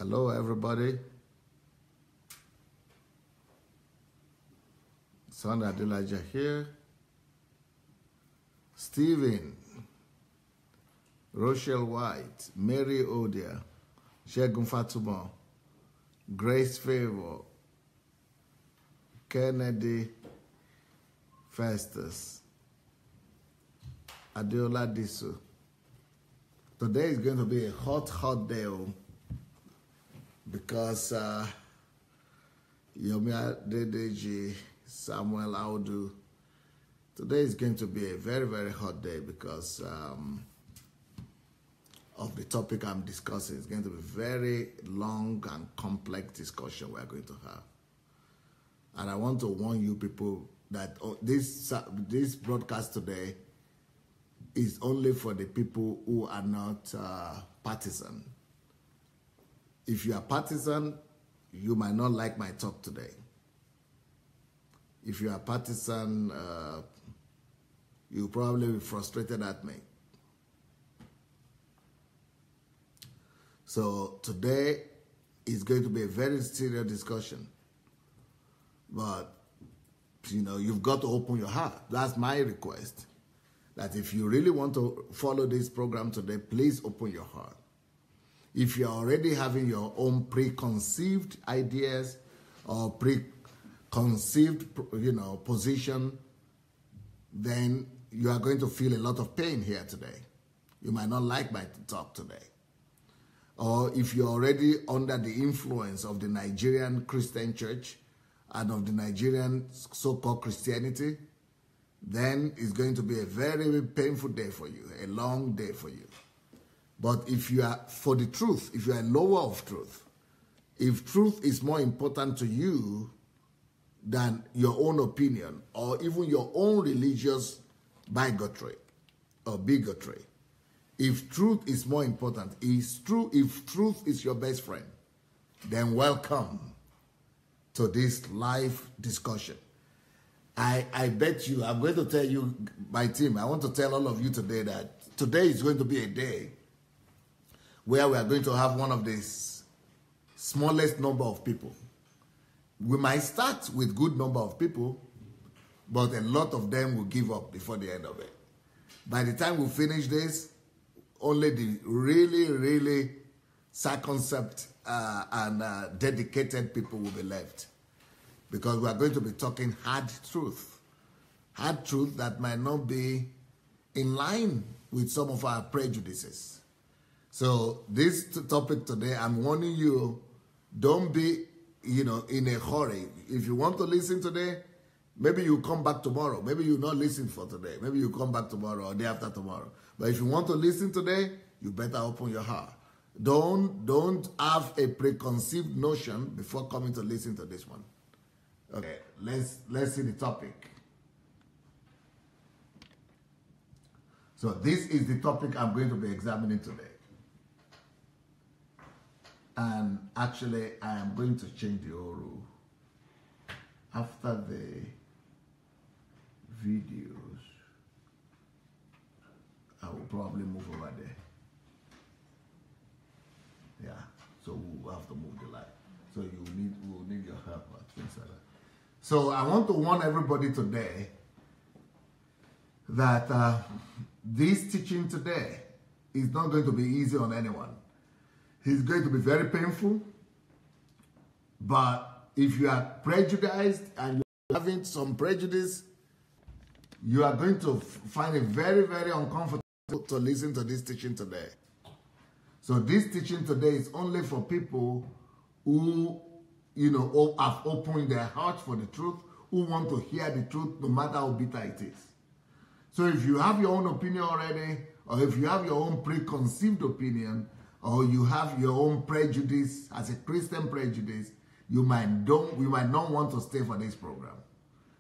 Hello, everybody. Son Adelaja here. Stephen, Rochelle White, Mary Odia, Shegun Fatuma, Grace Favor, Kennedy Festus, Adiola Disu. Today is going to be a hot day because Yomia Dedeji, Samuel Audu. Today is going to be a very hot day because of the topic I'm discussing. It's going to be very long and complex discussion we're going to have. And I want to warn you people that this broadcast today is only for the people who are not partisan. If you are partisan, you might not like my talk today. If you are partisan, you'll probably be frustrated at me. So today is going to be a very serious discussion. But, you know, you've got to open your heart. That's my request. That if you really want to follow this program today, please open your heart. If you're already having your own preconceived ideas or preconceived, position, then you are going to feel a lot of pain here today. You might not like my talk today. Or if you're already under the influence of the Nigerian Christian church and of the Nigerian so-called Christianity, then it's going to be a very painful day for you, a long day for you. But if you are for the truth, if you are a lover of truth, if truth is more important to you than your own opinion or even your own religious bigotry or bigotry, if truth is more important, if truth is your best friend, then welcome to this live discussion. I bet you, I'm going to tell you, my team, I want to tell all of you today that today is going to be a day where we are going to have one of the smallest number of people. We might start with good number of people, but a lot of them will give up before the end of it. By the time we finish this, only the really circumspect and dedicated people will be left. Because we are going to be talking hard truth that might not be in line with some of our prejudices. So this topic today, I'm warning you, don't be, in a hurry. If you want to listen today, maybe you come back tomorrow. Maybe you not listen for today. Maybe you come back tomorrow or day after tomorrow. But if you want to listen today, you better open your heart. Don't have a preconceived notion before coming to listen to this one. Okay, let's see the topic. So this is the topic I'm going to be examining today. And actually, I am going to change the whole rule. After the videos, I will probably move over there. Yeah, so we'll have to move the light. So we'll need your help at things like that. So I want to warn everybody today that this teaching today is not going to be easy on anyone. It's going to be very painful. But if you are prejudiced and you're having some prejudice, you are going to find it very uncomfortable to listen to this teaching today. So this teaching today is only for people who have opened their hearts for the truth, who want to hear the truth no matter how bitter it is. So if you have your own opinion already, or if you have your own preconceived opinion, or you have your own prejudice as a Christian prejudice, you might not want to stay for this program.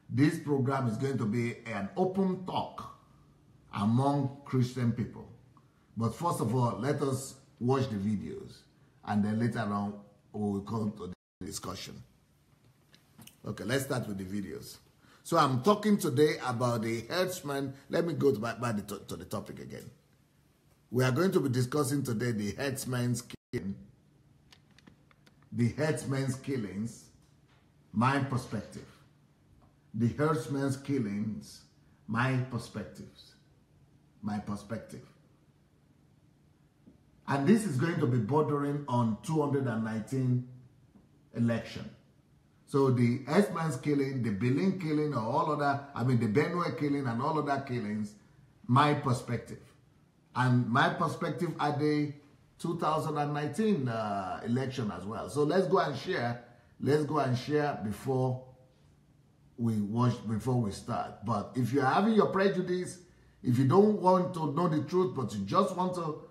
This program is going to be an open talk among Christian people. But first of all, let us watch the videos, and then later on we'll come to the discussion. Okay, let's start with the videos. So I'm talking today about the herdsman. Let me go to the topic again. We are going to be discussing today the herdsman's king the Herdsmen'S killings, my perspective. The Herdsmen'S killings, my perspectives. My perspective. And this is going to be bordering on 219 election. So the Herdsmen'S killing, the Berlin killing, or all other, the Benue killing and all other killings, my perspective. And my perspective at the 2019 election as well. So let's go and share. Let's go and share before we start. But if you're having your prejudice, if you don't want to know the truth, but you just want to,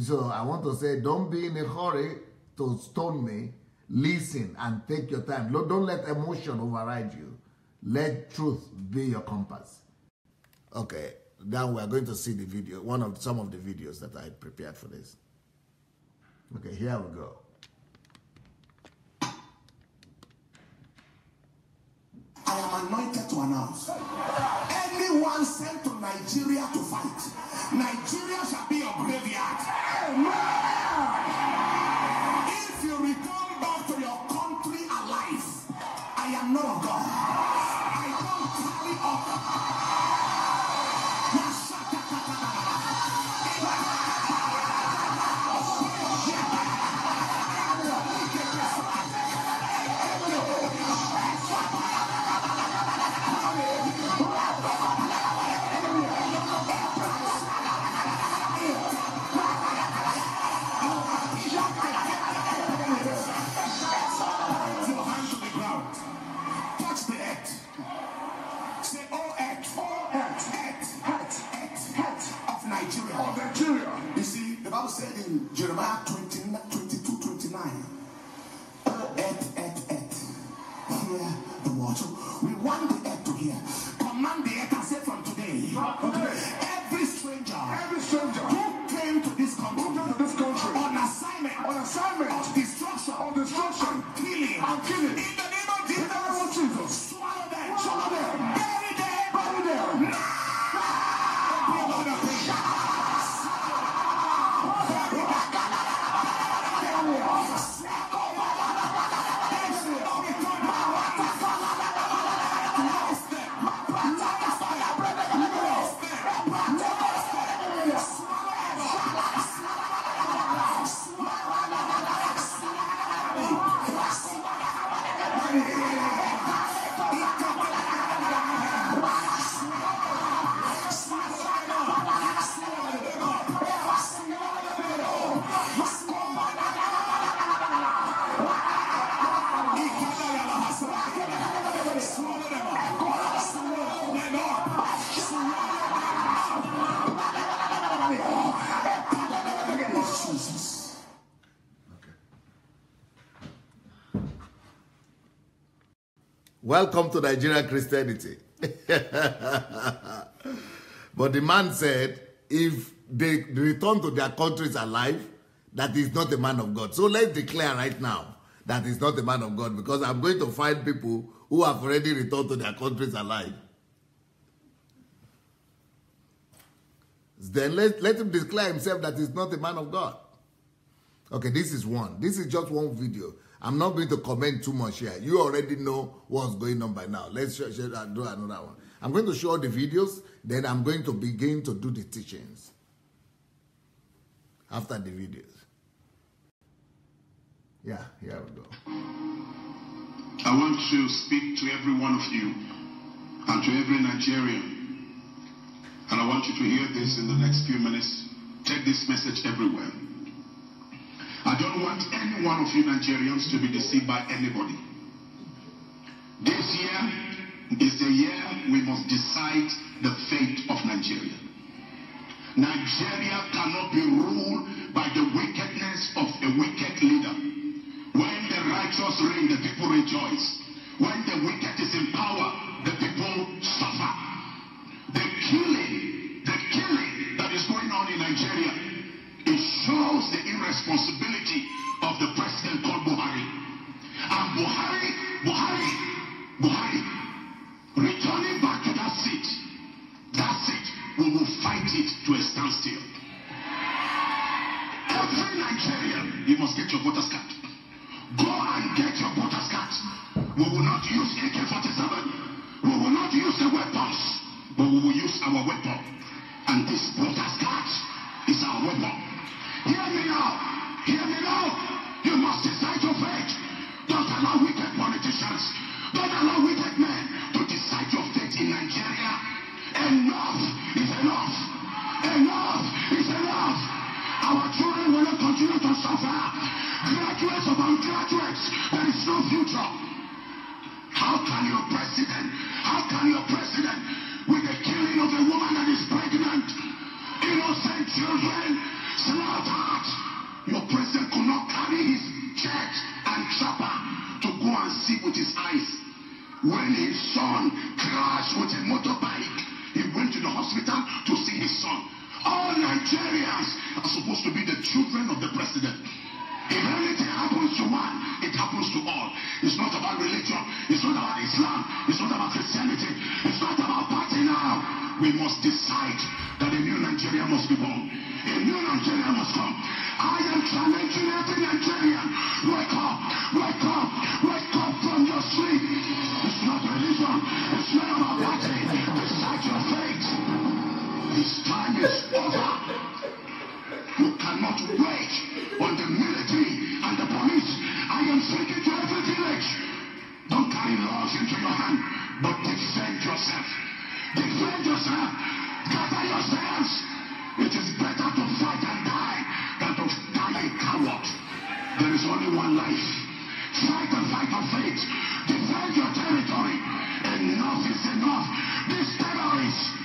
so I want to say, don't be in a hurry to stone me. Listen and take your time. Don't let emotion override you. Let truth be your compass. Okay, now we are going to see the video, some of the videos that I prepared for this. Okay, here we go. I am anointed to announce. Anyone sent to Nigeria to fight, Nigeria shall be your graveyard. If you return back to your country alive, I am not God. I don't carry up. You see, the Bible said in Jeremiah 22:29, hear the word. So we want the earth to hear. Command the earth and say from today, every stranger who came to this country, on assignment of destruction, and killing, in the name of Jesus, swallow them, bury them, now. Welcome to Nigerian Christianity. But the man said, if they return to their countries alive, that is not a man of God. So let's declare right now that is not a man of God, because I'm going to find people who have already returned to their countries alive. Then let him declare himself that he's not a man of God. Okay, this is one. This is just one video. I'm not going to comment too much here. You already know what's going on by now. Let's do another one. I'm going to show the videos, then I'm going to begin to do the teachings after the videos. Yeah, here we go. I want to speak to every one of you and to every Nigerian. And I want you to hear this in the next few minutes. Take this message everywhere. I don't want any one of you Nigerians to be deceived by anybody. This year is the year we must decide the fate of Nigeria. Nigeria cannot be ruled by the wickedness of a wicked leader. When the righteous reign, the people rejoice. When the wicked is in power, the people suffer. The killing that is going on in Nigeria, it shows the irresponsibility of the president called Buhari. And Buhari, returning back to that seat, we will fight it to a standstill. Every Nigerian, you must get your voter's card. Go but we will use our weapon. And this voter's card is our weapon. Hear me now. Hear me now. You must decide your fate. Don't allow wicked politicians, don't allow wicked men to decide your fate in Nigeria. Enough is enough. Enough is enough. Our children will not continue to suffer. Graduates of undergraduates, there is no future. How can your president, with the killing of a woman that is pregnant, innocent children slaughtered, your president could not carry his jet and chopper to go and see with his eyes when his son crashed with a motorbike? He went to the hospital to see his son. All Nigerians are supposed to be the children of the president. If anything happens to one, it happens to all. It's not about religion. It's not about Islam. It's not about Christianity. It's not about party now. We must decide that a new Nigeria must be born. A new Nigeria must come. I am challenging every Nigerian. Wake up. Wake up. Wake up from your sleep. It's not religion. It's not about party. Decide your fate. This time is over. You cannot wait on the military and the police. I am speaking to every village. Don't carry laws into your hand, but defend yourself. Defend yourself. Gather yourselves. It is better to fight and die than to die a coward. There is only one life. Fight the fight of faith. Defend your territory. Enough is enough. These terrorists,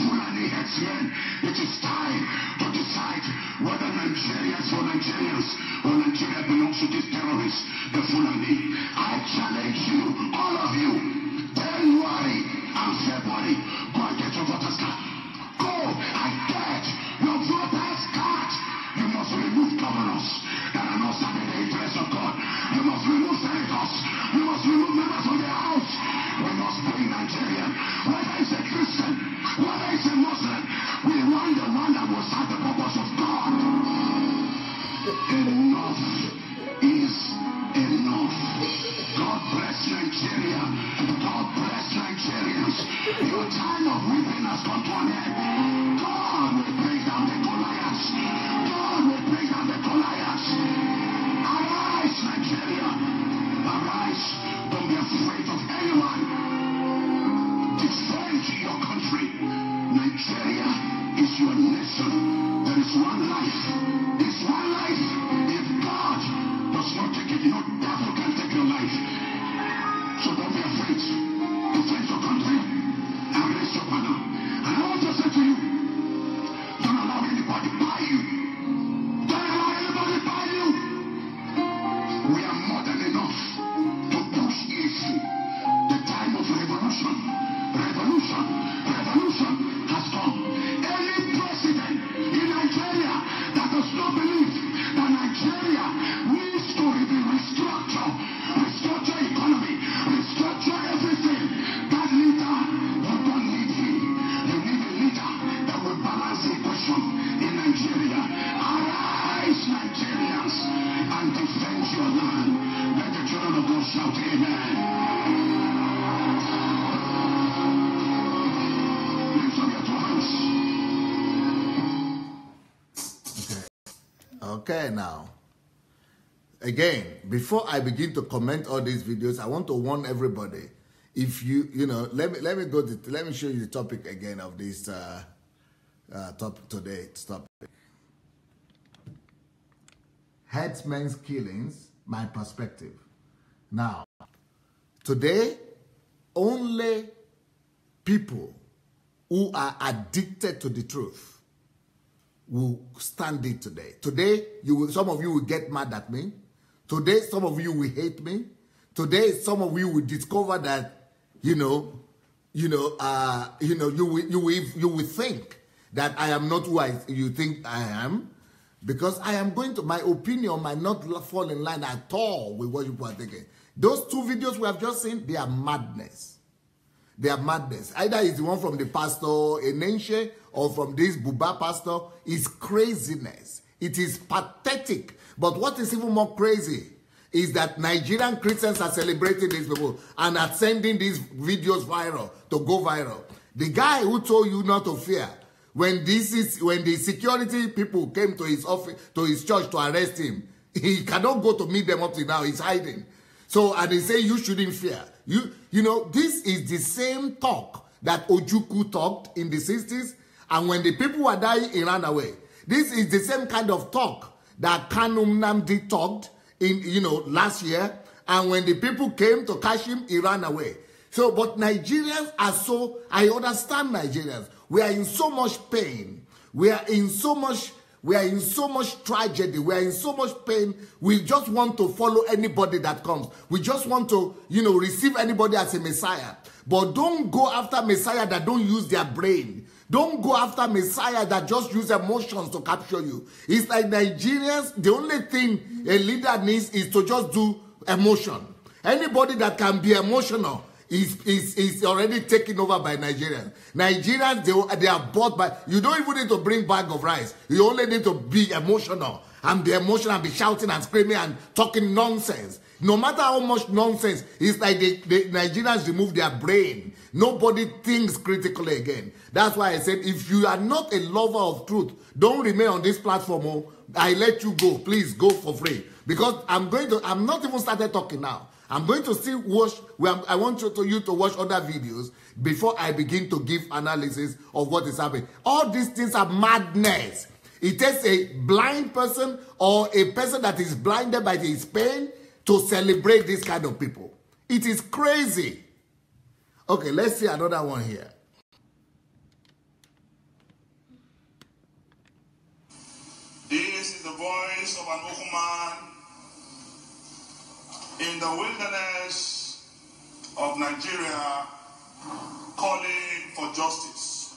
Fulani Herdsmen, it is time to decide whether Nigeria is for Nigerians or Nigeria belongs to these terrorists, the Fulani. I challenge you, all of you, January and February, go and get your voters card. Go and get your voters card. You must remove governors that are not serving the interests of God. You must remove senators. You must remove members of the House. We must bring Nigeria, whether it's a Christian, whether it's a Muslim, we want the one that will serve the purpose of God. Enough is enough. God bless Nigeria. God bless Nigerians. Your time of weeping has come to an end. God will bring down the Goliaths. God will bring down the Goliaths. Arise, Nigeria. Arise. Don't be afraid of anyone. Defend your country. Nigeria is your nation. There is one life. It's one life. If God does not take it, no devil can take your life. So don't be afraid. Defend your country and raise your banner. And I want to say to you, don't allow anybody buy you. Don't allow anybody buy you. We are more than enough to push evil. The time of revolution has come. Any president in Nigeria that does not believe that Nigeria needs to restructure economy, restructure everything, that leader, you don't need him. You need a leader that will balance the equation in Nigeria. Arise, Nigerians, and defend your land. Let the children of God shout amen. Okay, now, again, before I begin to comment all these videos, I want to warn everybody. If let me show you the topic again of this topic today. Herdsmen's killings, my perspective. Now, today, only people who are addicted to the truth will stand it today. Today, some of you will get mad at me. Today, some of you will hate me. Today, some of you will discover that, you will think that I am not who you think I am, because my opinion might not fall in line at all with what you are thinking. Those two videos we have just seen, they are madness. They are madness. Either it's the one from the pastor Enenche or from this Buba pastor. Is craziness. It is pathetic. But what is even more crazy is that Nigerian Christians are celebrating these people and are sending these videos viral to go viral. The guy who told you not to fear, when the security people came to his office, to his church to arrest him, he cannot go to meet them up to now. He's hiding. So, and they say you shouldn't fear. You know, this is the same talk that Ojukwu talked in the 60s, and when the people were dying, he ran away. This is the same kind of talk that Kanum Namdi talked in, last year, and when the people came to catch him, he ran away. So, but Nigerians are so, I understand Nigerians. We are in so much pain. We are in so much tragedy. We are in so much pain. We just want to follow anybody that comes. We just want to, receive anybody as a Messiah. But don't go after Messiah that don't use their brain. Don't go after Messiah that just use emotions to capture you. It's like Nigerians, the only thing a leader needs is to just do emotion. Anybody that can be emotional is already taken over by Nigerians. Nigerians, they are bought by, you don't even need to bring bag of rice. You only need to be emotional and be emotional and be shouting and screaming and talking nonsense. No matter how much nonsense, it's like the Nigerians remove their brain. Nobody thinks critically again. That's why I said, if you are not a lover of truth, don't remain on this platform. Oh, I let you go. Please go for free. Because I'm not even started talking now. I'm going to still watch, I want you to watch other videos before I begin to give analysis of what is happening. All these things are madness. It takes a blind person or a person that is blinded by his pain to celebrate this kind of people. It is crazy. Okay, let's see another one here. This is the voice of an Okuman in the wilderness of Nigeria calling for justice.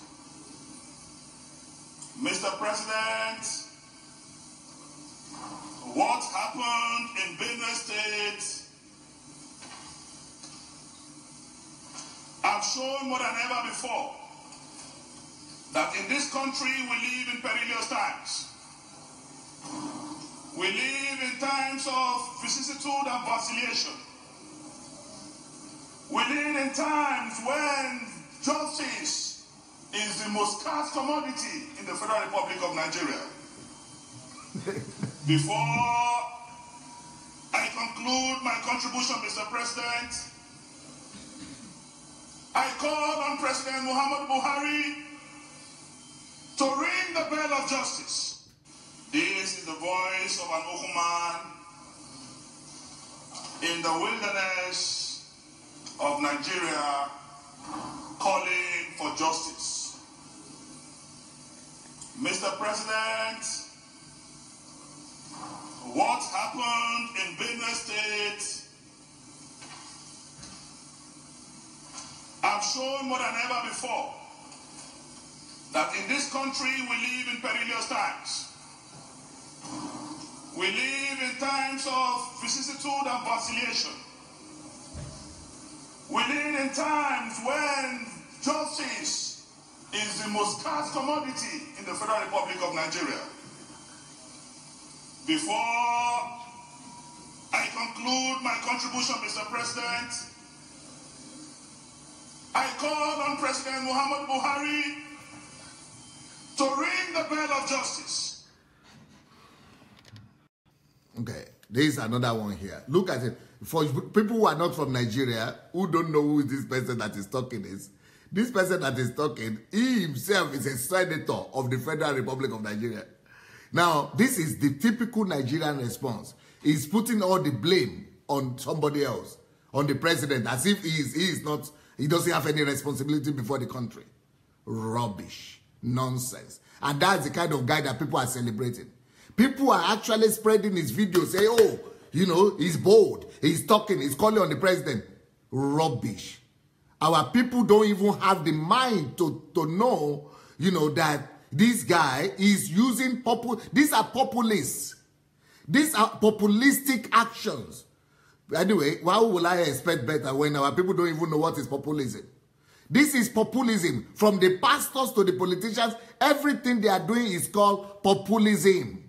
Mr. President, what happened in Benue State have shown more than ever before that in this country we live in perilous times. We live in times of vicissitude and vacillation. We live in times when justice is the most scarce commodity in the Federal Republic of Nigeria. Before I conclude my contribution, Mr. President, I call on President Muhammad Buhari to ring the bell of justice. This is the voice of an Okuman in the wilderness of Nigeria calling for justice. Mr. President, what happened in Benue State have shown more than ever before that in this country we live in perilous times. We live in times of vicissitude and vacillation. We live in times when justice is the most scarce commodity in the Federal Republic of Nigeria. Before I conclude my contribution, Mr. President, I call on President Muhammad Buhari to ring the bell of justice. Okay, there is another one here. Look at it. For people who are not from Nigeria, who don't know who this person that is talking is, this person that is talking, he himself is a senator of the Federal Republic of Nigeria. Now, this is the typical Nigerian response. He's putting all the blame on somebody else, on the president, as if he doesn't have any responsibility before the country. Rubbish. Nonsense. And that's the kind of guy that people are celebrating. People are actually spreading his videos, say, oh, he's bold, he's talking, he's calling on the president. Rubbish. Our people don't even have the mind to know, that this guy is using these are populists. These are populistic actions. Anyway, why will I expect better when our people don't even know what is populism? This is populism. From the pastors to the politicians, everything they are doing is called populism.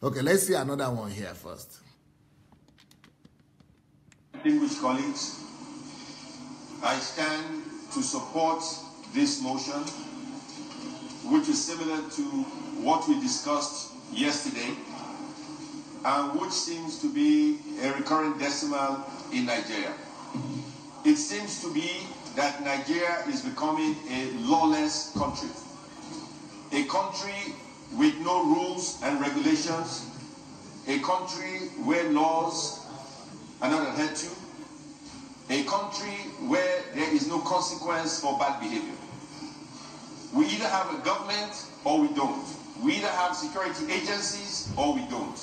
Okay, let's see another one here first. Distinguished colleagues, I stand to support this motion, which is similar to what we discussed yesterday, and which seems to be a recurrent decimal in Nigeria. It seems to be that Nigeria is becoming a lawless country, a country with no rules and regulations, a country where laws are not adhered to, a country where there is no consequence for bad behavior. We either have a government or we don't. We either have security agencies or we don't.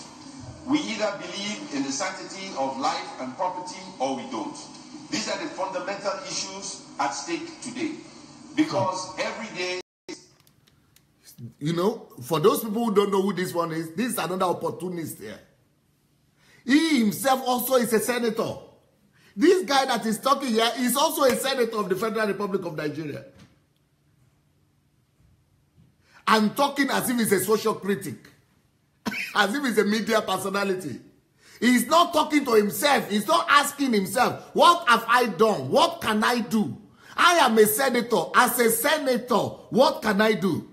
We either believe in the sanctity of life and property or we don't. These are the fundamental issues at stake today. Because every day... You know, for those people who don't know who this one is, this is another opportunist here. He himself also is a senator. This guy that is talking here is also a senator of the Federal Republic of Nigeria. And talking as if he's a social critic. As if he's a media personality. He's not talking to himself. He's not asking himself, what have I done? What can I do? I am a senator. As a senator, what can I do?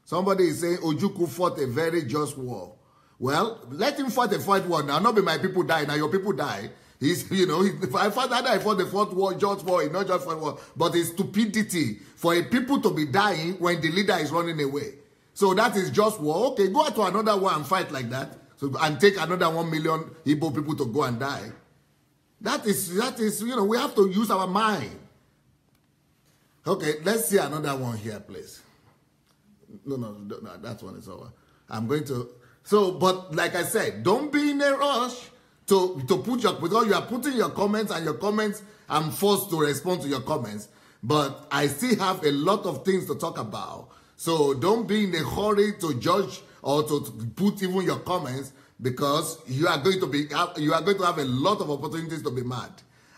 Somebody is saying Ojukwu fought a very just war. Well, let him fight a fight war now. Not be my people die. Now your people die. He's, you know, I fought the fourth war, just war, not just fight war. But it's stupidity for a people to be dying when the leader is running away. So that is just war. Okay, go out to another war and fight like that. So, and take another 1 million Igbo people to go and die. That is, you know, we have to use our mind. Okay, let's see another one here, please. No, that one is over. I'm going to... So, but like I said, don't be in a rush to put your... Because you are putting your comments, and your comments, I'm forced to respond to your comments. But I still have a lot of things to talk about. So don't be in a hurry to judge or to put even your comments, because you are going to have a lot of opportunities to be mad.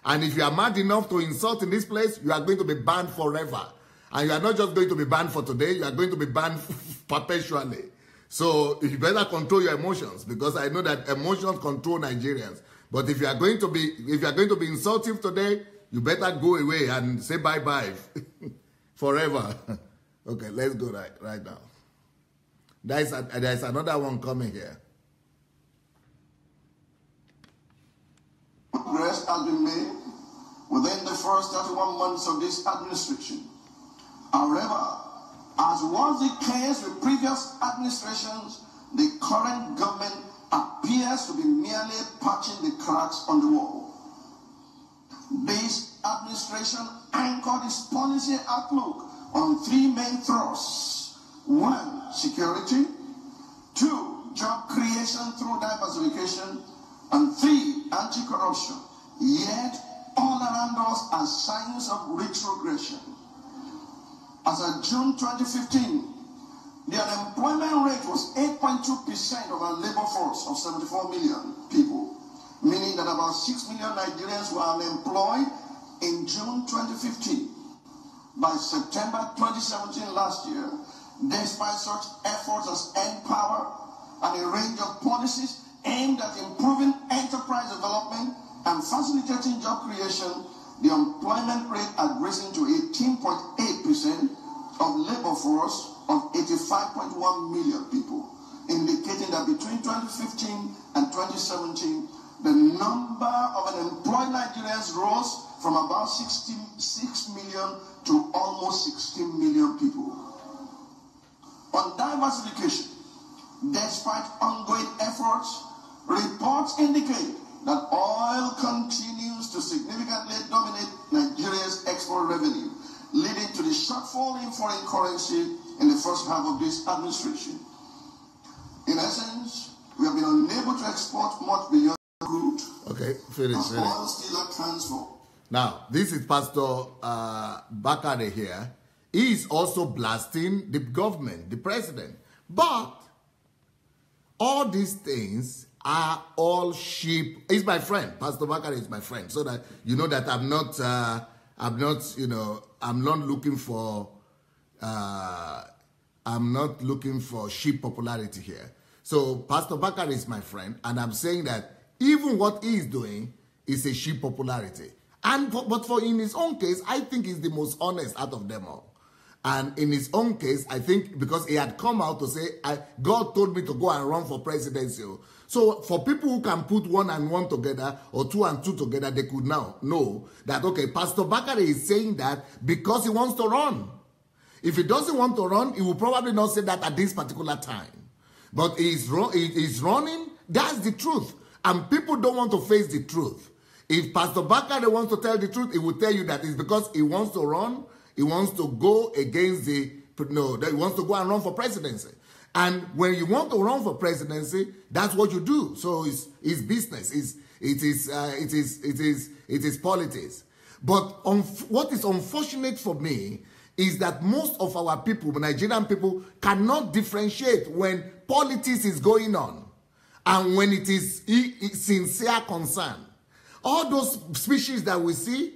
And if you are mad enough to insult in this place, you are going to be banned forever. And you are not just going to be banned for today, you are going to be banned perpetually. So you better control your emotions, because I know that emotions control Nigerians. But if you are going to be insultive today, you better go away and say bye-bye forever. Okay, let's go right now. There's another one coming here. Progress has been made within the first 31 months of this administration. However, as was the case with previous administrations, the current government appears to be merely patching the cracks on the wall. This administration anchored its policy outlook on three main thrusts. 1, security. 2, job creation through diversification. And 3, anti-corruption. Yet, all around us are signs of retrogression. As of June 2015, the unemployment rate was 8.2% of our labor force of 74 million people, meaning that about 6 million Nigerians were unemployed in June 2015. By September 2017 last year, despite such efforts as N-Power and a range of policies aimed at improving enterprise development and facilitating job creation, the employment rate had risen to 18.8% of labor force of 85.1 million people, indicating that between 2015 and 2017, the number of unemployed Nigerians rose from about 66 million to almost 16 million people. On diversification, despite ongoing efforts, reports indicate that oil continues to significantly dominate Nigeria's export revenue, leading to the shortfall in foreign currency in the first half of this administration. In essence, we have been unable to export much beyond crude. Okay, finish. Oil still accounts for. Now, this is Pastor Bakare here. He is also blasting the government, the president. But all these things are all sheep. He's my friend. Pastor Bakare is my friend. So that you know that I'm not looking for sheep popularity here. So Pastor Bakari is my friend, and I'm saying that even what he is doing is a sheer popularity. But in his own case, I think he's the most honest out of them all. And in his own case, I think because he had come out to say, God told me to go and run for presidency. So for people who can put 1 and 1 together or 2 and 2 together, they could now know that, okay, Pastor Bakari is saying that because he wants to run. If he doesn't want to run, he will probably not say that at this particular time. But he's running, that's the truth. And people don't want to face the truth. If Pastor Bakari wants to tell the truth, he will tell you that it's because he wants to run. He wants to go against he wants to go and run for presidency. And when you want to run for presidency, that's what you do. So it's business. It is politics. But what is unfortunate for me is that most of our people, Nigerian people, cannot differentiate when politics is going on and when it is sincere concern. All those speeches that we see,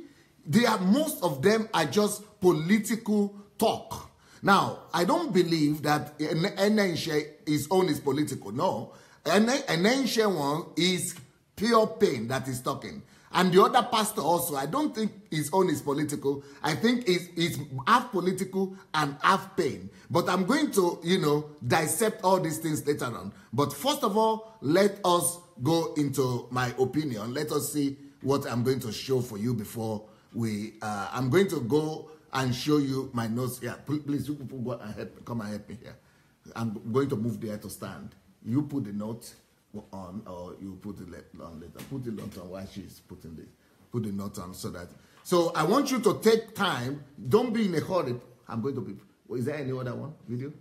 most of them are just political talk. Now, I don't believe that his own is political. No. Enenshe one is pure pain that is talking. And the other pastor also, I don't think his own is political. I think it's half political and half pain. But I'm going to, dissect all these things later on. But first of all, let us go into my opinion. Let us see what I'm going to show for you before I'm going to go and show you my notes. Yeah, please, you people go and come and help me here. I'm going to move there to stand. You put the note on, or you put it on later. Put the note on while she's putting put the note on so that. So I want you to take time. Don't be in a hurry. I'm going to be. Is there any other one? Video?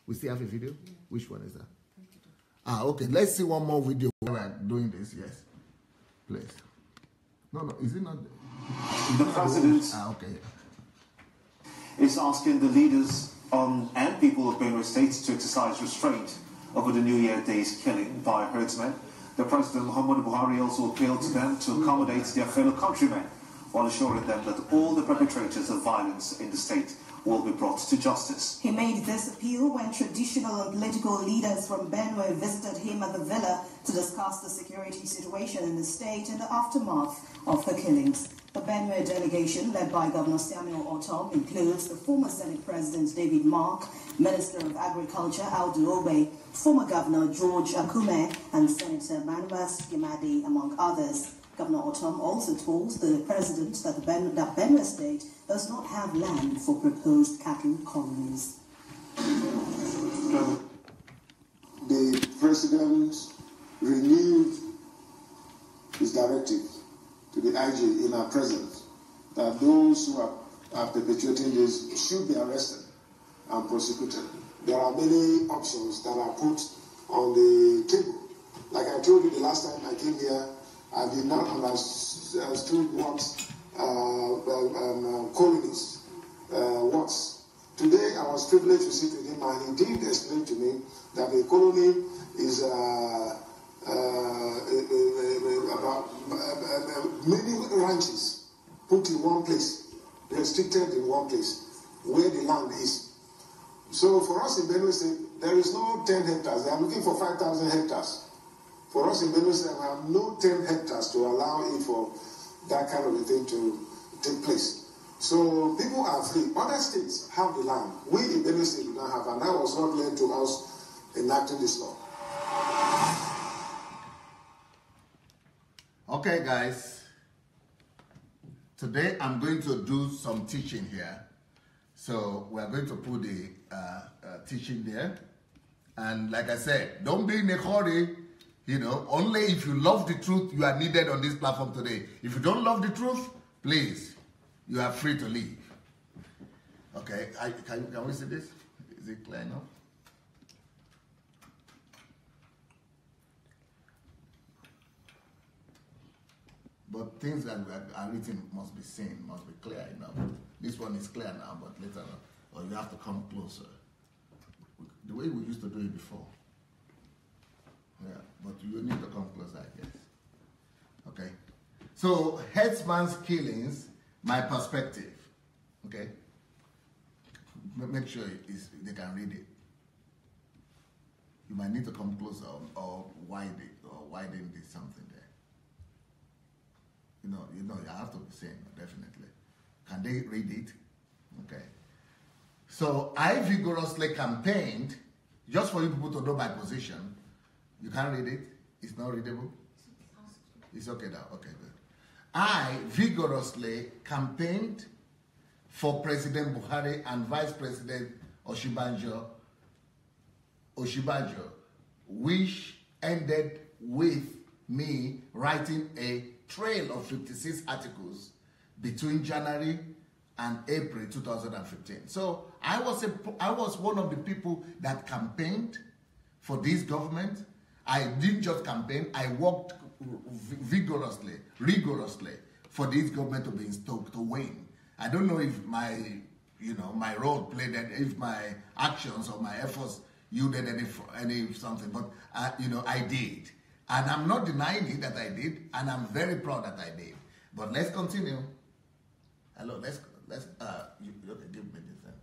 We still have a video? Yeah. Which one is that? Okay. Let's see one more video while we're doing this. Yes. Please. No. Is it not? The president okay. is asking the leaders and people of Benue State to exercise restraint over the New Year Day's killing by herdsmen. The President Muhammadu Buhari also appealed to them to accommodate their fellow countrymen while assuring them that all the perpetrators of violence in the state will be brought to justice. He made this appeal when traditional and political leaders from Benue visited him at the villa to discuss the security situation in the state in the aftermath of the killings. The Benue delegation, led by Governor Samuel Ortom, includes the former Senate President David Mark, Minister of Agriculture Audu Obe, former Governor George Akume, and Senator Manwas Gimadi, among others. Governor Ortom also told the President that Benue State does not have land for proposed cattle colonies. The President renewed his directive to the IG in our presence that those who are perpetrating this should be arrested and prosecuted. There are many options that are put on the table. Like I told you the last time I came here, I did not understood what colonies was. Today I was privileged to sit with him, and he did explain to me that a colony is about many ranches put in one place, restricted in one place, where the land is. So for us in Benue State, there is no 10 hectares. They are looking for 5,000 hectares. For us in Benue State, we have no 10 hectares to allow it for that kind of a thing to take place. So people are free. Other states have the land. We in Benue State do not have, and that was what led to us enacting this law. Okay, guys. Today I'm going to do some teaching here. So we're going to put the teaching there. And like I said, don't be in a hurry. Only if you love the truth, you are needed on this platform today. If you don't love the truth, please, you are free to leave. Okay, can we see this? Is it clear enough? But things that are written must be seen, must be clear enough. This one is clear now, but later on, or you have to come closer. The way we used to do it before. Yeah, but you need to come closer, I guess. Okay. So, Herdsmen'S killings, my perspective. Okay. Make sure they can read it. You might need to come closer or widen this something there. You have to be saying definitely. Can they read it? Okay. So I vigorously campaigned, just for you people to know my position. You can't read it? It's not readable? It's okay now. Okay, good. I vigorously campaigned for President Buhari and Vice President Oshibanjo, which ended with me writing a trail of 56 articles between January and April 2015. So I was one of the people that campaigned for this government. I didn't just campaign, I worked vigorously, rigorously for this government to be installed, to win. I don't know if my role played that, if my actions or my efforts yielded any something, but I did. And I'm not denying it that I did, and I'm very proud that I did. But let's continue. Hello, let's okay, give me this then.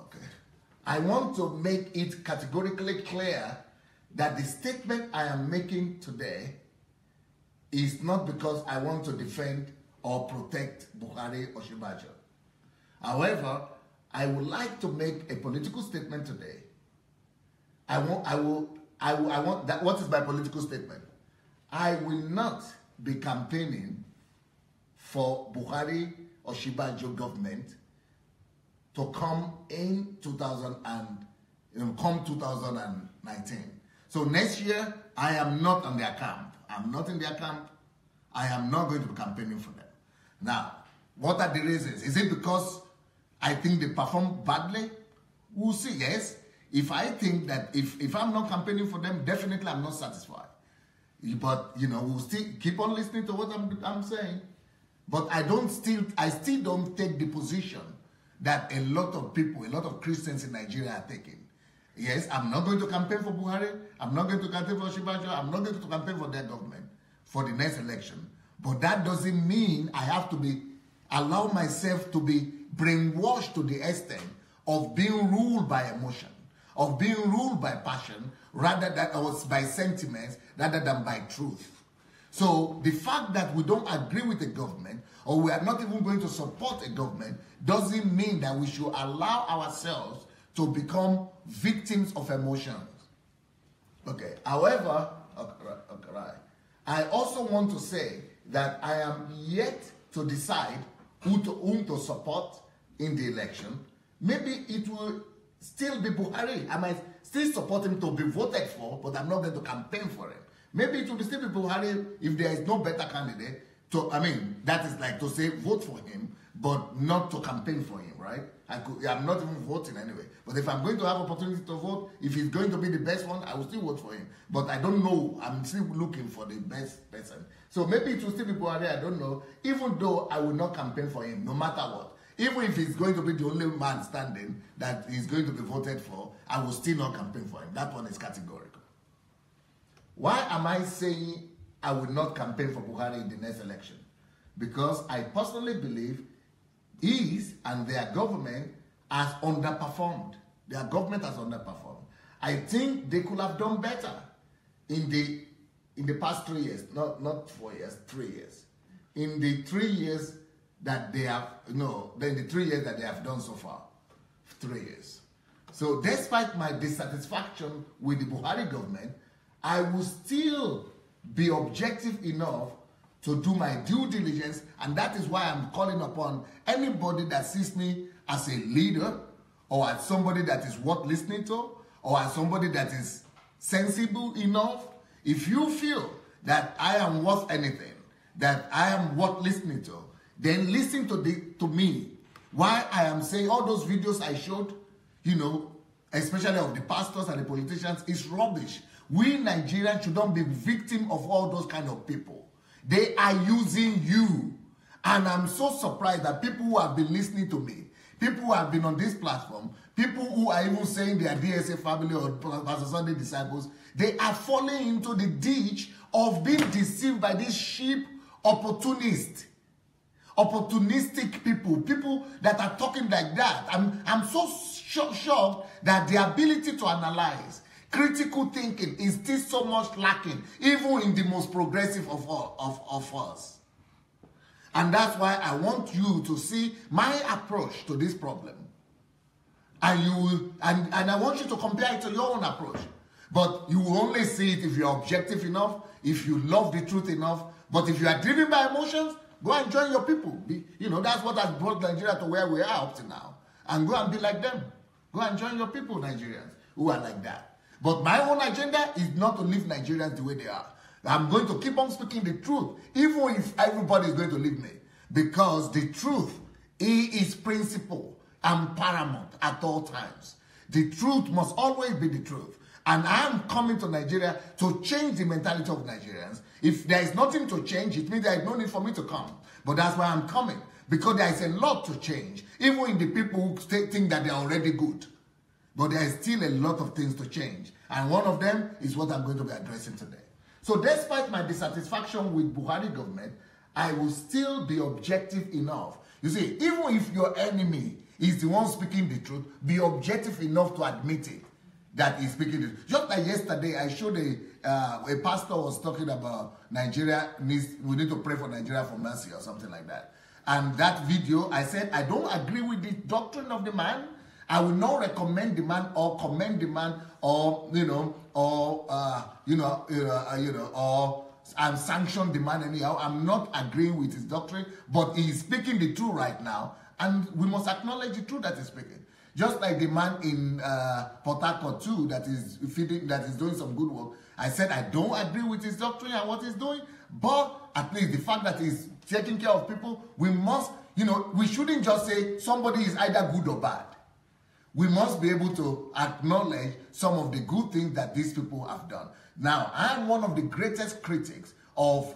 Okay. I want to make it categorically clear that the statement I am making today is not because I want to defend or protect Buhari or Oshibanjo. However, I would like to make a political statement today. I want that. What is my political statement? I will not be campaigning for Buhari or Oshibanjo government to come in 2019. So next year, I am not on their camp. I'm not in their camp. I am not going to be campaigning for them. Now, what are the reasons? Is it because I think they perform badly? We'll see, yes. If I think that if I'm not campaigning for them, definitely I'm not satisfied. But, we'll still keep on listening to what I'm saying. But I still don't take the position that a lot of people, a lot of Christians in Nigeria are taking. Yes, I'm not going to campaign for Buhari. I'm not going to campaign for Oshibanjo. I'm not going to campaign for their government for the next election. But that doesn't mean I have to allow myself to be brainwashed to the extent of being ruled by emotion, of being ruled by passion, rather than by sentiments, rather than by truth. So the fact that we don't agree with the government, or we are not even going to support a government, doesn't mean that we should allow ourselves to become victims of emotions. Okay. However, I also want to say that I am yet to decide whom to support in the election. Maybe it will still be Buhari. I might still support him to be voted for, but I'm not going to campaign for him. Maybe it will still be Buhari if there is no better candidate. That is like to say vote for him, but not to campaign for him, right? I'm not even voting anyway. But if I'm going to have opportunity to vote, if he's going to be the best one, I will still vote for him. But I don't know. I'm still looking for the best person. So maybe it will still be Buhari, I don't know. Even though I will not campaign for him, no matter what. Even if he's going to be the only man standing that he's going to be voted for, I will still not campaign for him. That one is categorical. Why am I saying I will not campaign for Buhari in the next election? Because I personally believe his and their government has underperformed. Their government has underperformed. I think they could have done better in the past 3 years, not 4 years, 3 years. In the 3 years that they have, the 3 years that they have done so far, 3 years. So despite my dissatisfaction with the Buhari government, I will still be objective enough to do my due diligence, and that is why I'm calling upon anybody that sees me as a leader, or as somebody that is worth listening to, or as somebody that is sensible enough. If you feel that I am worth anything, that I am worth listening to, then listen to me. Why I am saying all those videos I showed, especially of the pastors and the politicians, is rubbish. We Nigerians should not be victims of all those kind of people. They are using you. And I'm so surprised that people who have been listening to me, people who have been on this platform, people who are even saying they are DSA family or Pastor Sunday disciples, they are falling into the ditch of being deceived by this sheep opportunist. opportunistic people, people that are talking like that. I'm so shocked that the ability to analyze, critical thinking is still so much lacking, even in the most progressive of us. And that's why I want you to see my approach to this problem. And I want you to compare it to your own approach. But you will only see it if you're objective enough, if you love the truth enough. But if you are driven by emotions, go and join your people. That's what has brought Nigeria to where we are up to now. And go and be like them. Go and join your people, Nigerians, who are like that. But my own agenda is not to leave Nigerians the way they are. I'm going to keep on speaking the truth, even if everybody is going to leave me. Because the truth is principle and paramount at all times. The truth must always be the truth. And I am coming to Nigeria to change the mentality of Nigerians. If there is nothing to change, it means there is no need for me to come. But that's why I'm coming. Because there is a lot to change. Even in the people who think that they are already good. But there is still a lot of things to change. And one of them is what I'm going to be addressing today. So despite my dissatisfaction with Buhari government, I will still be objective enough. You see, even if your enemy is the one speaking the truth, be objective enough to admit it, that he's speaking the truth. Just like yesterday, I showed a pastor was talking about Nigeria, we need to pray for Nigeria for mercy or something like that. And that video, I said, I don't agree with the doctrine of the man. I will not recommend the man or commend the man or, and sanction the man anyhow. I'm not agreeing with his doctrine, but he is speaking the truth right now, and we must acknowledge the truth that he's speaking. Just like the man in Port Harcourt too, that is doing some good work. I said I don't agree with his doctrine and what he's doing, but at least the fact that he's taking care of people, we must, we shouldn't just say somebody is either good or bad. We must be able to acknowledge some of the good things that these people have done. Now, I'm one of the greatest critics of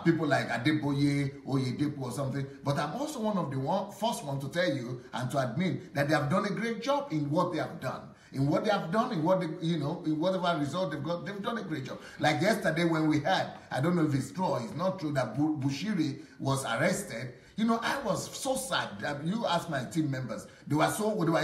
people like Adeboye, Oyedepo or something, but I'm also one of the first one to tell you and to admit that they have done a great job in what they have done. In what they have done, in what they, in whatever result they've got, they've done a great job. Like yesterday when we had, I don't know if it's true or it's not true, that Bushiri was arrested. I was so sad. You asked my team members, they were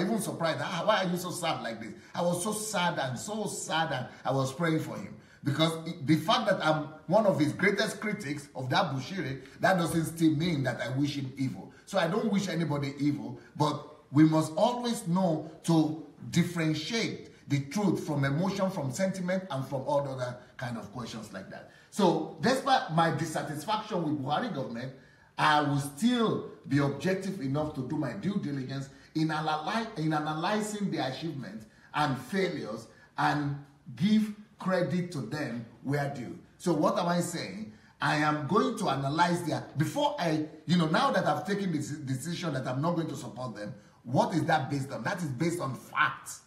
even surprised. Why are you so sad like this? I was so sad, and I was praying for him. Because the fact that I'm one of his greatest critics of that Bushiri, that doesn't still mean that I wish him evil. So I don't wish anybody evil, but we must always know to differentiate the truth from emotion, from sentiment, and from all other kind of questions like that. So despite my dissatisfaction with Buhari government, I will still be objective enough to do my due diligence in analyzing their achievements and failures and give credit to them where due. So what am I saying? I am going to analyze before I, now that I've taken this decision that I'm not going to support them, what is that based on? That is based on facts.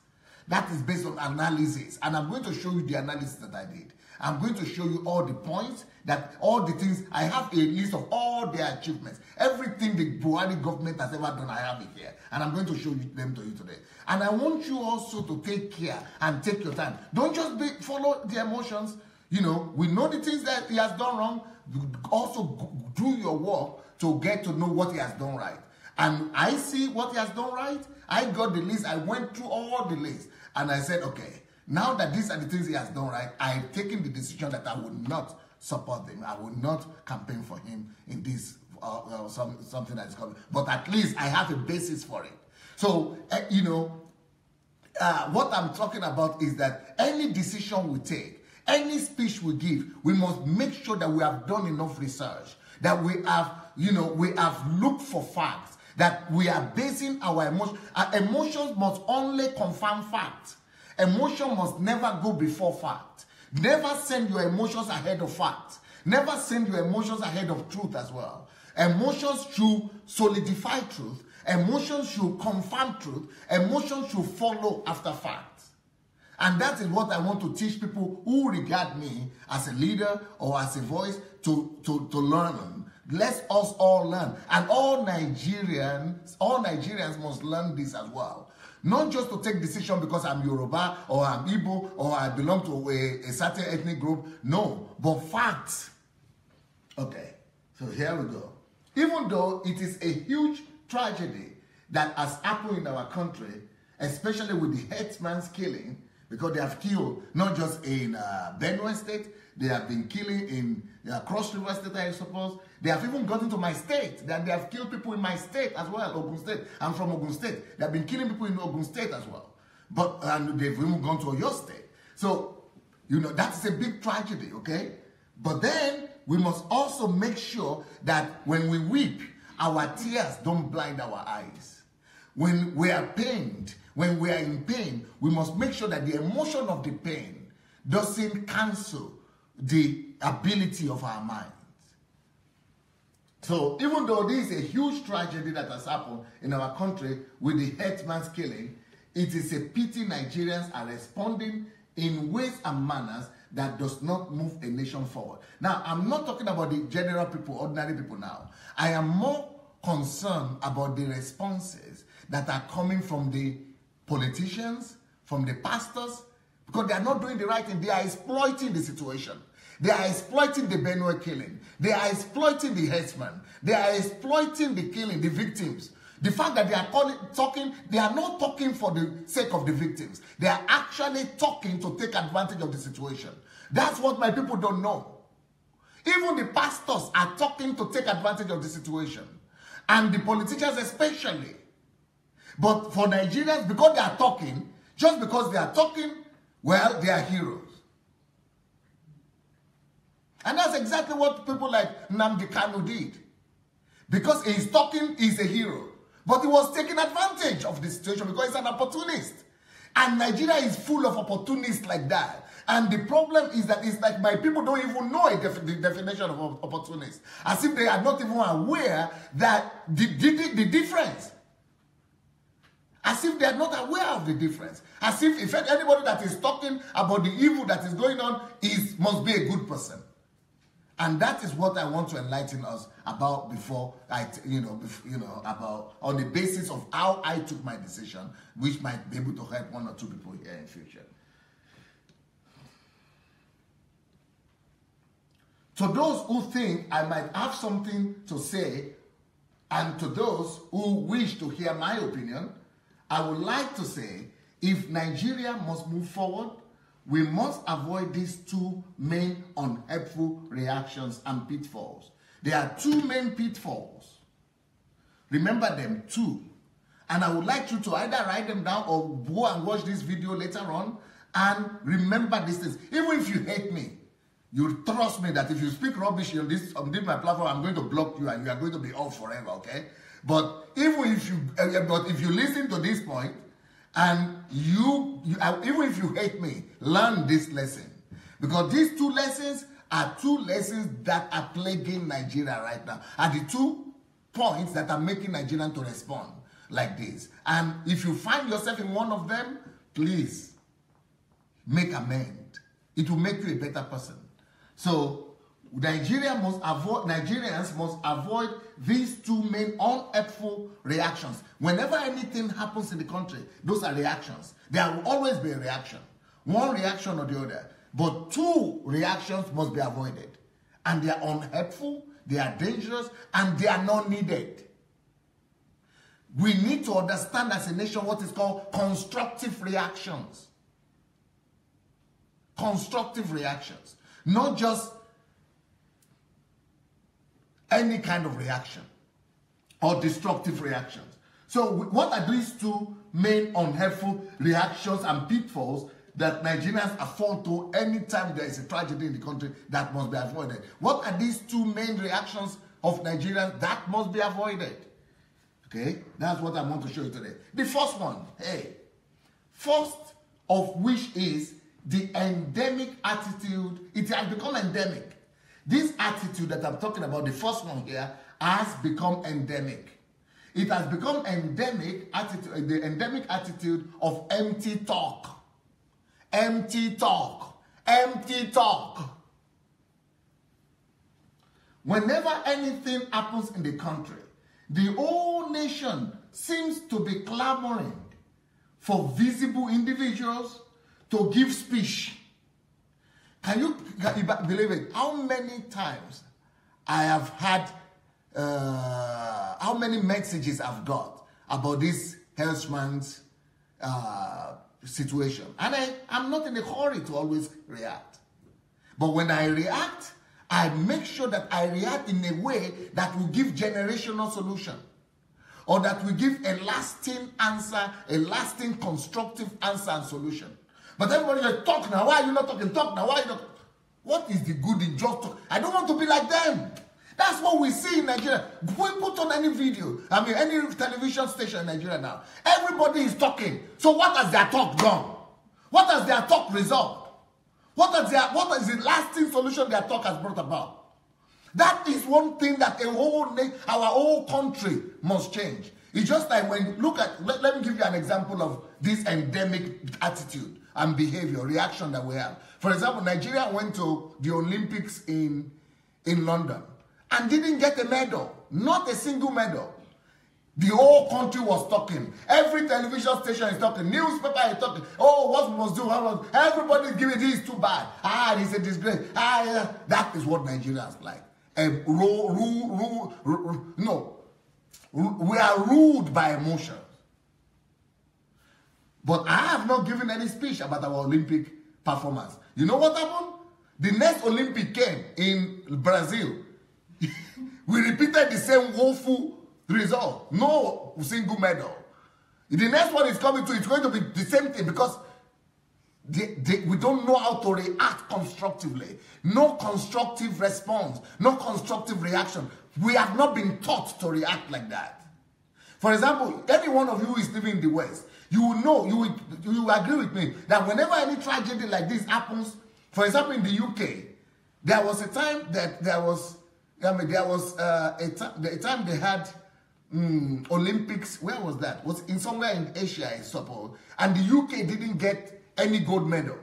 That is based on analysis. And I'm going to show you the analysis that I did. I'm going to show you all the points, all the things. I have a list of all their achievements. Everything the Buhari government has ever done, I have it here. And I'm going to show them to you today. And I want you also to take care and take your time. Don't just follow the emotions. We know the things that he has done wrong. Also do your work to get to know what he has done right. And I see what he has done right. I got the list. I went through all the list. And I said, okay, now that these are the things he has done right, I've taken the decision that I would not support him. I would not campaign for him in this something that is coming. But at least I have a basis for it. So, what I'm talking about is that any decision we take, any speech we give, we must make sure that we have done enough research, that we have, we have looked for facts, that we are basing our emotions. Our emotions must only confirm facts. Emotion must never go before fact. Never send your emotions ahead of facts. Never send your emotions ahead of truth as well. Emotions should solidify truth. Emotions should confirm truth. Emotions should follow after facts. And that is what I want to teach people who regard me as a leader or as a voice to learn. Let us all learn. And all Nigerians must learn this as well. Not just to take decision because I'm Yoruba or I'm Igbo or I belong to a certain ethnic group. No, but facts. Okay, so here we go. even though it is a huge tragedy that has happened in our country, especially with the Herdsmen'S killing, because they have killed not just in Benue State, they have been killing in Cross River State, I suppose. They have even gotten to my state. They have killed people in my state as well, Ogun State. I'm from Ogun State. They have been killing people in Ogun State as well. And they've even gone to Oyo State. So, you know, that's a big tragedy, okay? But then we must also make sure that when we weep, our tears don't blind our eyes. When we are pained, when we are in pain, we must make sure that the emotion of the pain doesn't cancel the ability of our minds. So even though this is a huge tragedy that has happened in our country with the Herdsmen'S killing, it is a pity Nigerians are responding in ways and manners that does not move a nation forward. Now, I'm not talking about the general people, ordinary people now. I am more concerned about the responses that are coming from the politicians, from the pastors, because they are not doing the right thing. They are exploiting the situation. They are exploiting the Benue killing. They are exploiting the herdsmen. They are exploiting the killing, the victims. The fact that they are talking, they are not talking for the sake of the victims. They are actually talking to take advantage of the situation. That's what my people don't know. Even the pastors are talking to take advantage of the situation. And the politicians especially. But for Nigerians, because they are talking, just because they are talking, well, they are heroes. And that's exactly what people like Nnamdi Kanu did. Because he's talking, he's a hero. But he was taking advantage of the situation because he's an opportunist. And Nigeria is full of opportunists like that. And the problem is that it's like my people don't even know the definition of opportunist. As if they are not even aware that the difference. As if they are not aware of the difference. As if anybody that is talking about the evil that is going on must be a good person. And that is what I want to enlighten us about before about on the basis of how I took my decision, which might be able to help one or two people here in future. To those who think I might have something to say, and to those who wish to hear my opinion, I would like to say, if Nigeria must move forward, we must avoid these two main unhelpful reactions and pitfalls. There are two main pitfalls. Remember them, two. And I would like you to either write them down or go and watch this video later on and remember these things. Even if you hate me, you trust me that if you speak rubbish on this my platform, I'm going to block you and you are going to be off forever, okay? But even if you listen to this point, and even if you hate me, learn this lesson. Because these two lessons are two lessons that are plaguing Nigeria right now. Are the 2 points that are making Nigerians to respond like this. And if you find yourself in one of them, please make amends. It will make you a better person. So Nigerians must avoid these two main unhelpful reactions. Whenever anything happens in the country, those are reactions. There will always be a reaction. One reaction or the other. But two reactions must be avoided. And they are unhelpful, they are dangerous, and they are not needed. We need to understand as a nation what is called constructive reactions. Constructive reactions. Not just any kind of reaction or destructive reactions. So what are these two main unhelpful reactions and pitfalls that Nigerians fall to anytime there is a tragedy in the country that must be avoided? What are these two main reactions of Nigerians that must be avoided? Okay, that's what I want to show you today. The first one, first of which is the endemic attitude. It has become endemic. This attitude that I'm talking about, the first one here, has become endemic. It has become endemic attitude, the endemic attitude of empty talk. Empty talk. Empty talk. Whenever anything happens in the country, the whole nation seems to be clamoring for visible individuals to give speech. Can you believe it? How many times I have had how many messages I've got about this Herdsmen'S situation. And I'm not in a hurry to always react. But when I react, I make sure that I react in a way that will give generational solution. Or that will give a lasting answer, a lasting constructive answer and solution. But everybody just talk now. Why are you not talking? Talk now. Why are you not? What is the good in just talk? I don't want to be like them. That's what we see in Nigeria. We put on any video, I mean, any television station in Nigeria now. Everybody is talking. So what has their talk done? What has their talk resolved? What is the lasting solution their talk has brought about? That is one thing that our whole country must change. It's just like when you look at, let me give you an example of this endemic attitude and behavior, reaction that we have. For example, Nigeria went to the Olympics in London and didn't get a medal, not a single medal. The whole country was talking. Every television station is talking. Newspaper is talking. Oh, what we must do? Everybody's giving this too bad. This is a disgrace. Yeah. That is what Nigeria is like. No. We are ruled by emotions. But I have not given any speech about our Olympic performance. You know what happened? The next Olympic came in Brazil. We repeated the same woeful result. No single medal. The next one is coming to, it's going to be the same thing because we don't know how to react constructively. No constructive response. No constructive reaction. We have not been taught to react like that. For example, any one of you who is living in the West, you will know, you will agree with me that whenever any tragedy like this happens, for example, in the UK, there was a time that a time they had Olympics. Where was that? Was in somewhere in Asia, I suppose. And the UK didn't get any gold medal.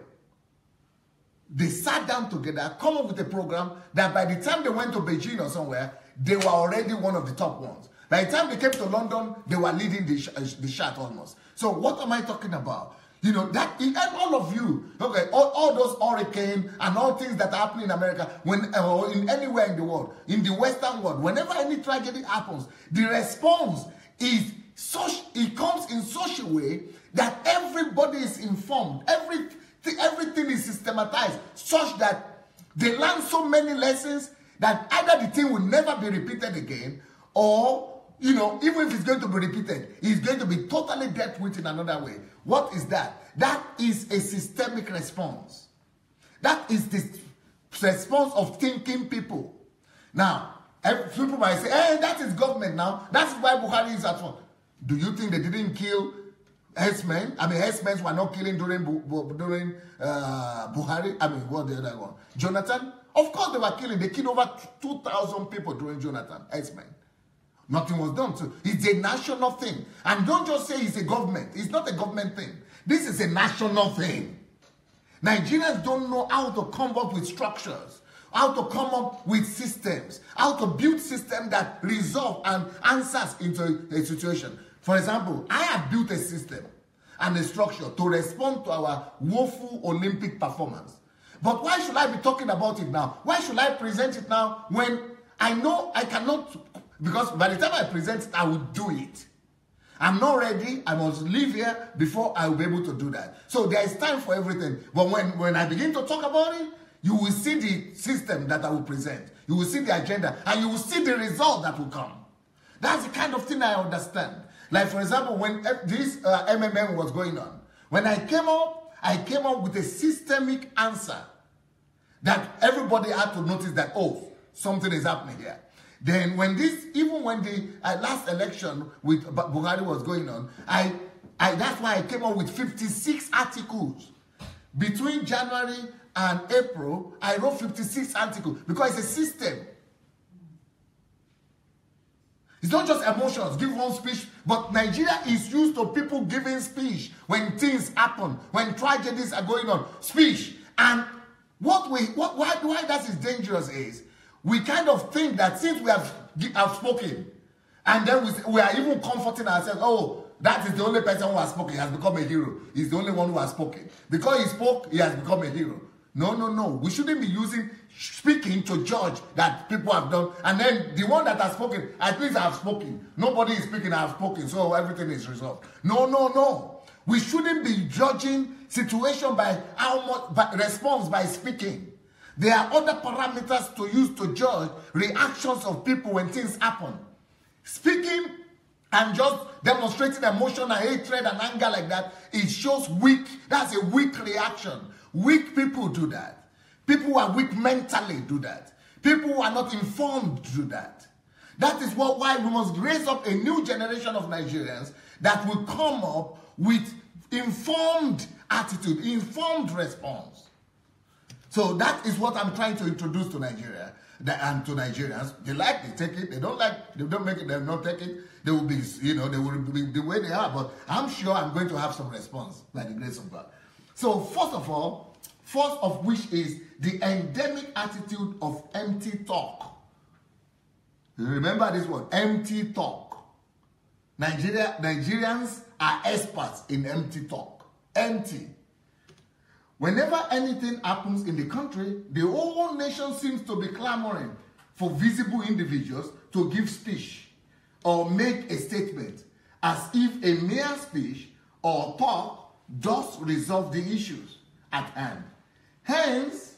They sat down together, come up with a program that by the time they went to Beijing or somewhere, they were already one of the top ones. By the time they came to London, they were leading the shot almost. So what am I talking about? You know, that, and all of you, okay, all those hurricanes and all things that happen in America, or in anywhere in the world, in the Western world, whenever any tragedy happens, the response is it comes in such a way that everybody is informed, everything is systematized, such that they learn so many lessons that either the thing will never be repeated again, or, you know, even if it's going to be repeated, it's going to be totally dealt with in another way. What is that? That is a systemic response. That is the response of thinking people. Now, people might say, hey, that is government now. That's why Buhari is at fault. Do you think they didn't kill herdsmen? I mean, herdsmen were not killing during Buhari. I mean, what the other one? Jonathan? Of course they were killing. They killed over 2,000 people during Jonathan, herdsmen. Nothing was done. So it's a national thing. And don't just say it's a government. It's not a government thing. This is a national thing. Nigerians don't know how to come up with structures, how to come up with systems, how to build systems that resolve and answers into a situation. For example, I have built a system and a structure to respond to our woeful Olympic performance. But why should I be talking about it now? Why should I present it now when I know I cannot? Because by the time I present it, I will do it. I'm not ready. I must leave here before I will be able to do that. So there is time for everything. But when I begin to talk about it, you will see the system that I will present. You will see the agenda. And you will see the result that will come. That's the kind of thing I understand. Like, for example, when this MMM was going on, when I came up with a systemic answer that everybody had to notice that, oh, something is happening here. Then even when the last election with Buhari was going on, that's why I came up with 56 articles. Between January and April, I wrote 56 articles because it's a system. It's not just emotions, give one speech, but Nigeria is used to people giving speech when things happen, when tragedies are going on, speech. And why that is dangerous is, we kind of think that since we have spoken, and then we are even comforting ourselves, oh, that is the only person who has spoken, he has become a hero. He's the only one who has spoken. Because he spoke, he has become a hero. No, no, no. We shouldn't be using speaking to judge that people have done, and then the one that has spoken, at least I have spoken. Nobody is speaking, I have spoken, so everything is resolved. No, no, no. We shouldn't be judging situation by how much response by speaking. There are other parameters to use to judge reactions of people when things happen. Speaking and just demonstrating emotion and hatred and anger like that, it shows weak. That's a weak reaction. Weak people do that. People who are weak mentally do that. People who are not informed do that. That is why we must raise up a new generation of Nigerians that will come up with informed attitude, informed response. So that is what I'm trying to introduce to Nigeria and to Nigerians. They like, they take it. They don't like, they don't make it, they don't take it. They will be, you know, they will be the way they are. But I'm sure I'm going to have some response by the grace of God. So first of all, first of which is the endemic attitude of empty talk. Remember this word, empty talk. Nigerians are experts in empty talk. Empty. Whenever anything happens in the country, the whole nation seems to be clamoring for visible individuals to give speech or make a statement, as if a mere speech or talk does resolve the issues at hand. Hence,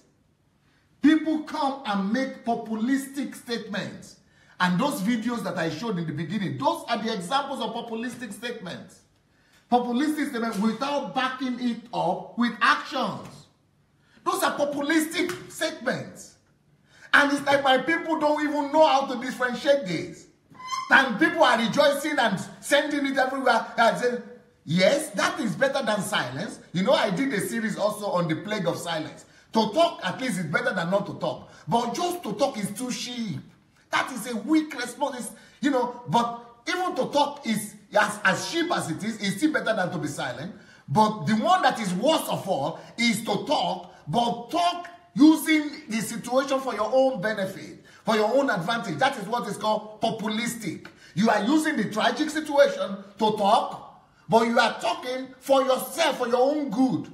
people come and make populistic statements. And those videos that I showed in the beginning, those are the examples of populistic statements. Populistic statements without backing it up with actions. Those are populistic statements. And it's like my people don't even know how to differentiate this. And people are rejoicing and sending it everywhere and saying, yes, that is better than silence. You know, I did a series also on the plague of silence. To talk, at least, is better than not to talk. But just to talk is too cheap. That is a weak response. It's, you know, but even to talk is, as cheap as it is still better than to be silent. But the one that is worst of all is to talk, but talk using the situation for your own benefit, for your own advantage. That is what is called populistic. You are using the tragic situation to talk, but you are talking for yourself, for your own good,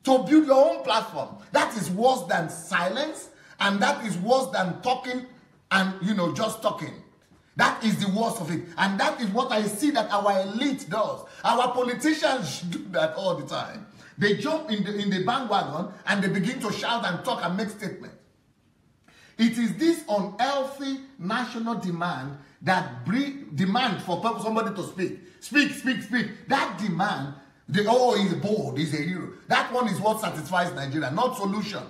to build your own platform. That is worse than silence, and that is worse than talking and, you know, just talking. That is the worst of it. And that is what I see that our elite does. Our politicians do that all the time. They jump in the bandwagon and they begin to shout and talk and make statements. It is this unhealthy national demand that demand for somebody to speak. Speak, speak, speak. That demand, he's bold, he's a hero. That one is what satisfies Nigeria, not solution.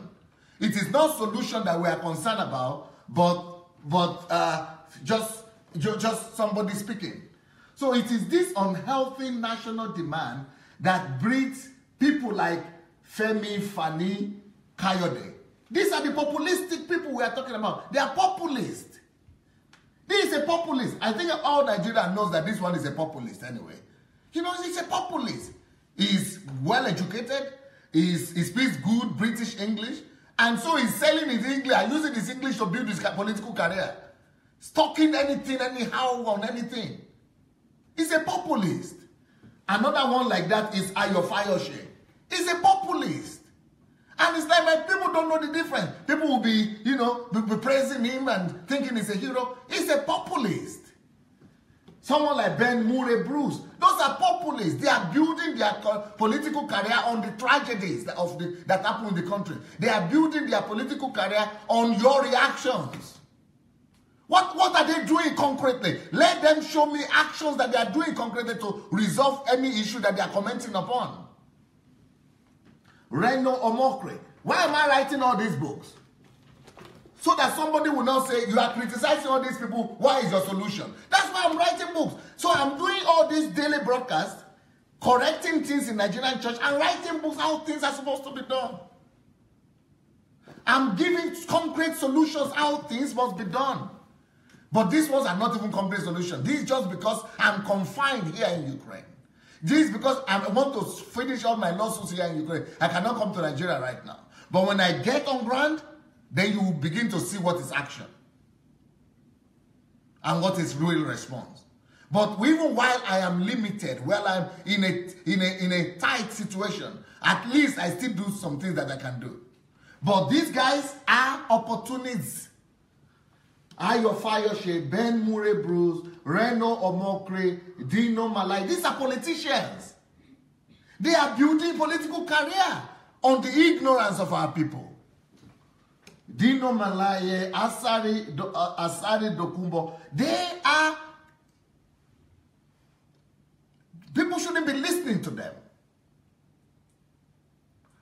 It is not solution that we are concerned about, but just somebody speaking. So it is this unhealthy national demand that breeds people like Femi, Fani, Kayode. These are the populistic people we are talking about. They are populist. This is a populist. I think all Nigeria knows that this one is a populist anyway. You know, he's a populist. He's well educated. He speaks good British English. And so he's selling his English and using his English to build his political career. Talking anything, anyhow, on anything. He's a populist. Another one like that is Ayo Fayose. He's a populist. And it's like my people don't know the difference. People will be, you know, be praising him and thinking he's a hero. He's a populist. Someone like Ben Murray Bruce. Those are populists. They are building their political career on the tragedies that happen in the country. They are building their political career on your reactions. What are they doing concretely? Let them show me actions that they are doing concretely to resolve any issue that they are commenting upon. Reno Omokri. Why am I writing all these books? So that somebody will not say, you are criticizing all these people, why is your solution? That's why I'm writing books. So I'm doing all these daily broadcasts, correcting things in Nigerian church, and writing books how things are supposed to be done. I'm giving concrete solutions how things must be done. But these ones are not even concrete solutions. This is just because I'm confined here in Ukraine. This is because I want to finish all my lawsuits here in Ukraine. I cannot come to Nigeria right now. But when I get on ground, then you will begin to see what is action and what is real response. But even while I am limited, while I'm in a tight situation, at least I still do some things that I can do. But these guys are opportunists. Ayo Fayoshe, Ben Murray Bruce, Reno Omokri, Dino Malai. These are politicians. They are building political career on the ignorance of our people. Dino Malai, Asari Dokumbo. They are... People shouldn't be listening to them.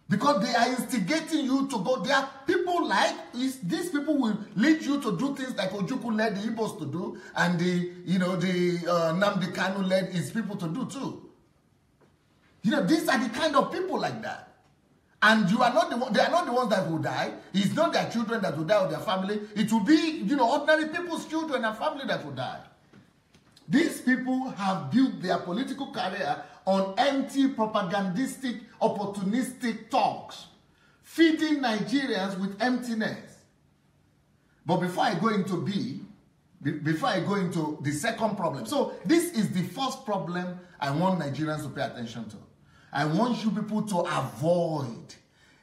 Because they are instigating you to go. There are people like, these people will lead you to do things like Ojukwu led the Igbos to do, and the Nnamdi Kanu led his people to do too. These are the kind of people like that. And you are not they are not the ones that will die. It's not their children that will die or their family. It will be, ordinary people's children and family that will die. These people have built their political career on empty, propagandistic, opportunistic talks, feeding Nigerians with emptiness. But before I go into the second problem, so this is the first problem I want Nigerians to pay attention to. I want you people to avoid,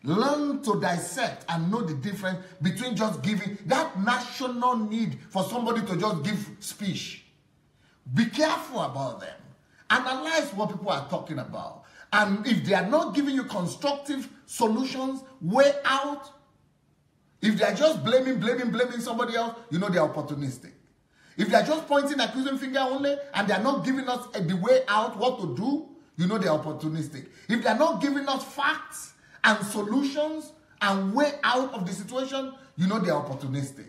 learn to dissect and know the difference between just giving, that national need for somebody to just give speech. Be careful about them. Analyze what people are talking about. And if they are not giving you constructive solutions, way out, if they are just blaming somebody else, they are opportunistic. If they are just pointing accusing finger only and they are not giving us the way out, what to do, they are opportunistic. If they are not giving us facts and solutions and way out of the situation, they are opportunistic.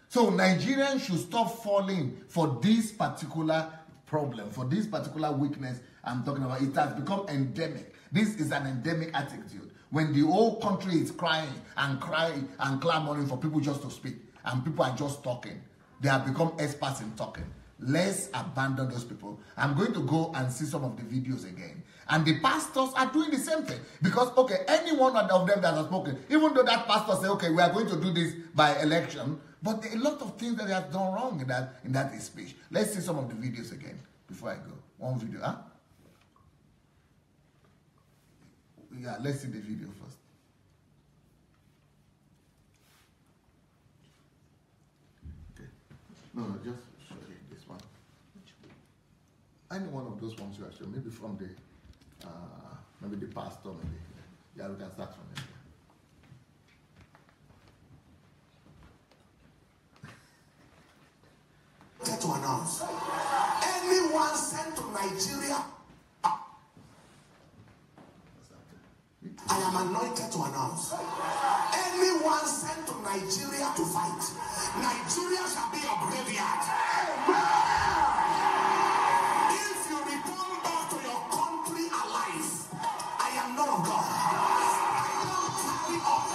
So Nigerians should stop falling for this particular problem, for this particular weakness I'm talking about. It has become endemic. This is an endemic attitude. When the whole country is crying and clamoring for people just to speak, and people are just talking, they have become experts in talking. Let's abandon those people. I'm going to go and see some of the videos again. And the pastors are doing the same thing. Because, okay, any one of them that has spoken, even though that pastor say, okay, we are going to do this by election, but there are a lot of things that they have done wrong in that speech. Let's see some of the videos again before I go. One video, huh? Yeah, let's see the video first. Okay. No, just show you this one. Any one of those ones you are showing, maybe from the, maybe the pastor, maybe. Yeah, we can start from there. To announce anyone sent to Nigeria, I am anointed to announce anyone sent to Nigeria to fight, Nigeria shall be a graveyard. If you return back to your country alive, I am not of God. I don't carry up.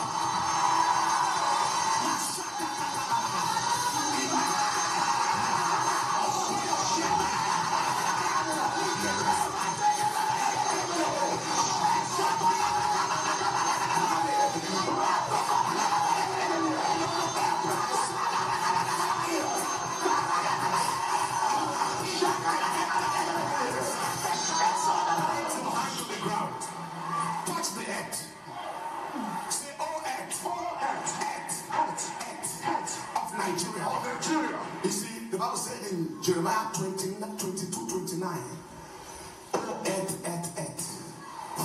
Jeremiah 22:29. Oh, earth,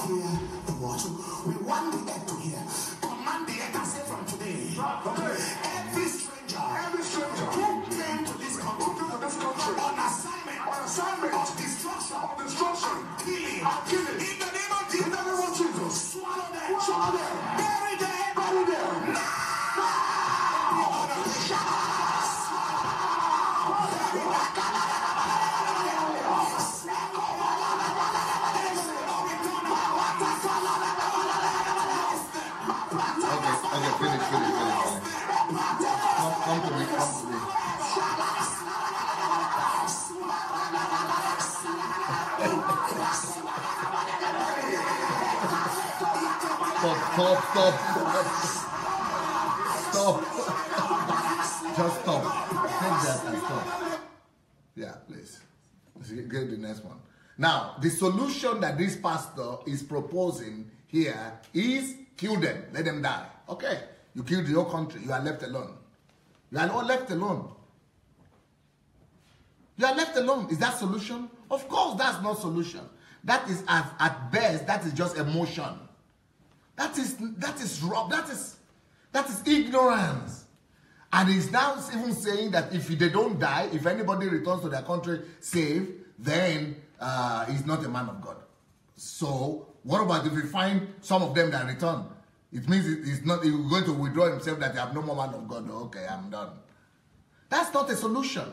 hear the watch. We want the earth to hear. Command the earth and say from today. Every stranger who came to this country on assignment of destruction, killing, in the name of Jesus, swallow them, bury them, now. Finish. Come to me. Stop. Just stop. Take that and stop. Yeah, please. Get the next one. Now, the solution that this pastor is proposing here is kill them. Let them die. Okay, you killed the whole country. You are left alone. You are all left alone. You are left alone. Is that solution? Of course, that's not solution. That is at best, that is just emotion. That is wrong. That is ignorance. And he's now even saying that if they don't die, if anybody returns to their country safe, then he's not a man of God. So what about if we find some of them that return? It means he's going to withdraw himself, that they have no more man of God. Okay, I'm done. That's not a solution.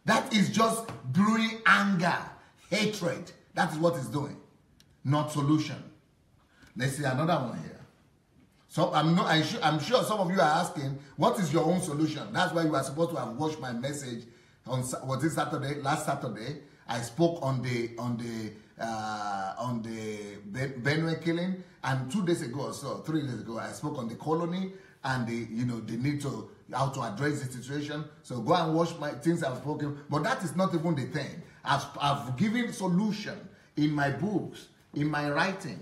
That is just brewing anger, hatred. That is what it's doing. Not solution. Let's see another one here. So I'm sure some of you are asking, what is your own solution? That's why you are supposed to have watched my message on Saturday, last Saturday. I spoke on the Benue killing, and 2 days ago or so, 3 days ago, I spoke on the colony and the need to how to address the situation. So go and watch my things I've spoken. But that is not even the thing. I've given solution in my books, in my writing.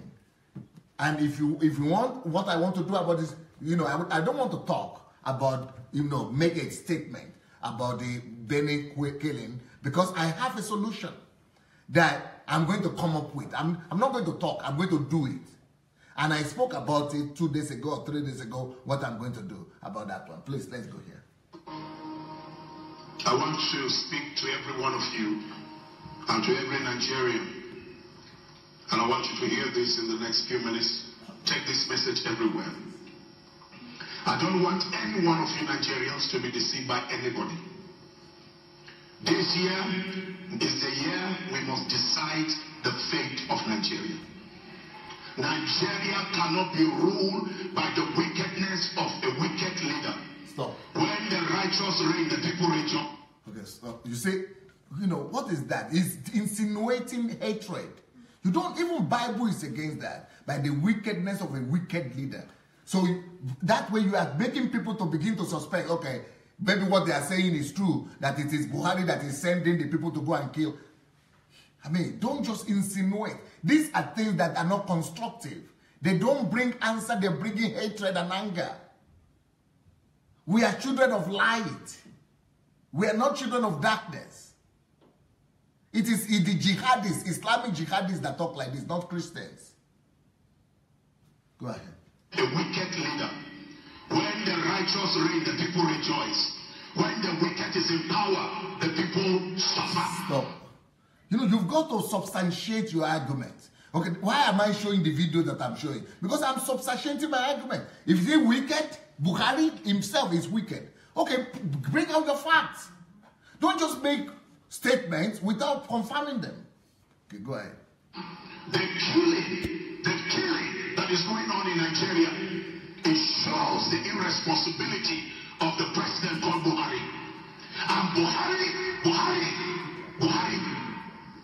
And if you want, what I want to do about this, I don't want to talk about, make a statement about the Benue killing, because I have a solution that I'm going to come up with. I'm not going to talk, I'm going to do it. And I spoke about it 2 days ago or 3 days ago, what I'm going to do about that one. Please, let's go here. I want to speak to every one of you and to every Nigerian. And I want you to hear this in the next few minutes. Take this message everywhere. I don't want any one of you Nigerians to be deceived by anybody. This year is the year we must decide the fate of Nigeria. Nigeria cannot be ruled by the wickedness of a wicked leader. Stop. When the righteous reign, the people rejoice. Okay, stop. You see, what is that? It's insinuating hatred. You don't, even Bible is against that, by the wickedness of a wicked leader. So that way you are making people to begin to suspect, okay, maybe what they are saying is true, that it is Buhari that is sending the people to go and kill. I mean, don't just insinuate. These are things that are not constructive. They don't bring answer, they're bringing hatred and anger. We are children of light. We are not children of darkness. It is the jihadists, Islamic jihadists that talk like this, not Christians. Go ahead. A wicked leader. When the righteous reign, the people rejoice. When the wicked is in power, the people suffer. Stop. You've got to substantiate your argument. Okay, why am I showing the video that I'm showing? Because I'm substantiating my argument. If he's wicked, Buhari himself is wicked. Okay, bring out the facts. Don't just make statements without confirming them. Okay, go ahead. The killing that is going on in Nigeria, it shows the irresponsibility of the president called Buhari. And Buhari,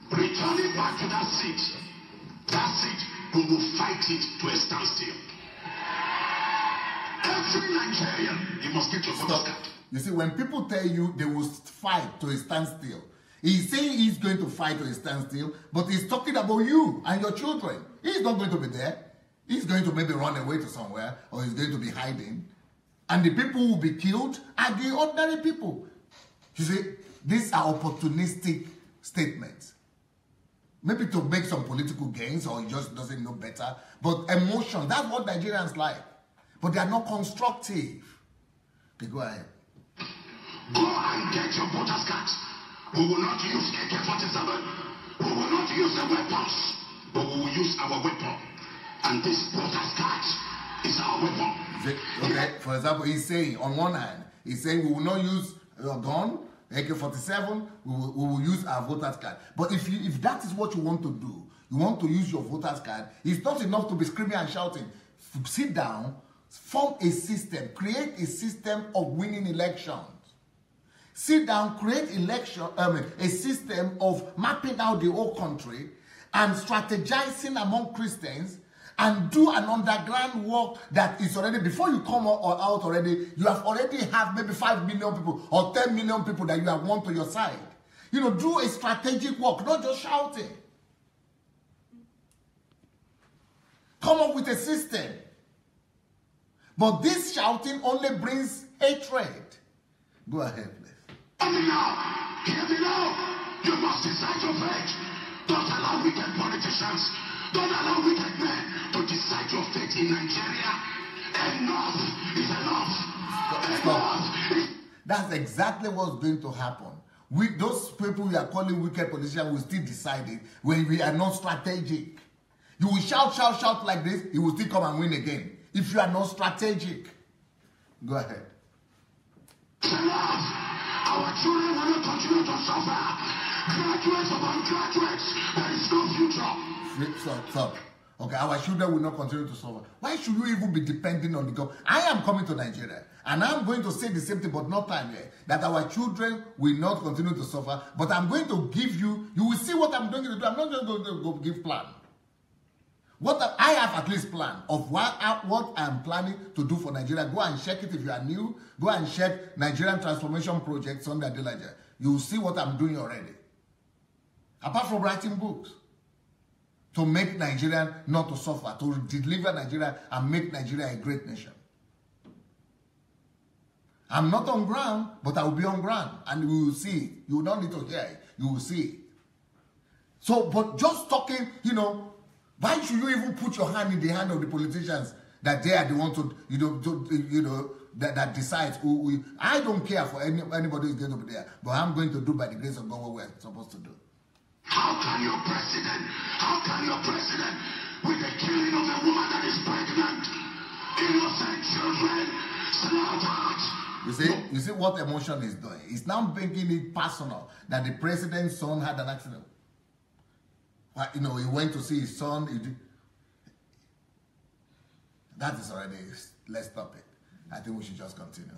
returning back to that seat, we will fight it to a standstill. Every Nigerian, you must get your voter's card. You see, when people tell you they will fight to a standstill, he's saying he's going to fight to a standstill, but he's talking about you and your children. He's not going to be there. He's going to maybe run away to somewhere, or he's going to be hiding. And the people who will be killed are the ordinary people. You see, these are opportunistic statements. Maybe to make some political gains, or he just doesn't know better. But emotion, that's what Nigerians like. But they are not constructive. Okay, go ahead. Go and get your voter's cards. We will not use AK-47. We will not use the weapons. But we will use our weapon. And this voter's card is our weapon. Okay, for example, he's saying, on one hand, he's saying we will not use a gun, AK-47, we will use our voter's card. But if that is what you want to do, you want to use your voter's card, it's not enough to be screaming and shouting. Sit down, form a system, create a system of winning elections. Sit down, create a system of mapping out the whole country and strategizing among Christians, and do an underground work that is already, before you come out already, you have already have maybe 5 million people or 10 million people that you have won to your side. Do a strategic work, not just shouting. Come up with a system. But this shouting only brings hatred. Go ahead, please. Hear me now. Hear me now. You must decide your fate. Don't allow wicked politicians, don't allow wicked men to decide your fate in Nigeria. Enough is enough. Enough. That's exactly what's going to happen. Those people we are calling wicked politicians will still decide it when we are not strategic. You will shout, shout, shout like this, he will still come and win again. If you are not strategic. Go ahead. Enough. Our children will not continue to suffer. Graduates upon graduates, there is no future. Stop. Okay, our children will not continue to suffer. Why should you even be depending on the government? I am coming to Nigeria, and I'm going to say the same thing, but not time yet. That our children will not continue to suffer, but I'm going to give you will see what I'm going to do. I'm not just going to go give plan. I have at least plan of what I'm planning to do for Nigeria. Go and check it if you are new. Go and check Nigerian Transformation Project under Adelaja. You will see what I'm doing already. Apart from writing books. To make Nigeria not to suffer. To deliver Nigeria and make Nigeria a great nation. I'm not on ground, but I will be on ground. And we will see it. You will not need to hear it. You will see it. So, but just talking, why should you even put your hand in the hand of the politicians that they are the one to, that decides who I don't care for anybody who's going to be there, but I'm going to do by the grace of God what we're supposed to do. How can your president, with the killing of a woman that is pregnant, innocent children, slaughtered? You see what emotion is doing? It's now making it personal that the president's son had an accident. He went to see his son. That is already, let's stop it. I think we should just continue.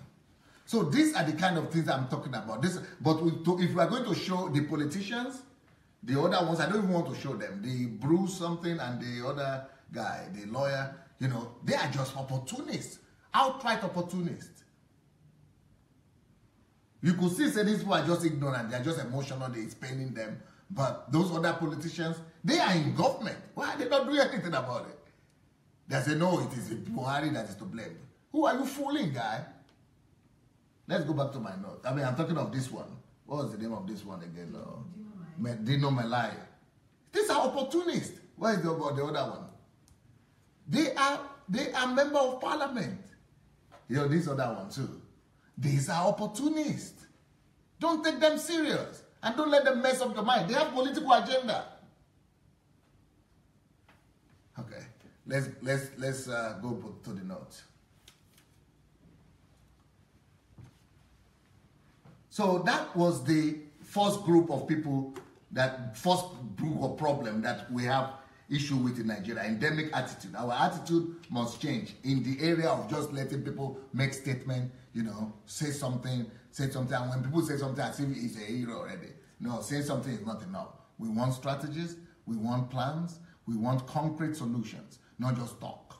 So these are the kind of things I'm talking about. But if we are going to show the politicians, the other ones, I don't even want to show them. The Bruce something and the other guy, the lawyer, they are just opportunists. Outright opportunists. You could see say these people are just ignorant. They are just emotional. It's paining them. But those other politicians, they are in government. Why are they not doing anything about it? They say, no, it is Buhari that is to blame. Who are you fooling, guy? Let's go back to my note. I'm talking of this one. What was the name of this one again? Dino Malaya. These are opportunists. What is the other one? They are member of parliament. This other one too. These are opportunists. Don't take them serious. And don't let them mess up your mind. They have political agenda. Okay. Let's go to the note. So that was the first group of people, first group of problem that we have issue with in Nigeria, endemic attitude. Our attitude must change in the area of just letting people make statements, say something, and when people say something as if it's a hero already. No, saying something is not enough. We want strategies, we want plans, we want concrete solutions, not just talk.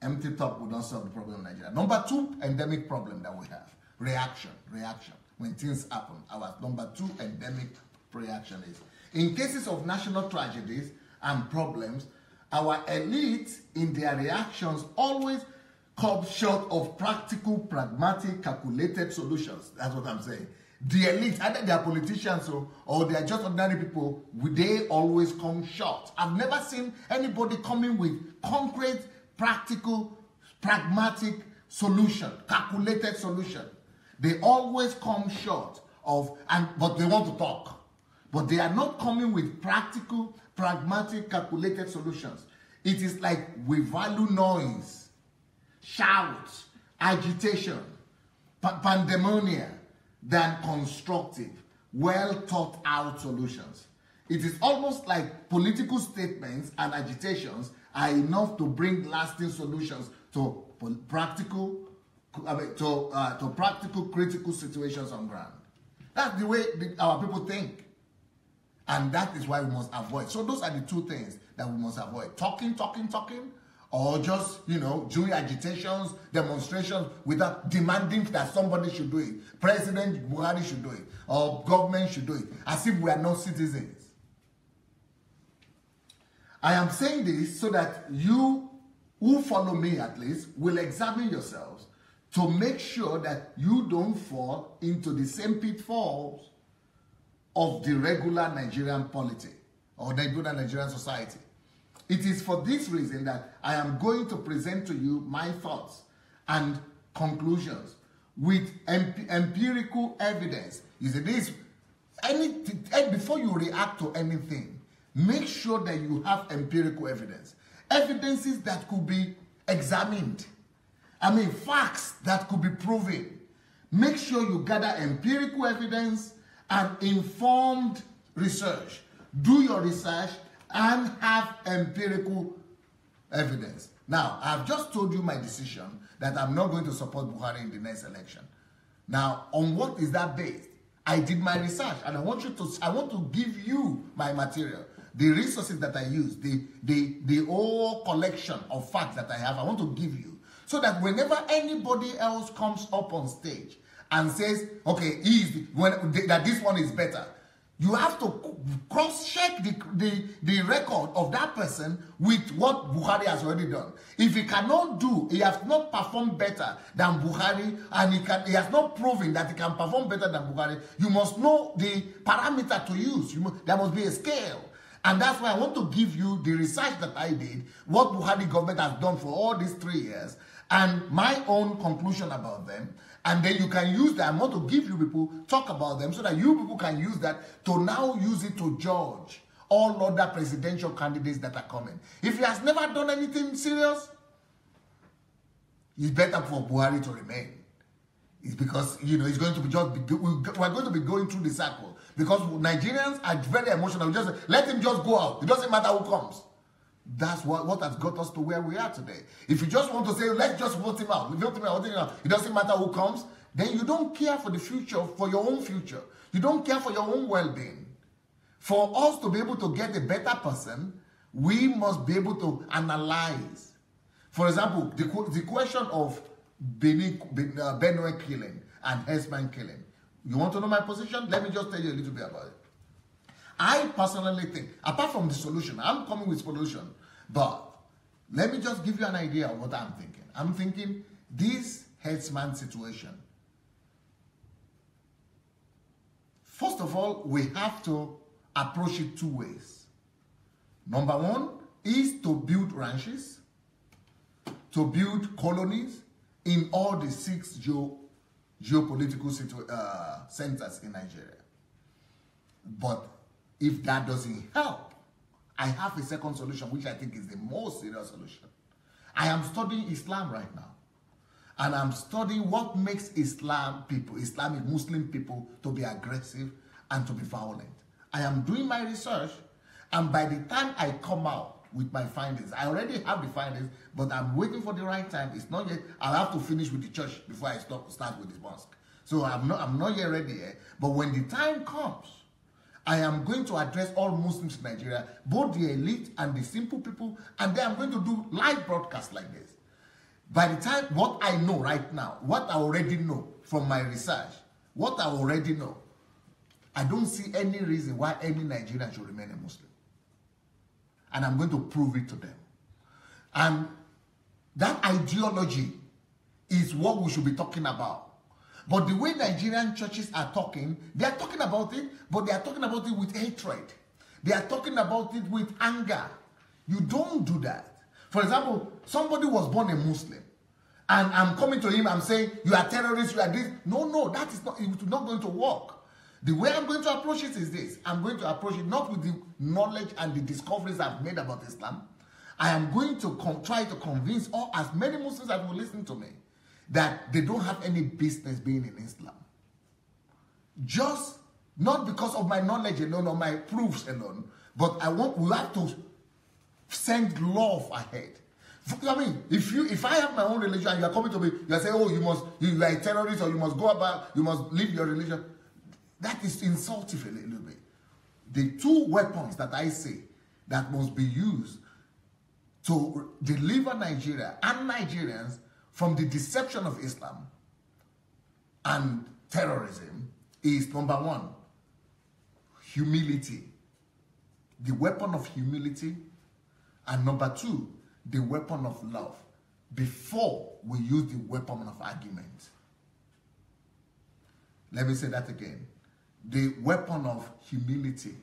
Empty talk will not solve the problem in Nigeria. Number two endemic problem that we have, reaction. When things happen, our number two endemic reaction is, in cases of national tragedies and problems, our elite in their reactions always come short of practical, pragmatic, calculated solutions. That's what I'm saying. The elite, either they are politicians or they are just ordinary people, they always come short. I've never seen anybody coming with concrete, practical, pragmatic solution, calculated solution. They always come short of, but they want to talk. But they are not coming with practical, pragmatic, calculated solutions. It is like we value noise, shouts, agitation, pandemonium than constructive, well thought out solutions. It is almost like political statements and agitations are enough to bring lasting solutions to practical, critical situations on ground. That's the way our people think. And that is why we must avoid. So those are the two things that we must avoid. Talking, or just, doing agitations, demonstrations without demanding that somebody should do it. President Buhari should do it, or government should do it, as if we are not citizens. I am saying this so that you who follow me at least will examine yourselves to make sure that you don't fall into the same pitfalls of the regular Nigerian polity or regular Nigerian society. It is for this reason that I am going to present to you my thoughts and conclusions with empirical evidence. You see, this, before you react to anything, make sure that you have empirical evidence. Evidences that could be examined. I mean, facts that could be proven. Make sure you gather empirical evidence and informed research. Do your research and have empirical evidence. Now, I've just told you my decision that I'm not going to support Buhari in the next election. Now, on what is that based? I did my research, and I want to give you my material, the resources that I use, the whole collection of facts that I have. I want to give you, so that whenever anybody else comes up on stage and says, okay, that this one is better, you have to cross-check the record of that person with what Buhari has already done. If he cannot he has not performed better than Buhari, and he has not proven that he can perform better than Buhari, you must know the parameter to use. There must be a scale. And that's why I want to give you the research that I did, what Buhari government has done for all these 3 years, and my own conclusion about them. And then you can use that. I want to give you people, talk about them, so that you people can use that to now use it to judge all other presidential candidates that are coming. If he has never done anything serious, it's better for Buhari to remain. It's because, you know, it's going to be we're going to be going through the cycle. Because Nigerians are very emotional. Just let him just go out. It doesn't matter who comes. That's what has got us to where we are today. If you just want to say, let's just vote him out, it doesn't matter who comes, then you don't care for the future, for your own future. You don't care for your own well-being. For us to be able to get a better person, we must be able to analyze. For example, the question of Benue killing and Herdsmen killing. You want to know my position? Let me just tell you a little bit about it. I personally think, apart from the solution, I'm coming with solution, but let me just give you an idea of what I'm thinking. I'm thinking this herdsman situation. First of all, we have to approach it 2 ways. Number one is to build ranches, to build colonies in all the 6 geopolitical centers in Nigeria. But if that doesn't help, I have a second solution, which I think is the most serious solution. I am studying Islam right now. And I'm studying what makes Islamic Muslim people to be aggressive and to be violent. I am doing my research, and by the time I come out with my findings, I already have the findings, but I'm waiting for the right time. It's not yet. I'll have to finish with the church before I start with the mosque. So I'm not yet ready yet. But when the time comes, I am going to address all Muslims in Nigeria, both the elite and the simple people, and then I'm going to do live broadcasts like this. By the time, what I know right now, what I already know from my research, what I already know, I don't see any reason why any Nigerian should remain a Muslim. And I'm going to prove it to them. And that ideology is what we should be talking about. But the way Nigerian churches are talking, they are talking about it, but they are talking about it with hatred. They are talking about it with anger. You don't do that. For example, somebody was born a Muslim, and I'm coming to him, I'm saying, you are terrorists, you are this. No, that is not, it's not going to work. The way I'm going to approach it is this. I'm going to approach it not with the knowledge and the discoveries I've made about Islam. I am going to try to convince as many Muslims that will listen to me that they don't have any business being in Islam. Just not because of my knowledge alone or my proofs alone, but we have to send love ahead. I mean, if I have my own religion and you are coming to me, you are saying, oh, you are a terrorist, or you must go about, you must leave your religion. That is insulting a little bit. The 2 weapons that I say that must be used to deliver Nigeria and Nigerians from the deception of Islam and terrorism is, number 1, humility. The weapon of humility. And number 2, the weapon of love before we use the weapon of argument. Let me say that again. The weapon of humility.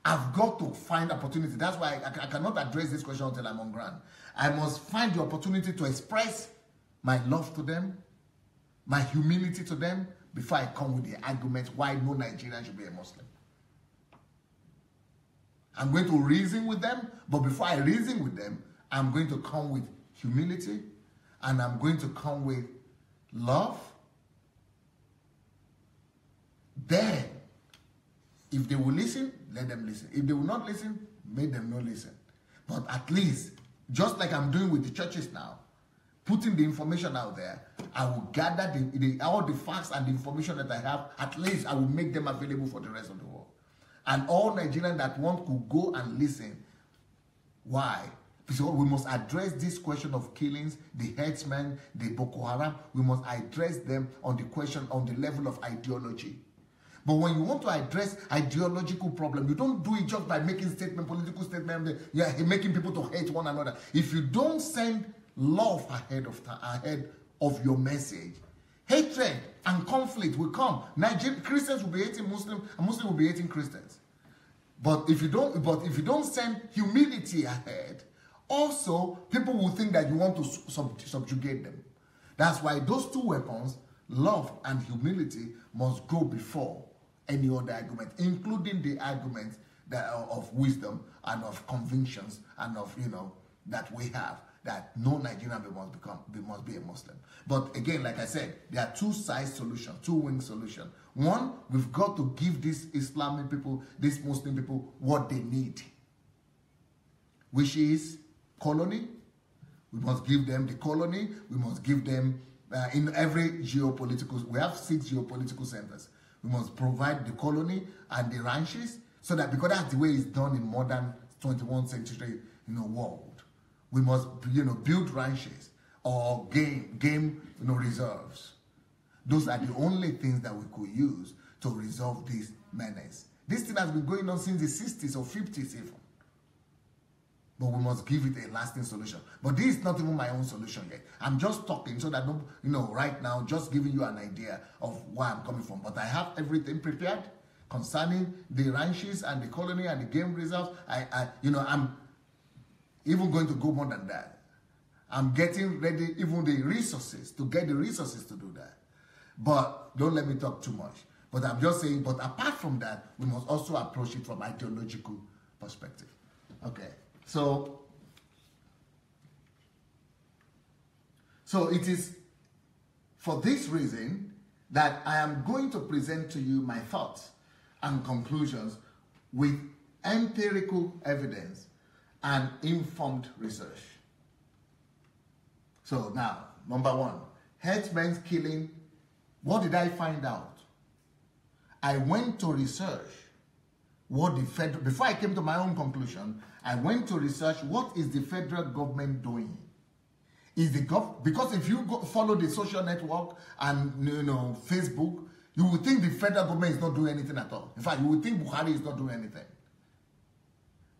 I've got to find opportunity. That's why I cannot address this question until I'm on ground. I must find the opportunity to express my love to them, my humility to them, before I come with the argument why no Nigerian should be a Muslim. I'm going to reason with them, but before I reason with them, I'm going to come with humility, and I'm going to come with love. Then, if they will listen, let them listen. If they will not listen, make them not listen. But at least, just like I'm doing with the churches now, putting the information out there, I will gather all the facts and the information that I have. At least I will make them available for the rest of the world. And all Nigerians that want to go and listen. Why? Because we must address this question of killings, the herdsmen, the Boko Haram. We must address them on the question, on the level of ideology. But when you want to address ideological problem, you don't do it just by making statement, political statement, making people to hate one another. If you don't send love ahead of your message, hatred and conflict will come. Christians will be hating Muslims, and Muslims will be hating Christians. But if you don't send humility ahead, also people will think that you want to subjugate them. That's why those two weapons, love and humility, must go before any other argument, including the argument of wisdom and of convictions and of that we have, that no Nigerian must be a Muslim. But again, like I said, there are two-side solutions, two-wing solutions. One, we've got to give these Islamic people, these Muslim people, what they need, which is colony. We must give them the colony. We must give them, in every geopolitical, we have 6 geopolitical centers. We must provide the colony and the ranches, so that, because that's the way it's done in modern 21st century world. We must build ranches or game reserves. Those are the only things that we could use to resolve this menace. This thing has been going on since the 60s or 50s even. But we must give it a lasting solution. But this is not even my own solution yet. I'm just talking so that, right now, just giving you an idea of where I'm coming from. But I have everything prepared concerning the ranches and the colony and the game reserves. I'm even going to go more than that. I'm getting ready, even the resources, to get the resources to do that. But don't let me talk too much. But I'm just saying, but apart from that, we must also approach it from ideological perspective. Okay. So it is for this reason that I am going to present to you my thoughts and conclusions with empirical evidence and informed research. So now, number 1, herdsmen's killing. What did I find out? I went to research what the federal, before I came to my own conclusion, I went to research what is the federal government doing. Because if you follow the social network and Facebook, you would think the federal government is not doing anything at all. In fact, you would think Buhari is not doing anything.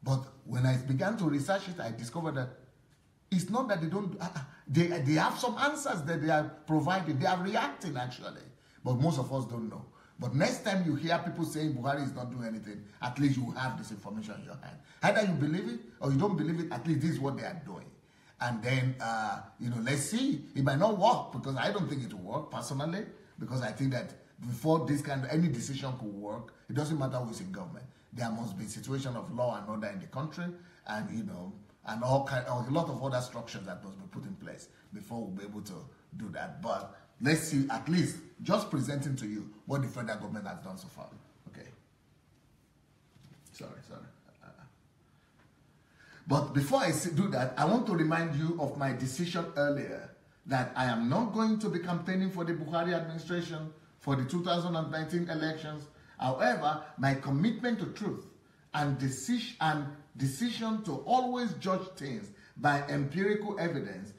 But when I began to research it, I discovered that it's not that they don't. They have some answers that they are providing. They are reacting actually, but most of us don't know. But next time you hear people saying Buhari is not doing anything, at least you have this information in your hand. Either you believe it or you don't believe it, at least this is what they are doing. And then, let's see. It might not work, because I don't think it will work personally, because I think that before this any decision could work, it doesn't matter who is in government. There must be a situation of law and order in the country, and, and a lot of other structures that must be put in place before we'll be able to do that. But let's see, at least just presenting to you what the federal government has done so far. Okay. Sorry. But before I do that, I want to remind you of my decision earlier that I am not going to be campaigning for the Buhari administration for the 2019 elections. However, my commitment to truth and decision to always judge things by empirical evidence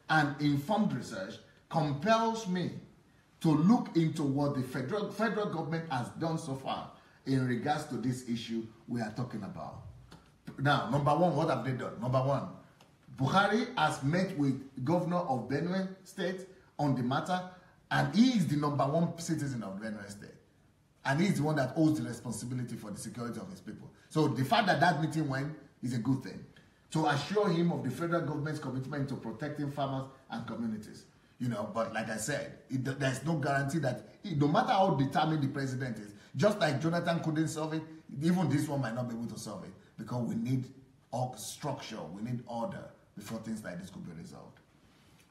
and informed research compels me to look into what the federal government has done so far in regards to this issue we are talking about. Now, number one, what have they done? Number one, Buhari has met with governor of Benue State on the matter, and he is the number one citizen of Benue State. And he is the one that owes the responsibility for the security of his people. So the fact that that meeting went is a good thing. To assure him of the federal government's commitment to protecting farmers and communities. You know, but like I said, there's no guarantee that, no matter how determined the president is, just like Jonathan couldn't solve it, even this one might not be able to solve it, because we need structure, we need order before things like this could be resolved.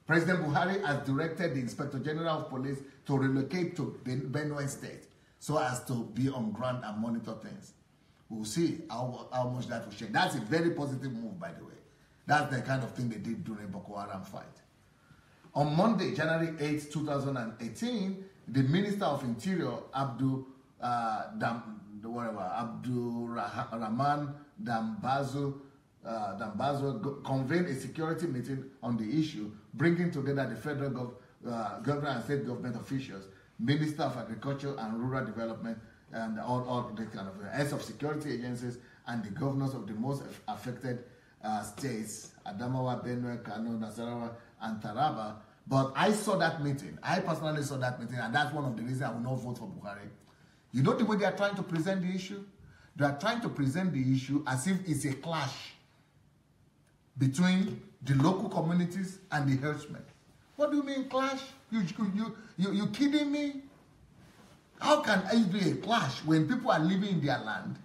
President Buhari has directed the Inspector General of Police to relocate to Benue State so as to be on ground and monitor things. We'll see how much that will shake. That's a very positive move, by the way. That's the kind of thing they did during Boko Haram fight. On Monday, January 8, 2018, the Minister of Interior, Rahman Dambazo, convened a security meeting on the issue, bringing together the federal government and state government officials, Minister of Agriculture and Rural Development, and all the kind of heads of security agencies, and the governors of the most affected states, Adamawa, Benue, Kano, Nasarawa, and Taraba. But I saw that meeting. I personally saw that meeting, and that's one of the reasons I will not vote for Buhari. You know the way they are trying to present the issue? They are trying to present the issue as if it's a clash between the local communities and the herdsmen. What do you mean clash? You kidding me? How can it be a clash when people are living in their land,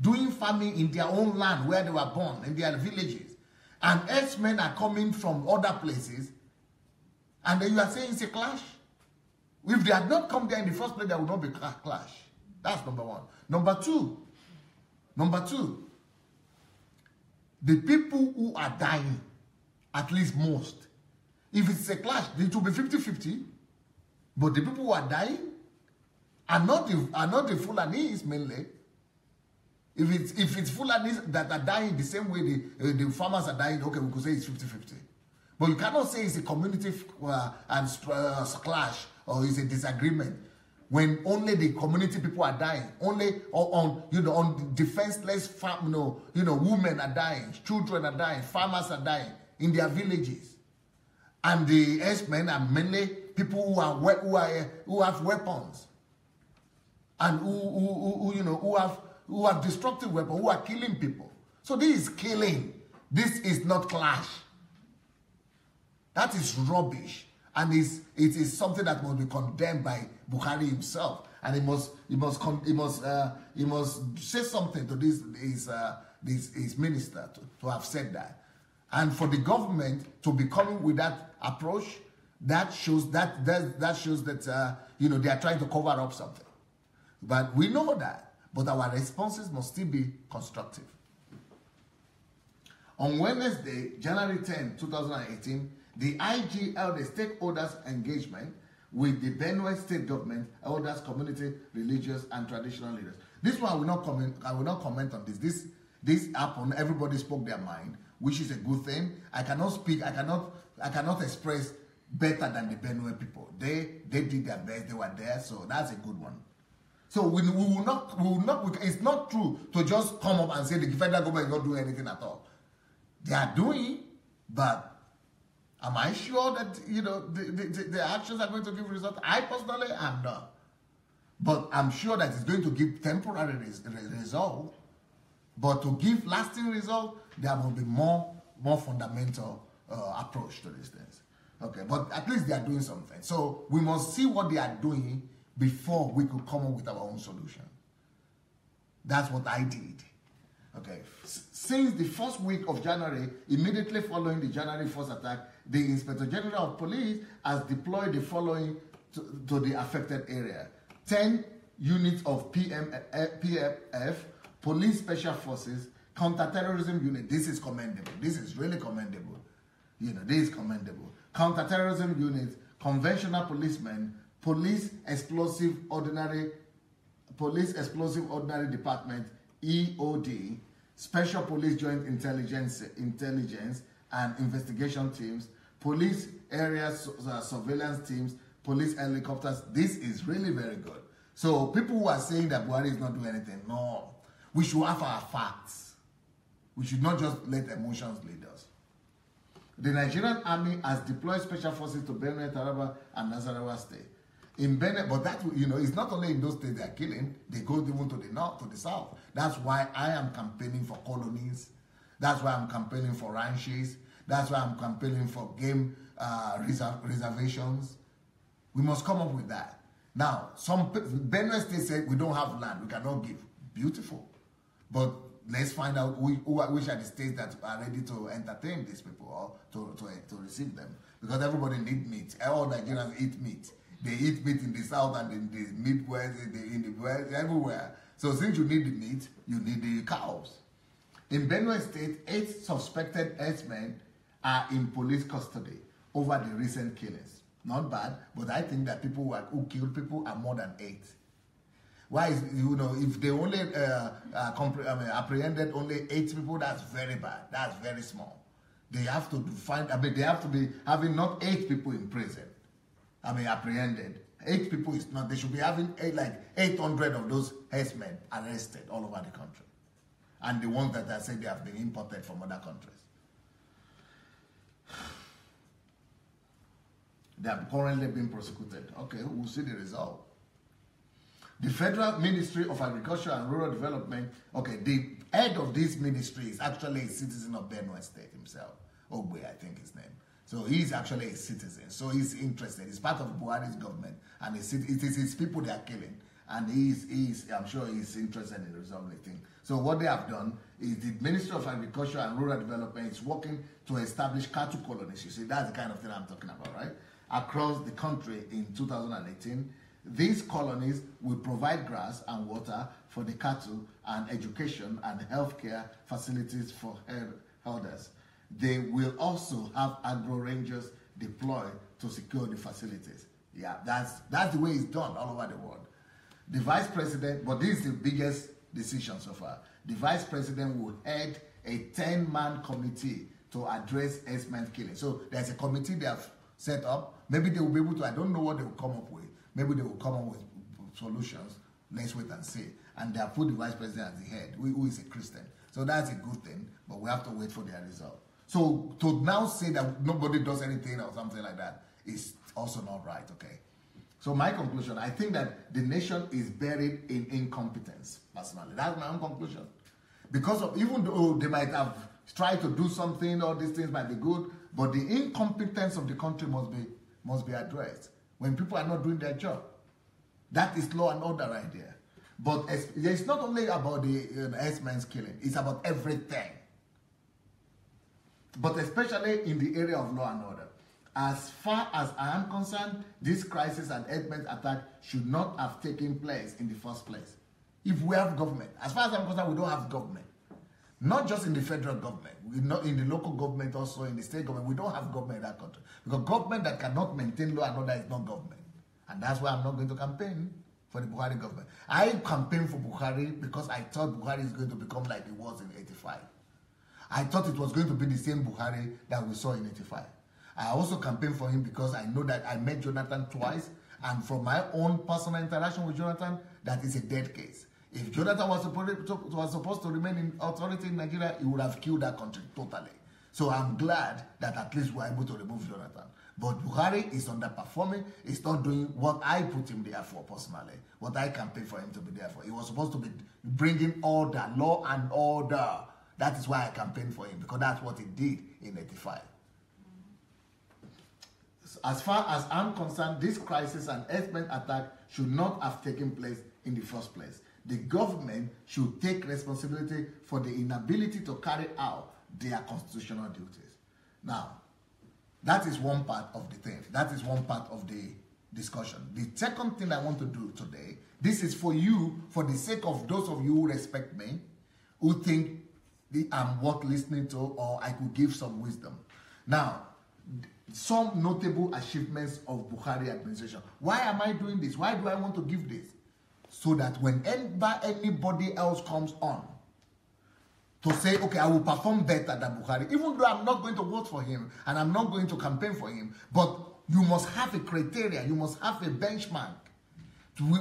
doing farming in their own land where they were born, in their villages, and herdsmen are coming from other places, and then you are saying it's a clash? If they had not come there in the first place, there would not be a clash. That's number one. Number two, the people who are dying, at least most, if it's a clash, it will be 50-50, but the people who are dying are not the Fulanis mainly. If it's Fulanis that are dying the same way the farmers are dying, okay, we could say it's 50-50. But you cannot say it's a community clash or it's a disagreement when only the community people are dying, only on defenseless women are dying, children are dying, farmers are dying in their villages, and the herdsmen are mainly people who have weapons and who have destructive weapons, who are killing people. So this is killing. This is not clash. That is rubbish, and it is something that must be condemned by Buhari himself, and he must say something to his minister to have said that, and for the government to be coming with that approach, that shows that they are trying to cover up something. But we know that, but our responses must still be constructive. On Wednesday, January 10, 2018. The IG held a stakeholders engagement with the Benue State government, elders, community, religious, and traditional leaders. This one I will not comment on this. This happened. Everybody spoke their mind, which is a good thing. I cannot speak. I cannot express better than the Benue people. They did their best. They were there, so that's a good one. So we will not. It's not true to just come up and say the federal government is not doing anything at all. They are doing, but am I sure that the actions are going to give results? I personally am not. But I'm sure that it's going to give temporary result. But to give lasting result, there will be more fundamental approach to these things. Okay, but at least they are doing something. So we must see what they are doing before we could come up with our own solution. That's what I did. Okay, since the first week of January, immediately following the January 1st attack, the Inspector General of Police has deployed the following to the affected area. 10 units of PFF, Police Special Forces, Counterterrorism Unit. This is commendable. This is really commendable. This is commendable. Counterterrorism Unit, Conventional Policemen, Police Explosive Ordinary Department, EOD, Special Police Joint Intelligence and Investigation Teams, Police Area Surveillance Teams, Police Helicopters. This is really very good. So people who are saying that Buhari is not doing anything, no. We should have our facts. We should not just let emotions lead us. The Nigerian army has deployed special forces to Benue, Taraba, and Nasarawa state. In Benue, but that, you know, it's not only in those states they are killing, they go even to the north, to the south. That's why I am campaigning for colonies. That's why I'm campaigning for ranches. That's why I'm campaigning for game reservations. We must come up with that. Now, some Benue state said we don't have land, we cannot give. Beautiful. But let's find out which are the states that are ready to entertain these people or to receive them. Because everybody needs meat. All Nigerians eat meat. They eat meat in the south and in the Midwest, in the West, everywhere. So since you need the meat, you need the cows. In Benue State, 8 suspected herdsmen are in police custody over the recent killings. Not bad, but I think that people who killed people are more than 8. Why is, you know, if they only apprehended only 8 people, that's very bad. That's very small. They have to find, they have to be having not 8 people in prison. Apprehended. 8 people is not, they should be having 800 of those herdsmen arrested all over the country. And the ones that I say they have been imported from other countries. They are currently being prosecuted. Okay, we'll see the result. The Federal Ministry of Agriculture and Rural Development, okay, the head of this ministry is actually a citizen of Benue State himself. Ogbe, I think his name. So he's actually a citizen. So he's interested. He's part of Buhari's government. And it is his people they are killing. And I'm sure he's interested in resolving the thing. So what they have done is the Ministry of Agriculture and Rural Development is working to establish cattle colonies. You see, that's the kind of thing I'm talking about, right? Across the country in 2018. These colonies will provide grass and water for the cattle and education and healthcare facilities for herders. They will also have agro rangers deployed to secure the facilities. Yeah, that's the way it's done all over the world. The vice president, but this is the biggest decision so far. The vice president will head a 10-man committee to address herdsmen killing. So there's a committee they have set up. Maybe they will be able to, I don't know what they will come up with. Maybe they will come up with solutions. Let's wait and see. And they have put the vice president as the head, who is a Christian. So that's a good thing, but we have to wait for their result. So to now say that nobody does anything or something like that is also not right, okay? So my conclusion, I think that the nation is buried in incompetence, personally. That's my own conclusion. Because of, even though they might have tried to do something, all these things might be good, but the incompetence of the country must be addressed. When people are not doing their job. That is law and order right there. But it's not only about the herdsmen's killing, it's about everything. But especially in the area of law and order. As far as I am concerned, this crisis and herdsmen's attack should not have taken place in the first place. If we have government, as far as I'm concerned, we don't have government. Not just in the federal government, not in the local government, also in the state government. We don't have government in that country. Because government that cannot maintain law and order is not government. And that's why I'm not going to campaign for the Buhari government. I campaigned for Buhari because I thought Buhari is going to become like it was in '85. I thought it was going to be the same Buhari that we saw in '85. I also campaigned for him because I know that I met Jonathan twice, and from my own personal interaction with Jonathan, that is a dead case. If Jonathan was supposed to remain in authority in Nigeria, he would have killed that country totally. So I'm glad that at least we're able to remove Jonathan. But Buhari is underperforming. He's not doing what I put him there for personally, what I campaigned for him to be there for. He was supposed to be bringing order, law and order. That is why I campaigned for him, because that's what he did in '85. As far as I'm concerned, this crisis and herdsmen attack should not have taken place in the first place. The government should take responsibility for the inability to carry out their constitutional duties. Now, that is one part of the thing. That is one part of the discussion. The second thing I want to do today, this is for you, for the sake of those of you who respect me, who think I'm worth listening to, or I could give some wisdom. Now, some notable achievements of Buhari administration. Why am I doing this? Why do I want to give this? So that whenever anybody else comes on to say, okay, I will perform better than Buhari, even though I'm not going to vote for him and I'm not going to campaign for him, but you must have a criteria, you must have a benchmark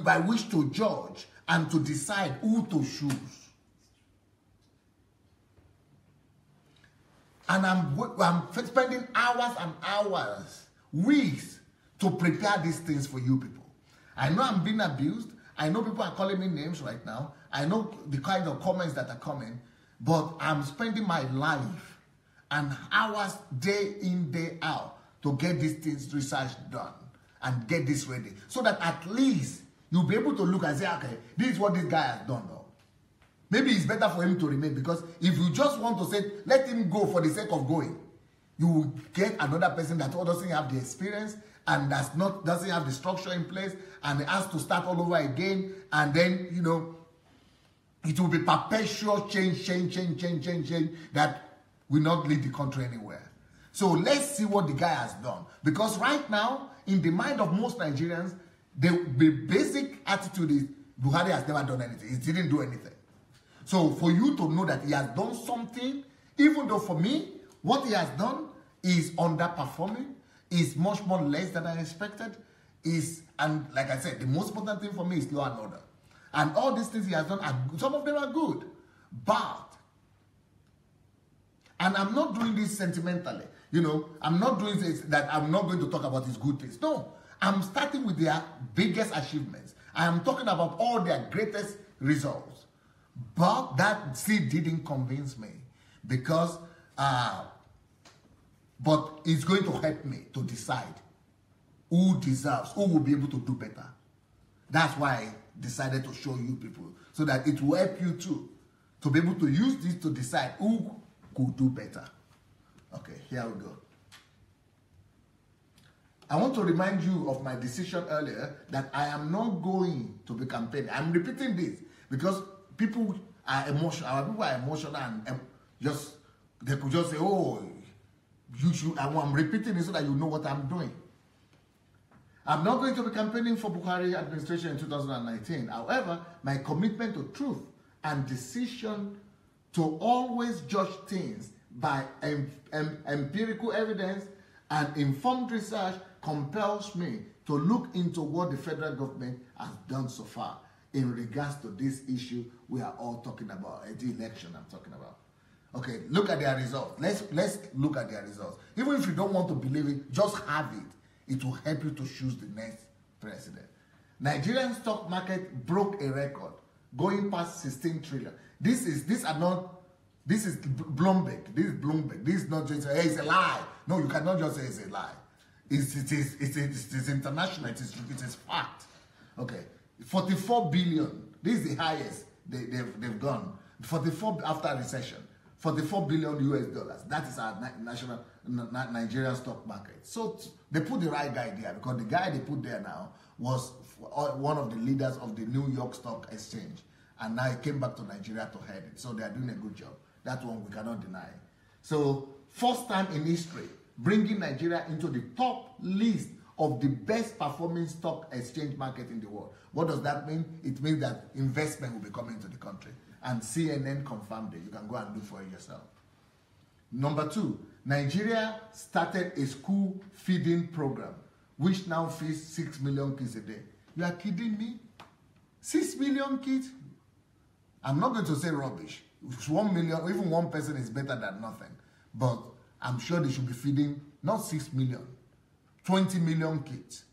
by which to judge and to decide who to choose. And I'm spending hours and hours, weeks, to prepare these things for you people. I know I'm being abused. I know people are calling me names right now. I know the kind of comments that are coming. But I'm spending my life and hours day in, day out to get these things research done and get this ready. So that at least you'll be able to look and say, okay, this is what this guy has done though. Maybe it's better for him to remain, because if you just want to say, let him go for the sake of going, you will get another person that doesn't have the experience and doesn't have the structure in place, and has to start all over again, and then, you know, it will be perpetual change that will not lead the country anywhere. So let's see what the guy has done. Because right now, in the mind of most Nigerians, the basic attitude is, Buhari has never done anything. He didn't do anything. So for you to know that he has done something, even though for me, what he has done is underperforming, is much more less than I expected, and like I said, the most important thing for me is law and order. And all these things he has done, some of them are good. But, and I'm not doing this sentimentally, you know, I'm not doing this that I'm not going to talk about his good things. No, I'm starting with their biggest achievements. I am talking about all their greatest results. But that still didn't convince me, because, but it's going to help me to decide who deserves, who will be able to do better. That's why I decided to show you people, so that it will help you too, to be able to use this to decide who could do better. Okay, here we go. I want to remind you of my decision earlier that I am not going to be campaigning. I'm repeating this because people are emotional. Our people are emotional and just, they could just say, oh, you should. I'm repeating it so that you know what I'm doing. I'm not going to be campaigning for Buhari administration in 2019. However, my commitment to truth and decision to always judge things by empirical evidence and informed research compels me to look into what the federal government has done so far in regards to this issue we are all talking about, the election I'm talking about. Okay, look at their results. Let's look at their results. Even if you don't want to believe it, just have it. It will help you to choose the next president. Nigerian stock market broke a record, going past 16 trillion. This is Bloomberg. This is Bloomberg. This is not just, hey, it's a lie. No, you cannot just say it's a lie. It is international. It is fact. Okay, 44 billion. This is the highest they've gone. 44 after recession. 44 billion US dollars. That is our Nigerian stock market. So they put the right guy there, because the guy they put there now was one of the leaders of the New York Stock Exchange, and now he came back to Nigeria to head it. So they are doing a good job. That one we cannot deny. So first time in history, bringing Nigeria into the top list of the best performing stock exchange market in the world. What does that mean? It means that investment will be coming to the country. And CNN confirmed it. You can go and look for it yourself. Number 2, Nigeria started a school feeding program, which now feeds 6 million kids a day. You are kidding me? 6 million kids? I'm not going to say rubbish. 1 million, even one person is better than nothing. But I'm sure they should be feeding not 6 million, 20 million kids.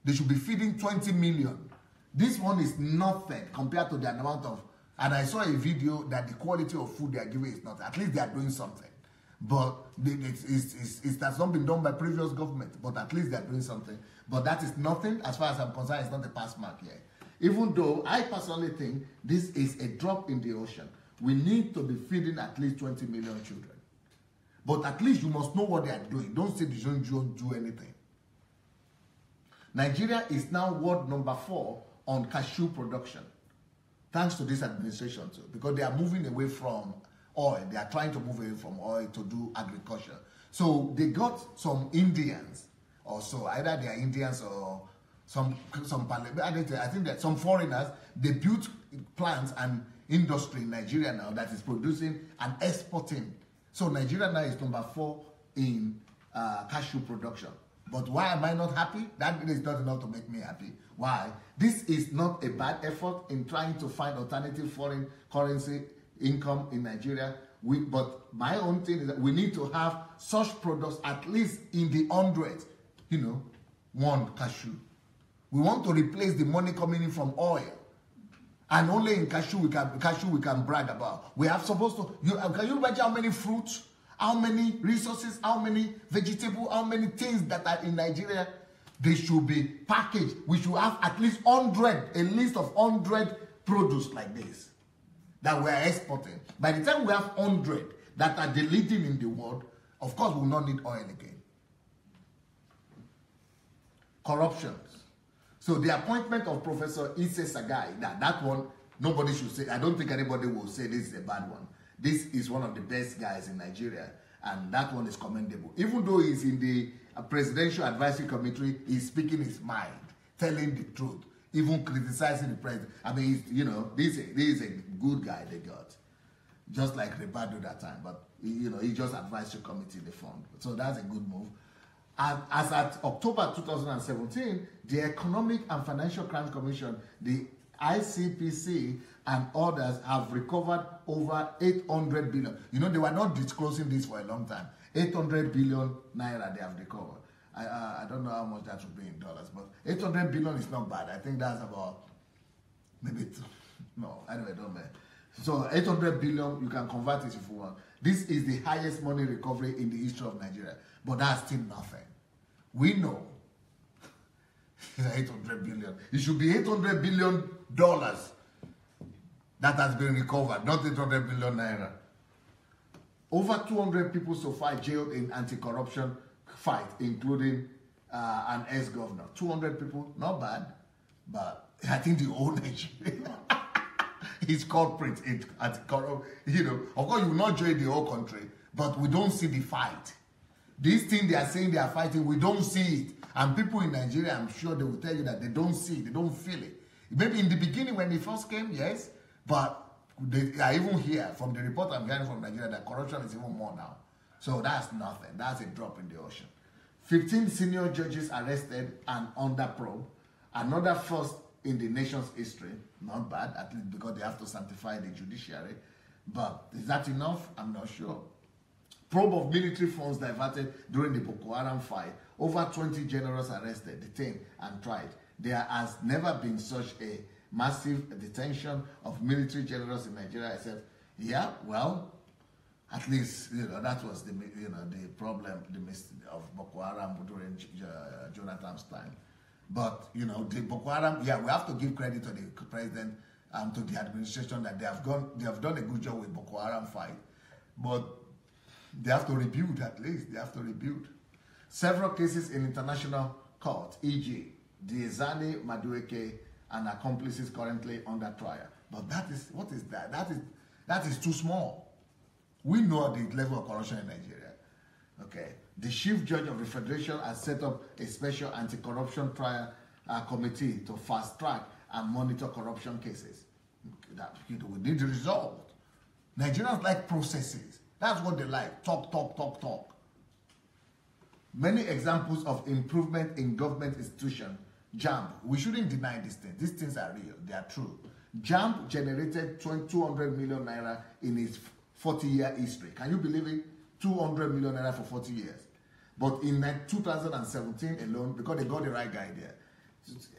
They should be feeding 20 million. This one is nothing compared to the amount of, and I saw a video that the quality of food they are giving is not, at least they are doing something. But it has not been done by previous government, but at least they are doing something. But that is nothing, as far as I'm concerned, it's not a pass mark yet. Even though I personally think this is a drop in the ocean. We need to be feeding at least 20 million children. But at least you must know what they are doing. Don't say they don't do anything. Nigeria is now world number 4 on cashew production, thanks to this administration too, because they are moving away from oil. They are trying to move away from oil to do agriculture. So they got some Indians, or so either they are Indians or some I think that some foreigners. They built plants and industry in Nigeria now that is producing and exporting. So Nigeria now is number 4 in cashew production. But why am I not happy? That is not enough to make me happy. Why? This is not a bad effort in trying to find alternative foreign currency income in Nigeria. But my own thing is that we need to have such products at least in the hundreds. You know, one cashew. We want to replace the money coming in from oil. And only in cashew we can brag about. We are supposed to, can you imagine how many fruits, how many resources, how many vegetables, how many things that are in Nigeria? They should be packaged. We should have at least a list of 100 produce like this that we are exporting. By the time we have 100 that are the leading in the world, of course we will not need oil again. Corruptions. So the appointment of Professor Isse Sagai, that one, nobody should say, I don't think anybody will say this is a bad one. This is one of the best guys in Nigeria, and that one is commendable. Even though he's in the Presidential Advisory Committee, he's speaking his mind, telling the truth, even criticizing the president. I mean, you know, this is a good guy they got. Just like Rebado that time, but, you know, he just advised the committee they formed. So that's a good move. And as at October 2017, the Economic and Financial Crimes Commission, the ICPC, and others have recovered over 800 billion. You know, they were not disclosing this for a long time. 800 billion naira they have recovered. I don't know how much that would be in dollars, but 800 billion is not bad. I think that's about maybe anyway, don't matter. So 800 billion, you can convert it if you want. This is the highest money recovery in the history of Nigeria. But that's still nothing. We know it's 800 billion. It should be $800 billion that has been recovered, not 800 billion naira. Over 200 people so far jailed in anti-corruption fight, including an ex-governor. 200 people, not bad, but I think the whole Nigeria is corporate. You know, of course, you will not join the whole country, but we don't see the fight. This thing they are saying they are fighting, we don't see it. And people in Nigeria, I'm sure they will tell you that they don't see it, they don't feel it. Maybe in the beginning when they first came, yes, but they are even here, from the report I'm hearing from Nigeria, that corruption is even more now. So that's nothing. That's a drop in the ocean. 15 senior judges arrested and under probe. Another first in the nation's history. Not bad, at least because they have to sanctify the judiciary. But is that enough? I'm not sure. Probe of military funds diverted during the Boko Haram fight. Over 20 generals arrested, detained, and tried. There has never been such a massive detention of military generals in Nigeria, except, yeah, well, at least, you know, that was the, you know, the problem of Boko Haram during Jonathan's time. But, you know, the Boko Haram, yeah, we have to give credit to the president and to the administration that they have done a good job with Boko Haram fight. But they have to rebuild at least. They have to rebuild. Several cases in international court, e.g., Diezani Madueke and accomplices currently under trial. But that is, what is that? That is too small. We know the level of corruption in Nigeria. Okay. The chief judge of the federation has set up a special anti-corruption trial committee to fast track and monitor corruption cases. That, you know, we need the result. Nigerians like processes. That's what they like. Talk, talk, talk, talk. Many examples of improvement in government institutions. JAMB, we shouldn't deny these things. These things are real. They are true. JAMB generated 200 million naira in its 40-year history. Can you believe it? 200 million naira for 40 years. But in 2017 alone, because they got the right guy there,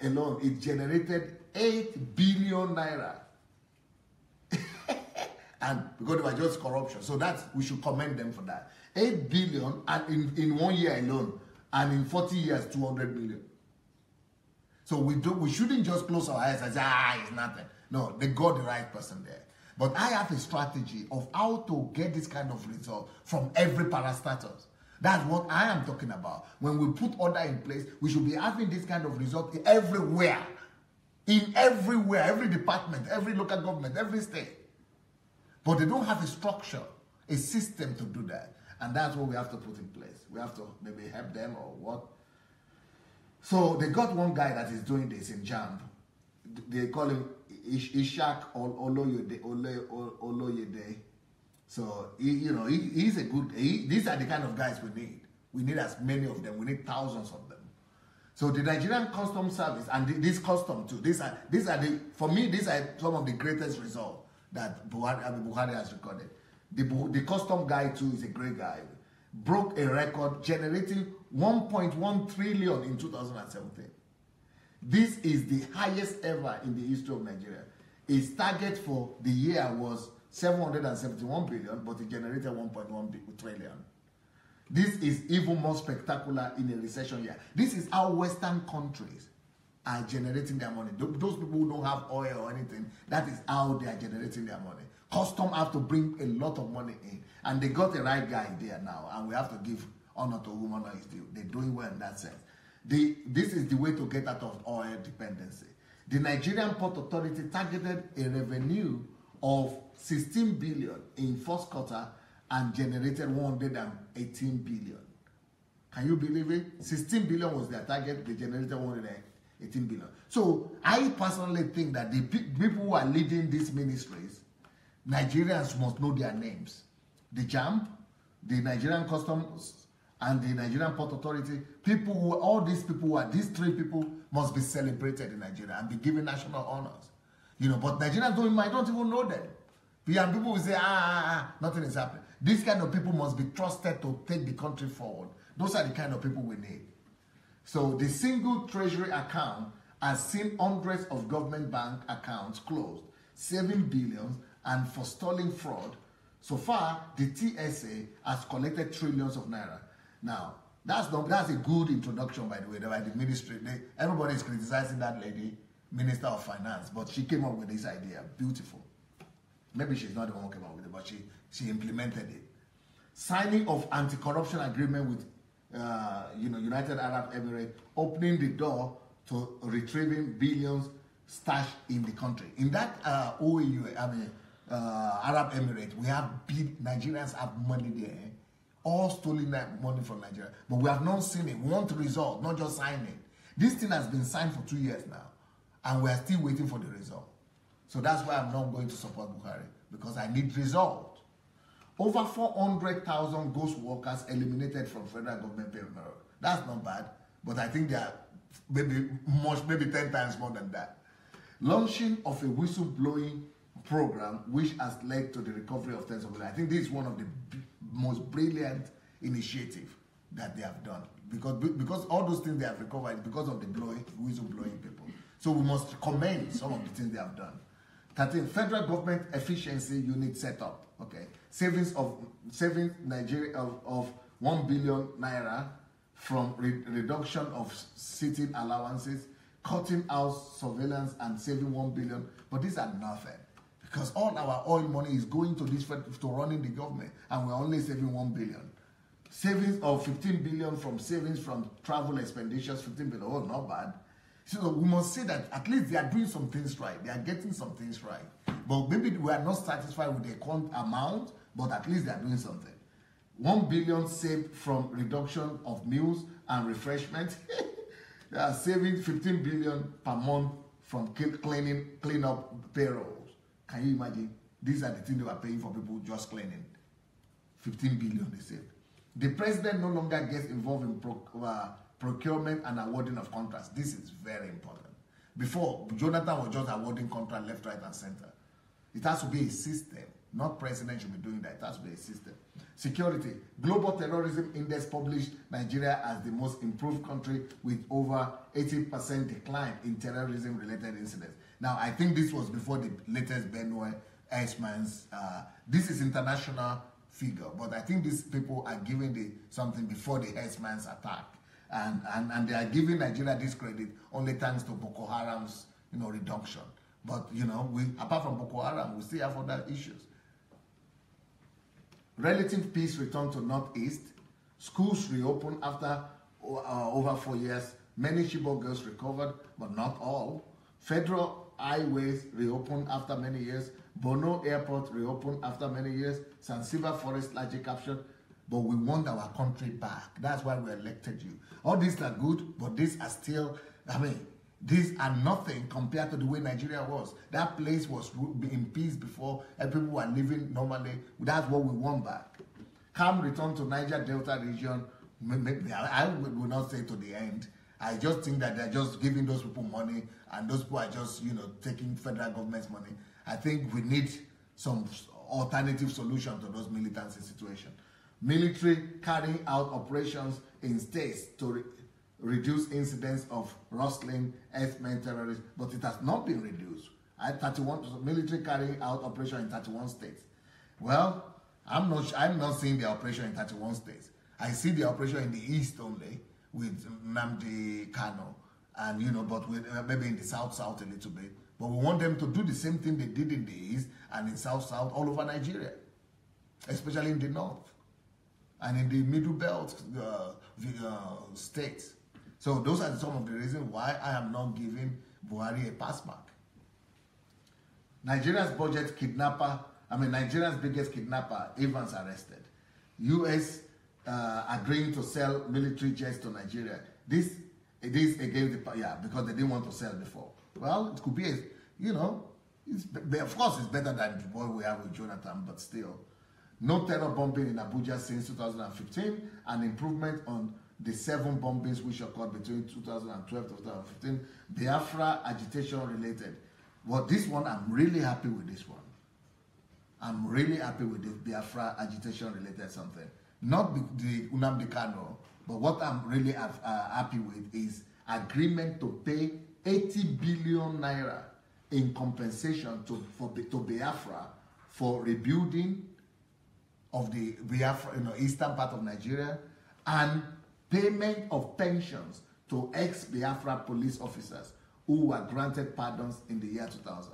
alone, it generated 8 billion naira. And because they were just corruption. So that's, we should commend them for that. 8 billion and in 1 year alone, and in 40 years, 200 million. So we shouldn't just close our eyes and say, it's nothing. No, they got the right person there. But I have a strategy of how to get this kind of result from every parastatus. That's what I am talking about. When we put order in place, we should be having this kind of result everywhere. Everywhere, every department, every local government, every state. But they don't have a structure, a system to do that. And that's what we have to put in place. We have to maybe help them or what. So they got one guy that is doing this in JAMB. They call him Ishak Oloyede. So, he's a good, these are the kind of guys we need. We need as many of them. We need thousands of them. So the Nigerian Customs Service and this custom too. These are for me. These are some of the greatest results that Buhari has recorded. The custom guy too is a great guy. Broke a record generating 1.1 trillion in 2017. This is the highest ever in the history of Nigeria. Its target for the year was 771 billion, but it generated 1.1 trillion. This is even more spectacular in a recession year. This is how Western countries are generating their money. Those people who don't have oil or anything, that is how they are generating their money. Custom have to bring a lot of money in, and they got the right guy there now, and we have to give honor to whom honor is due. They're doing well in that sense. This is the way to get out of oil dependency. The Nigerian Port Authority targeted a revenue of 16 billion in first quarter and generated 118 billion. Can you believe it? 16 billion was their target, they generated 118 billion. So I personally think that the people who are leading these ministries, Nigerians must know their names. The JAMB, the Nigerian Customs, and the Nigerian Port Authority, all these three people must be celebrated in Nigeria and be given national honors. You know, but Nigerians don't even know them. And people will say, nothing is happening. These kind of people must be trusted to take the country forward. Those are the kind of people we need. So the single treasury account has seen hundreds of government bank accounts closed, saving billions, and forestalling fraud. So far, the TSA has collected trillions of naira. Now, that's a good introduction, by the way, by the ministry. Everybody is criticizing that lady, Minister of Finance, but she came up with this idea. Beautiful. Maybe she's not the one who came up with it, but she implemented it. Signing of anti-corruption agreement with United Arab Emirates, opening the door to retrieving billions stashed in the country. In that OAU, Arab Emirates, we have Nigerians have money there, all stolen that money from Nigeria. But we have not seen it. We want the result, not just signing. This thing has been signed for 2 years now, and we are still waiting for the result. So that's why I'm not going to support Buhari, because I need result. Over 400,000 ghost workers eliminated from federal government payroll. That's not bad, but I think they are maybe 10 times more than that. Launching of a whistleblowing program which has led to the recovery of tens of millions. I think this is one of the most brilliant initiatives that they have done, because all those things they have recovered because of the whistleblowing people. So we must commend some of the things they have done. 13, federal government efficiency unit set up. Okay, saving Nigeria of 1 billion naira from reduction of sitting allowances, cutting out surveillance, and saving 1 billion. But these are nothing, because all our oil money is going to running the government, and we're only saving 1 billion. Savings of 15 billion from savings from travel expenditures, 15 billion. Oh, not bad. So we must say that at least they are doing some things right. They are getting some things right. But maybe we are not satisfied with the amount, but at least they are doing something. 1 billion saved from reduction of meals and refreshment. They are saving 15 billion per month from clean up payrolls. Can you imagine? These are the things they were paying for people just cleaning. 15 billion they saved. The president no longer gets involved in procurement and awarding of contracts. This is very important. Before, Jonathan was just awarding contracts left, right, and center. It has to be a system. Not president should be doing that. It has to be a system. Security. Global Terrorism Index published Nigeria as the most improved country with over 80% decline in terrorism-related incidents. Now, I think this was before the latest Benue Herdsmen'S. This is international figure, but I think these people are giving something before the Herdsmen'S attack. And they are giving Nigeria this credit only thanks to Boko Haram's reduction. But apart from Boko Haram, we still have other issues. Relative peace returned to Northeast. Schools reopened after over 4 years. Many Chibok girls recovered, but not all. Federal highways reopened after many years. Bono Airport reopened after many years. Zanzibar Forest largely captured. But we want our country back. That's why we elected you. All these are good, but these are still, these are nothing compared to the way Nigeria was. That place was in peace before, and people were living normally. That's what we want back. Calm return to Niger Delta region maybe I will not say to the end. I just think that they're just giving those people money, and those people are just, taking federal government's money. I think we need some alternative solution to those militancy situations. Military carrying out operations in states to reduce incidents of rustling, herdsmen, terrorists, but it has not been reduced. 31 military carrying out operation in 31 states. Well, I'm not seeing the operation in 31 states. I see the operation in the east only with Nnamdi Kanu, and but with, maybe in the south a little bit. But we want them to do the same thing they did in the east and in south all over Nigeria, especially in the north and in the middle belt states. So those are some of the reasons why I am not giving Buhari a pass mark. Nigeria's biggest kidnapper, Evans, arrested. U.S. Agreeing to sell military jets to Nigeria. This against because they didn't want to sell before. Well, it could be, of course it's better than what we have with Jonathan, but still. No terror bombing in Abuja since 2015, an improvement on the 7 bombings which occurred between 2012 to 2015. Biafra agitation related. Well, this one, I'm really happy with this one. I'm really happy with this Biafra agitation related something. Not the Nnamdi Kanu, but what I'm really happy with is agreement to pay 80 billion naira in compensation to Biafra for rebuilding of the Biafra, eastern part of Nigeria, and payment of pensions to ex-Biafra police officers who were granted pardons in the year 2000.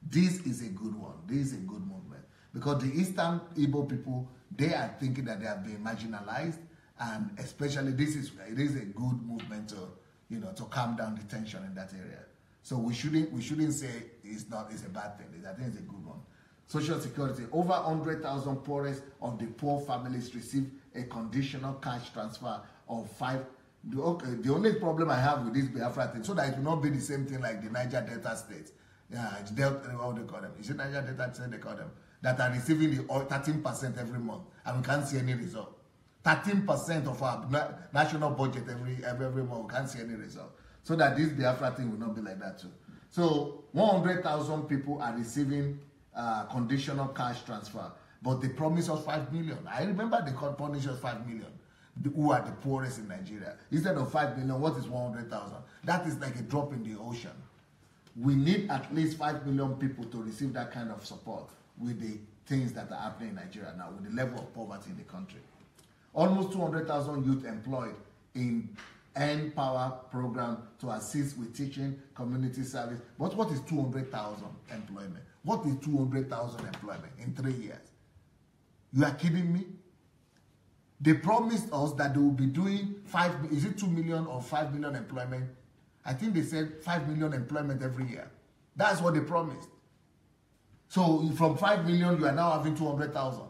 This is a good one. This is a good movement. Because the Eastern Igbo people, they are thinking that they have been marginalized, and especially it is a good movement to calm down the tension in that area. So we shouldn't say it's a bad thing. I think it's a good one. Social Security, over 100,000 poorest of the poor families receive a conditional cash transfer of 5. The only problem I have with this Biafra thing, so that it will not be the same thing like the Niger Delta states. Yeah, it's Delta, what they call them. Is it Niger Delta state they call them? That are receiving the 13% every month, and we can't see any result. 13% of our national budget every month, we can't see any result. So that this Biafra thing will not be like that too. So 100,000 people are receiving conditional cash transfer, but they promise us 5 million. I remember they promised us 5 million. Who are the poorest in Nigeria? Instead of 5 million, what is 100,000? That is like a drop in the ocean. We need at least 5 million people to receive that kind of support with the things that are happening in Nigeria now, with the level of poverty in the country. Almost 200,000 youth employed in End Power program to assist with teaching, community service. But what is 200,000 employment? What is 200,000 employment in 3 years? You are kidding me? They promised us that they will be doing 2 million or 5 million employment? I think they said 5 million employment every year. That's what they promised. So from 5 million, you are now having 200,000.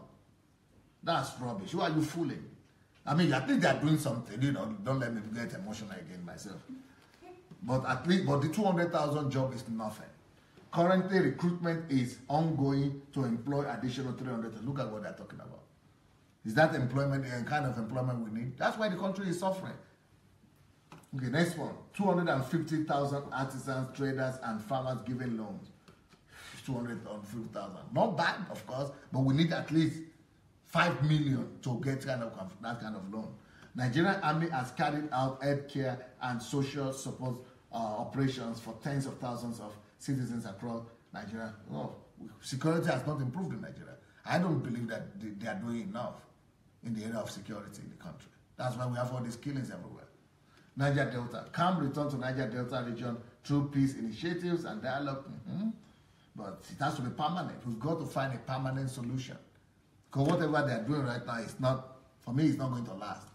That's rubbish. Who are you fooling? I mean, I think they are doing something, don't let me get emotional again myself. But at least, the 200,000 job is nothing. Currently, recruitment is ongoing to employ additional 300. Look at what they're talking about. Is that employment, the kind of employment we need? That's why the country is suffering. Okay, next one. 250,000 artisans, traders, and farmers given loans. 250,000. Not bad, of course, but we need at least 5 million to get that kind of loan. Nigerian Army has carried out health care and social support operations for tens of thousands of citizens across Nigeria. Oh, security has not improved in Nigeria. I don't believe that they are doing enough in the area of security in the country. That's why we have all these killings everywhere. Niger Delta. Calm return to Niger Delta region through peace initiatives and dialogue. But it has to be permanent. We've got to find a permanent solution. Because whatever they are doing right now is not, for me, it's not going to last.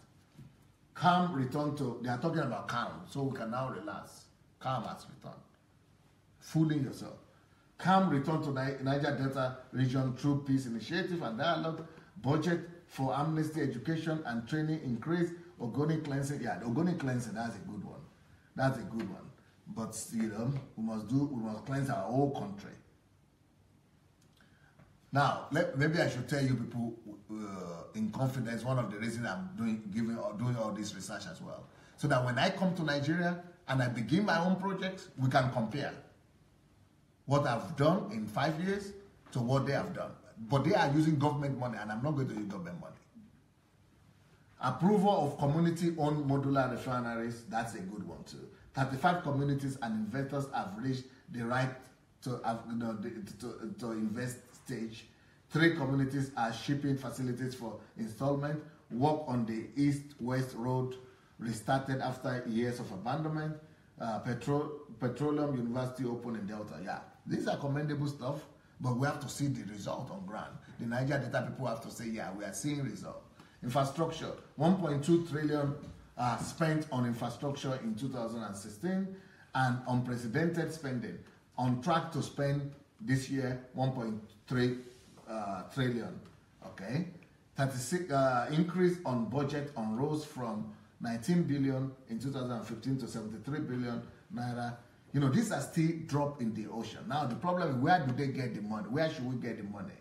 Calm return to, they are talking about calm, so we can now relax. Calm has returned. Fooling yourself. Calm return to Niger Delta region through peace initiative and dialogue. Budget for amnesty, education, and training increase. Organic cleansing. Yeah, the organic cleansing, that's a good one. That's a good one. But we must cleanse our whole country. Now, maybe I should tell you people in confidence one of the reasons I'm doing all this research as well. So that when I come to Nigeria and I begin my own projects, we can compare what I've done in 5 years to what they have done. But they are using government money, and I'm not going to use government money. Approval of community-owned modular refineries, that's a good one too. 35 communities and investors have reached the right to invest stage. 3 communities are shipping facilities for installment. Work on the East-West Road restarted after years of abandonment. Petroleum University open in Delta. Yeah, these are commendable stuff, but we have to see the result on ground. The Niger data people have to say, yeah, we are seeing result. Infrastructure, 1.2 trillion spent on infrastructure in 2016, and unprecedented spending. On track to spend this year 1.3 trillion. Okay, 36 increase on budget on roads from 19 billion in 2015 to 73 billion naira. You know, these are still drop in the ocean. Now the problem is, where do they get the money? Where should we get the money?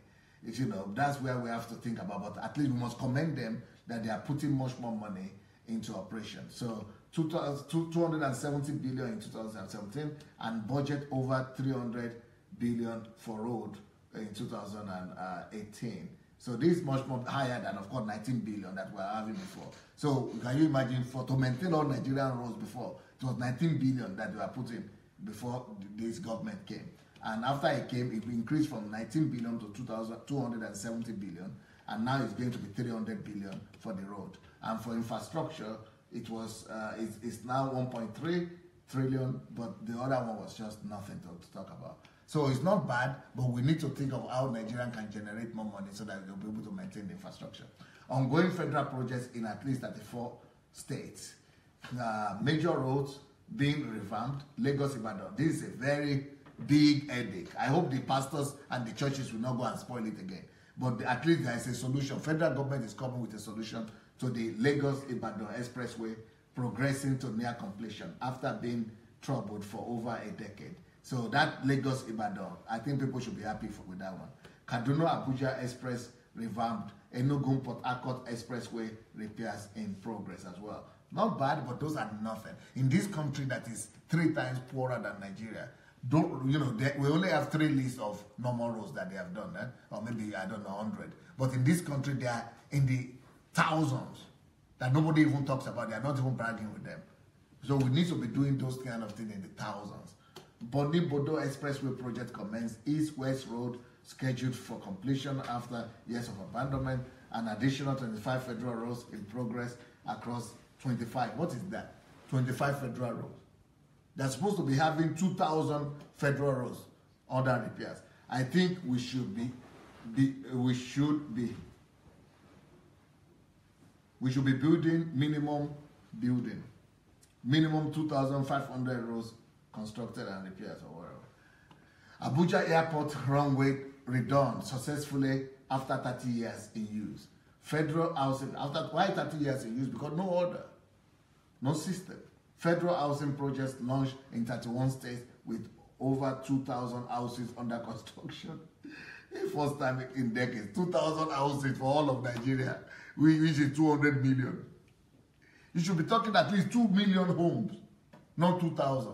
It's, you know, that's where we have to think about. But at least we must commend them that they are putting much more money into operation. So 270 billion in 2017 and budget over 300 billion for road in 2018. So this is much more higher than, of course, 19 billion that we were having before. So can you imagine, to maintain all Nigerian roads before, it was 19 billion that we were putting before this government came. And after it came, it increased from 19 billion to 270 billion, and now it's going to be 300 billion for the road. And for infrastructure, it was it's now 1.3 trillion, but the other one was just nothing to talk about. So it's not bad, but we need to think of how Nigeria can generate more money so that they'll be able to maintain the infrastructure. Ongoing federal projects in at least 34 states. Major roads being revamped. Lagos Ibadan. This is a very big headache. I hope the pastors and the churches will not go and spoil it again. But at least there is a solution. Federal government is coming with a solution to the Lagos Ibadan Expressway, progressing to near completion after being troubled for over a decade. So that Lagos Ibadan, I think people should be happy with that one. Kaduna Abuja Express revamped. Enugu Port Harcourt Expressway repairs in progress as well. Not bad, but those are nothing. In this country that is 3 times poorer than Nigeria, we only have 3 lists of normal roads that they have done, or maybe, I don't know, 100. But in this country, they are in the thousands that nobody even talks about. They are not even bragging with them. So we need to be doing those kind of things in the thousands. Boni Bodo Expressway project commenced. East-West Road scheduled for completion after years of abandonment. An additional 25 federal roads in progress across 25. What is that? 25 federal roads. They're supposed to be having 2,000 federal roads under repairs. I think we should be building minimum 2,500 roads constructed and repairs or whatever. Abuja Airport runway redone successfully after 30 years in use. Federal housing, why 30 years in use? Because no order, no system. Federal housing projects launched in 31 states with over 2,000 houses under construction. The first time in decades, 2,000 houses for all of Nigeria, which is 200 million. You should be talking at least 2 million homes, not 2,000.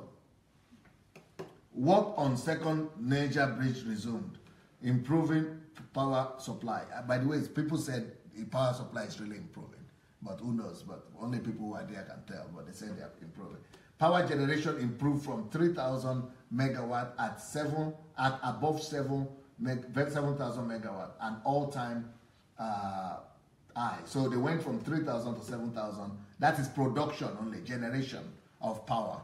Work on second Niger bridge resumed, improving power supply. By the way, people said the power supply is really improving, but who knows? But only people who are there can tell, but they say they are improving. Power generation improved from 3,000 megawatt at above 7,000 megawatt, an all-time high. So they went from 3,000 to 7,000. That is production only, generation of power.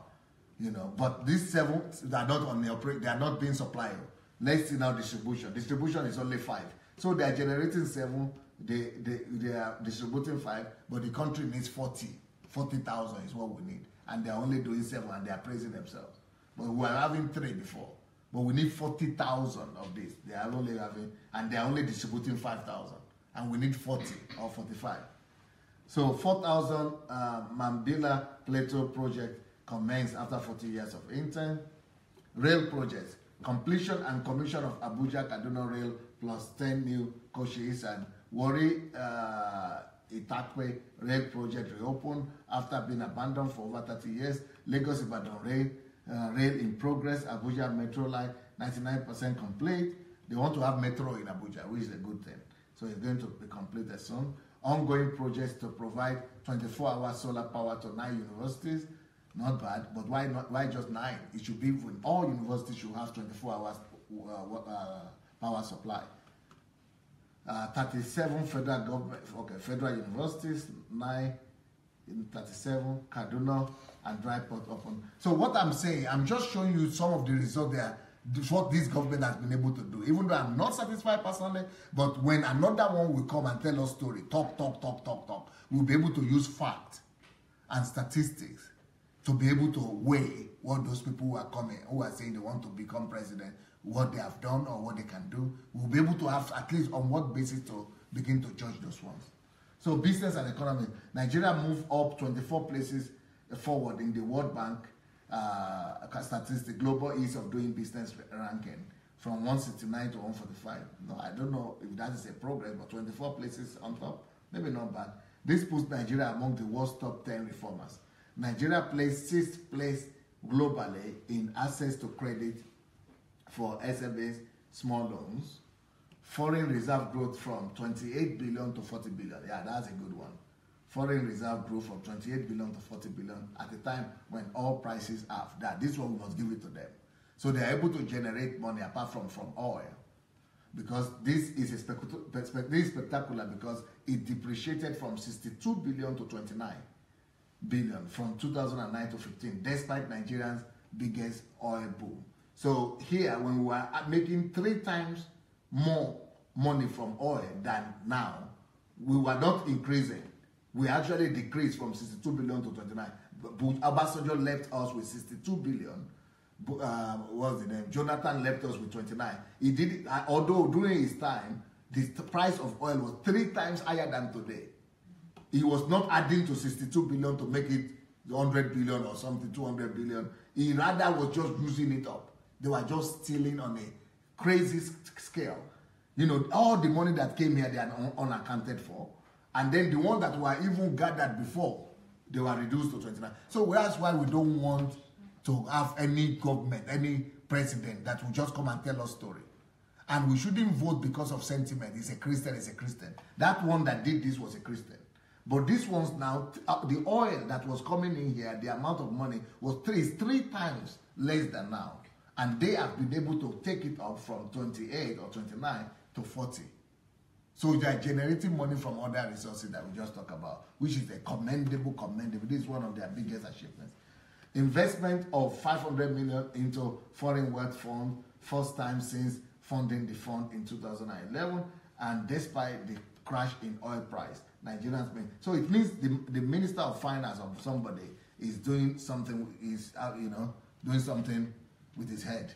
You know, but these 7 they are not on the operate. They are not being supplied. Let's see now distribution. Distribution is only 5. So they are generating 7. They are distributing 5, but the country needs 40,000 is what we need, and they are only doing 7, and they are praising themselves. But we were having 3 before, but we need 40,000 of this. They are only having, and they are only distributing 5,000, and we need 40 or 45. So 4,000 Mambila Plateau project commenced after 40 years of intent. Rail projects. completion and commission of Abuja-Kaduna Rail plus 10 new coaches, and Warri Itakwe Rail project reopened after being abandoned for over 30 years. Lagos-Ibadan Rail in progress. Abuja Metro Line 99% complete. They want to have metro in Abuja, which is a good thing. So it's going to be completed soon. Ongoing projects to provide 24-hour solar power to 9 universities. Not bad, but why just 9? It should be when all universities should have 24 hours power supply. 37 federal government, federal universities, 9 in 37, Kaduna and Dry Port open. So what I'm saying, I'm just showing you some of the results there, what this government has been able to do. Even though I'm not satisfied personally, but when another one will come and tell us story, talk, we'll be able to use fact and statistics to be able to weigh what those people who are coming, who are saying they want to become president, what they have done or what they can do. We'll be able to have at least on what basis to begin to judge those ones. So business and economy. Nigeria moved up 24 places forward in the World Bank statistic, global ease of doing business ranking, from 169 to 145. No, I don't know if that is a progress, but 24 places on top, maybe not bad. This puts Nigeria among the world's top 10 reformers. Nigeria placed 6th place globally in access to credit for SMEs, small loans. Foreign reserve growth from 28 billion to 40 billion. Yeah, that's a good one. Foreign reserve grew from 28 billion to 40 billion at a time when all prices have that. This one we must give it to them. So they are able to generate money apart from oil. Because this is spectacular because it depreciated from 62 billion to 29 billion from 2009 to 15, despite Nigeria's biggest oil boom. So here, when we were making 3 times more money from oil than now, we were not increasing. We actually decreased from 62 billion to 29. But Obasanjo left us with 62 billion. What's the name? Jonathan left us with 29. He did it, although during his time, the price of oil was 3 times higher than today. He was not adding to 62 billion to make it 100 billion or something, 200 billion. He rather was just using it up. They were just stealing on a crazy scale. You know, all the money that came here, they are unaccounted for. And then the one that were even gathered before, they were reduced to 29. So that's why we don't want to have any government, any president that will just come and tell us story. And we shouldn't vote because of sentiment. He's a Christian, he's a Christian. That one that did this was a Christian. But this one's now, the oil that was coming in here, the amount of money was 3 times less than now. And they have been able to take it up from 28 or 29 to 40. So they are generating money from other resources that we just talked about, which is a commendable. This is one of their biggest achievements. Investment of 500 million into foreign wealth fund, first time since funding the fund in 2011, and despite the crash in oil price, Nigerians been. So it means the Minister of Finance of somebody is doing something, doing something with his head.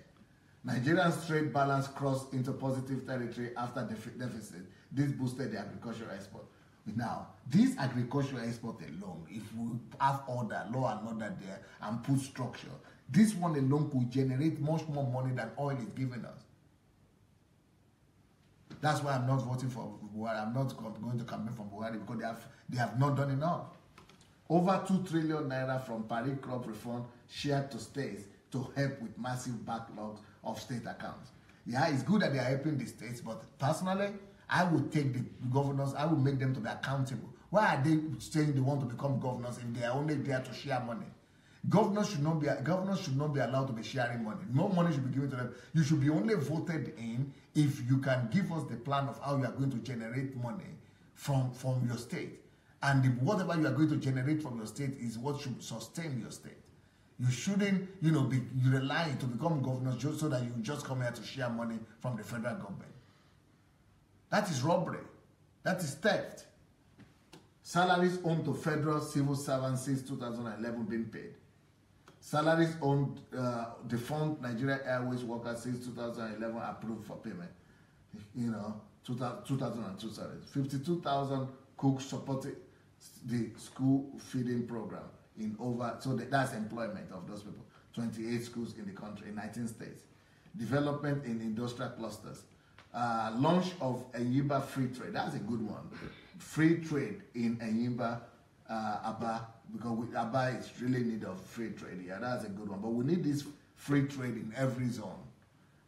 Nigeria's trade balance crossed into positive territory after deficit. This boosted the agricultural export. Now, this agricultural export alone, if we have order, law and order there, and put structure, this one alone could generate much more money than oil is giving us. That's why I'm not voting for Buhari. I'm not going to campaign for Buhari because they have not done enough. Over 2 trillion naira from Paris crop reform shared to states to help with massive backlogs of state accounts. Yeah, it's good that they are helping the states, but personally, I would take the governors, I would make them to be accountable. Why are they saying they want to become governors if they are only there to share money? Governors should not be allowed to be sharing money. No money should be given to them. You should be only voted in if you can give us the plan of how you are going to generate money from your state. And if whatever you are going to generate from your state is what should sustain your state. You shouldn't, be relying to become governors just so that you just come here to share money from the federal government. That is robbery. That is theft. Salaries owed to federal civil servants since 2011 being paid. Salaries owed defunct Nigeria Airways workers since 2011 approved for payment. 2002 salaries. 52,000 cooks supported the school feeding program in over, so that's employment of those people. 28 schools in the country, in 19 states. development in industrial clusters, launch of Enyimba free trade. That's a good one. Free trade in Enyimba, Aba, because Aba is really in need of free trade. Yeah, that's a good one. But we need this free trade in every zone.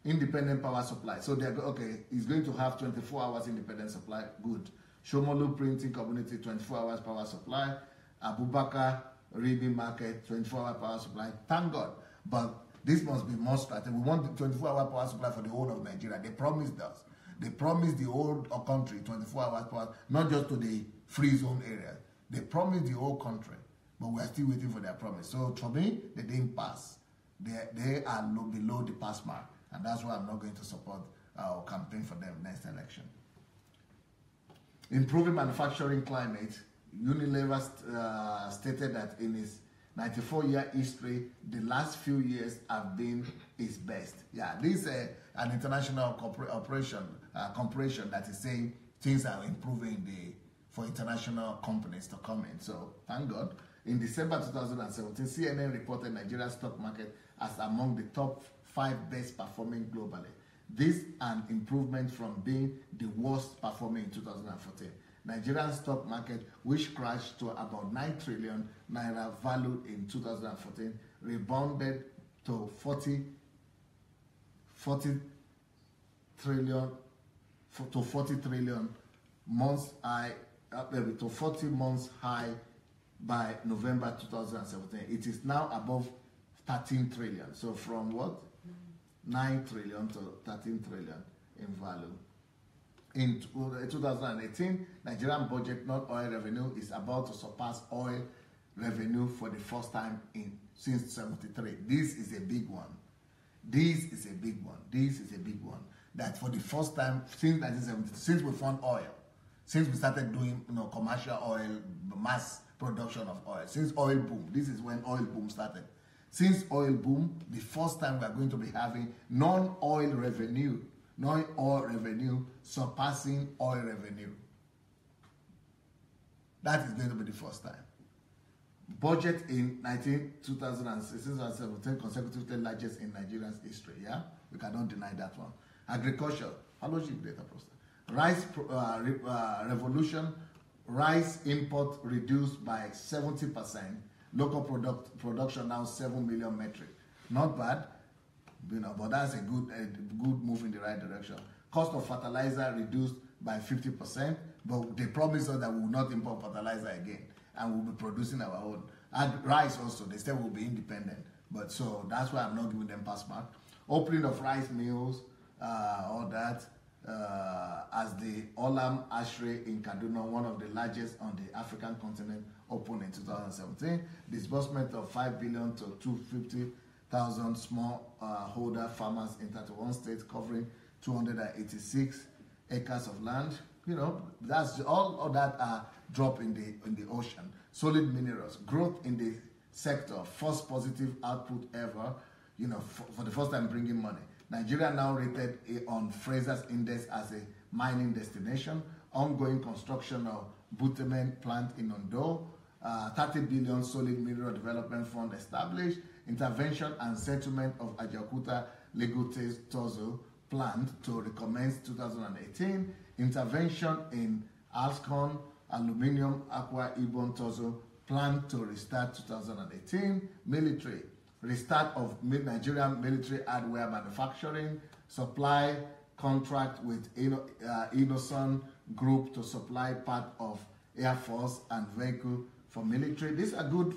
Independent power supply. So they're okay. It's going to have 24 hours independent supply. Good. Shomolu Printing Community 24 hours power supply. Abubakar Ribi Market 24-hour power supply. Thank God. But this must be more strategic. We want the 24-hour power supply for the whole of Nigeria. They promised us. They promised the whole country 24 hours power, not just to the free zone area. They promised the whole country, but we are still waiting for their promise. So for me, they didn't pass. They are below the pass mark, and that's why I'm not going to support or campaign for them next election. Improving manufacturing climate. Unilever stated that in its 94-year history, the last few years have been its best. Yeah, this is an international corporation that is saying things are improving for international companies to come in. So, thank God. In December 2017, CNN reported Nigeria's stock market as among the top 5 best performing globally. This an improvement from being the worst performing in 2014. Nigerian stock market, which crashed to about 9 trillion naira valued in 2014, rebounded to 40 trillion months high, to 40 months high by November 2017. It is now above 13 trillion. So from what? 9 trillion to 13 trillion in value. In 2018, Nigerian budget non-oil revenue is about to surpass oil revenue for the first time since 73. This is a big one. This is a big one. This is a big one. That for the first time since 1970, since we found oil, since we started doing commercial oil, mass production of oil, since oil boom, this is when oil boom started. Since oil boom, the first time we are going to be having non-oil revenue surpassing oil revenue. That is going to be the first time. Budget in 2017 consecutively largest in Nigeria's history. Yeah, we cannot deny that one. Agriculture, rice revolution, rice import reduced by 70%. Local production now 7 million metric. Not bad, but that's a good move in the right direction. Cost of fertilizer reduced by 50%, but they promised us that we will not import fertilizer again, and we'll be producing our own. And rice also, they said we'll be independent, but so that's why I'm not giving them pass mark. Opening of rice mills, all that, as the Olam Ashray in Kaduna, one of the largest on the African continent, opened in 2017. Disbursement of 5 billion to 250,000 small holder farmers in 31 states, covering 286 acres of land. That's all that drop in the ocean. Solid minerals, growth in the sector, first positive output ever. For the first time bringing money. Nigeria now rated on Fraser's Index as a mining destination. Ongoing construction of Butemen plant in Ondo. 30 billion solid mineral development fund established. Intervention and settlement of Ajaokuta Legote Tozo plant to recommence 2018. Intervention in Alscon Aluminium Aqua Ibon Tozo plant to restart 2018. Military. Restart of Nigerian military hardware manufacturing. Supply contract with Inoson Group to supply part of Air Force and vehicle for military. These are good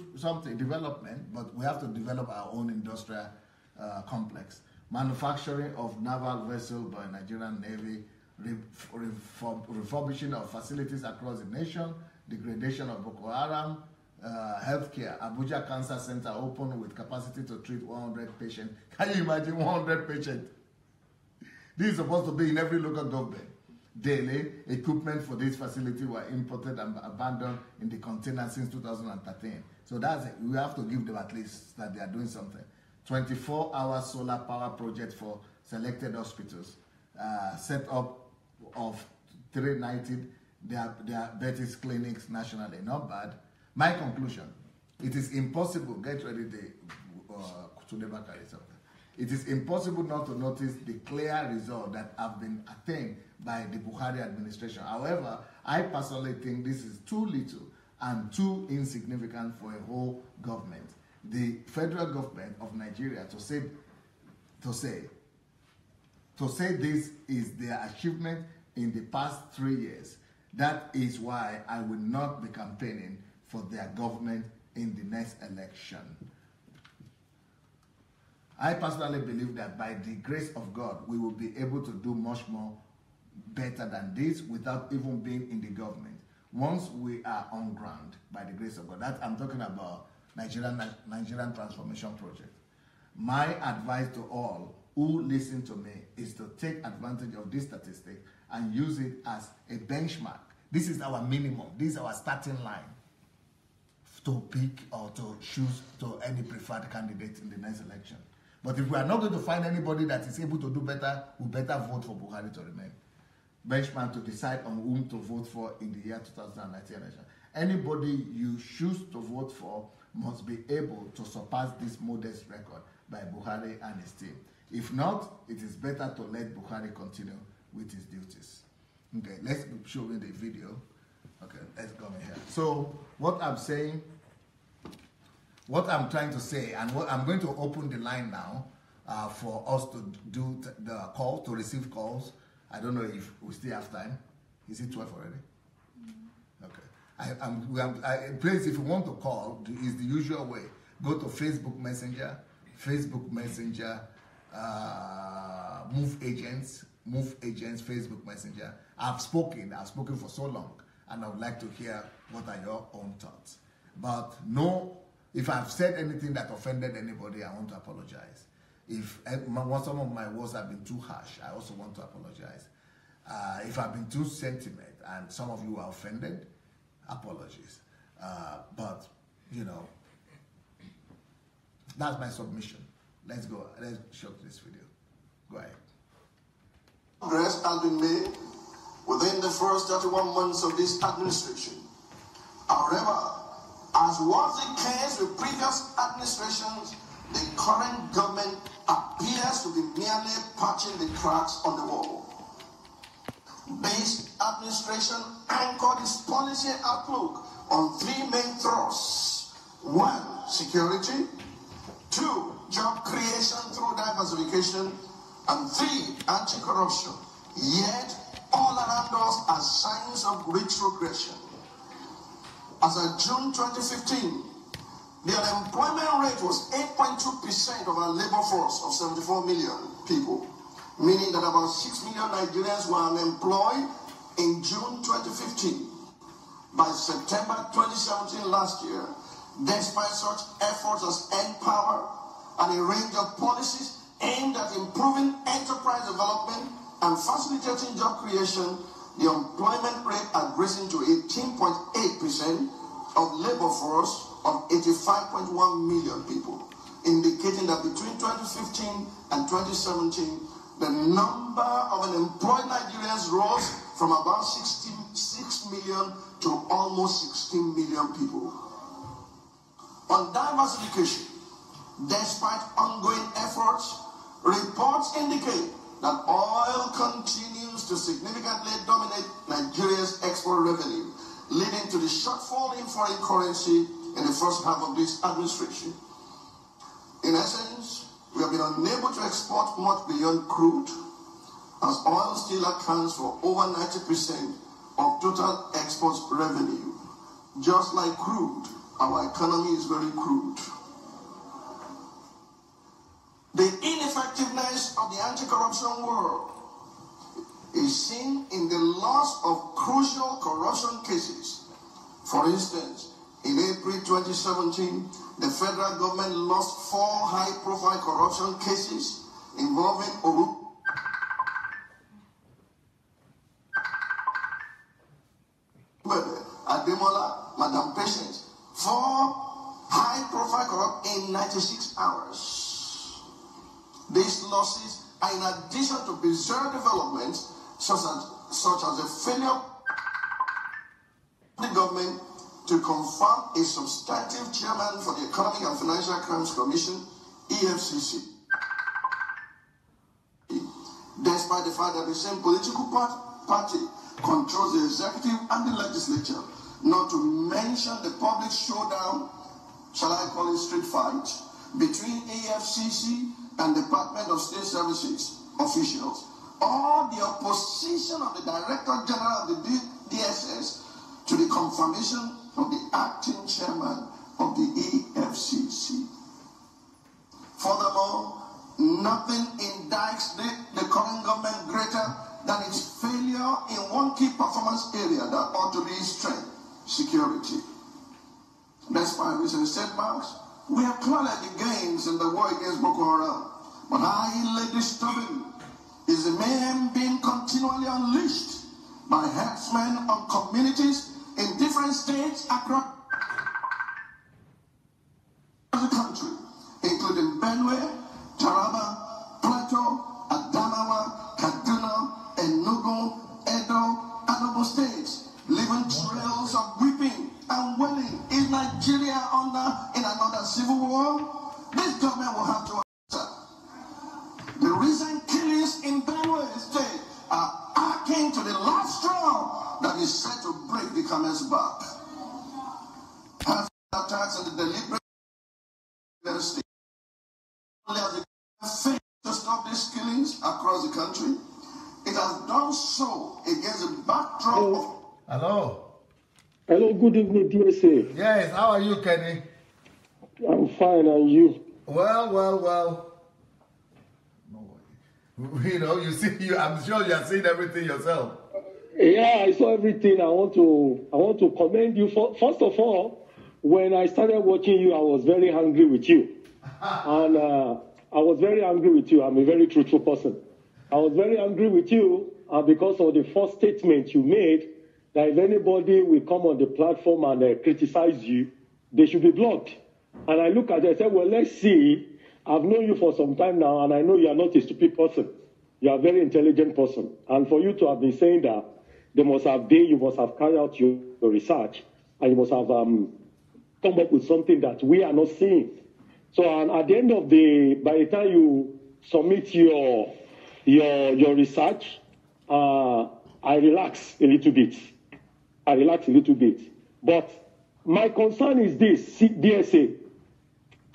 development, but we have to develop our own industrial complex. Manufacturing of naval vessel by Nigerian Navy. Refurbishing of facilities across the nation. Degradation of Boko Haram. Healthcare, Abuja Cancer Center open with capacity to treat 100 patients. Can you imagine 100 patients? This is supposed to be in every local government. Daily, equipment for this facility were imported and abandoned in the container since 2013. So that's it. We have to give them at least that they are doing something. 24-hour solar power project for selected hospitals. Set up of 390 diabetes clinics nationally. Not bad. My conclusion, it is impossible, get ready to never carry something. it is impossible not to notice the clear result that have been attained by the Buhari administration. However, I personally think this is too little and too insignificant for a whole government. The federal government of Nigeria to say this is their achievement in the past 3 years. That is why I will not be campaigning for their government in the next election. I personally believe that by the grace of God, we will be able to do much more better than this without even being in the government. Once we are on ground, by the grace of God, that I'm talking about Nigerian Transformation Project. My advice to all who listen to me is to take advantage of this statistic and use it as a benchmark. This is our minimum. This is our starting line to pick or to choose to any preferred candidate in the next election. But if we are not going to find anybody that is able to do better, we better vote for Buhari to remain. Benchmark to decide on whom to vote for in the year 2019 election. Anybody you choose to vote for must be able to surpass this modest record by Buhari and his team. If not, it is better to let Buhari continue with his duties. Okay, let's show you the video. Okay, let's go in here. So, what I'm saying, what I'm trying to say, and what I'm going to open the line now for us to do the call, to receive calls. I don't know if we still have time. Is it 12 already? Okay. Please, if you want to call, is the usual way. Go to Facebook Messenger, Move Agents, Facebook Messenger. I've spoken for so long, and I would like to hear what are your own thoughts. But no, if I've said anything that offended anybody, I want to apologize. If some of my words have been too harsh, I also want to apologize. If I've been too sentiment and some of you are offended, apologies. But, you know, that's my submission. Let's go. Let's show this video. Go ahead. Progress has been made within the first 31 months of this administration. However, as was the case with previous administrations, the current government appears to be merely patching the cracks on the wall. This administration anchored its policy outlook on three main thrusts. 1, security. 2, job creation through diversification. And 3, anti-corruption. Yet, all around us are signs of retrogression. As of June 2015, the unemployment rate was 8.2% of our labor force of 74 million people, meaning that about 6 million Nigerians were unemployed in June 2015. By September 2017 last year, despite such efforts as N-Power and a range of policies aimed at improving enterprise development and facilitating job creation, the employment rate had risen to 18.8% of labor force of 85.1 million people, indicating that between 2015 and 2017, the number of unemployed Nigerians rose from about 66 million to almost 16 million people. On diversification, despite ongoing efforts, reports indicate that oil continues to significantly dominate Nigeria's export revenue, leading to the shortfall in foreign currency in the first half of this administration. In essence, we have been unable to export much beyond crude, as oil still accounts for over 90% of total exports revenue. Just like crude, our economy is very crude. The ineffectiveness of the anti-corruption world is seen in the loss of crucial corruption cases. For instance, in April 2017, the federal government lost 4 high-profile corruption cases involving Adelaja, Madam Patience. 4 high-profile corrupt in 96 hours. These losses are in addition to bizarre developments such as the failure of the government to confirm a substantive chairman for the Economic and Financial Crimes Commission, EFCC. despite the fact that the same political party controls the executive and the legislature, not to mention the public showdown, shall I call it street fight, between AFCC and Department of State Services officials, or the opposition of the Director General of the DSS to the confirmation of the acting chairman of the EFCC. Furthermore, nothing indicts the current government greater than its failure in one key performance area that ought to be strength: security. Despite recent setbacks, we have clearly the gains in the war against Boko Haram, but highly disturbing is the mayhem being continually unleashed by herdsmen on communities in different states across the country, including Benue, Taraba, Plateau, Adamawa, Kaduna, Enugu, Edo, and Ogun states, leaving trails of weeping and wailing. Is Nigeria in another civil war? This government will have to answer. The recent killings in Benue state are akin to the last straw that is set to break the camel's back. Has attacks and the deliberate state failed to stop these killings across the country. It has done so against the backdrop of... Hello. Hello, good evening, DSA. Yes, how are you, Kenny? I'm fine, and you? Well. You know, I'm sure you have seen everything yourself. Yeah, I saw everything. I want to commend you. First of all, when I started watching you, I was very angry with you. And I was very angry with you. I'm a very truthful person. I was very angry with you because of the first statement you made, that if anybody will come on the platform and criticize you, they should be blocked. And I look at it and say, well, let's see. I've known you for some time now, and I know you are not a stupid person. You are a very intelligent person. And for you to have been saying that, you must have carried out your research, and you must have come up with something that we are not seeing. So at the end of by the time you submit your research, I relax a little bit. But my concern is this, DSA.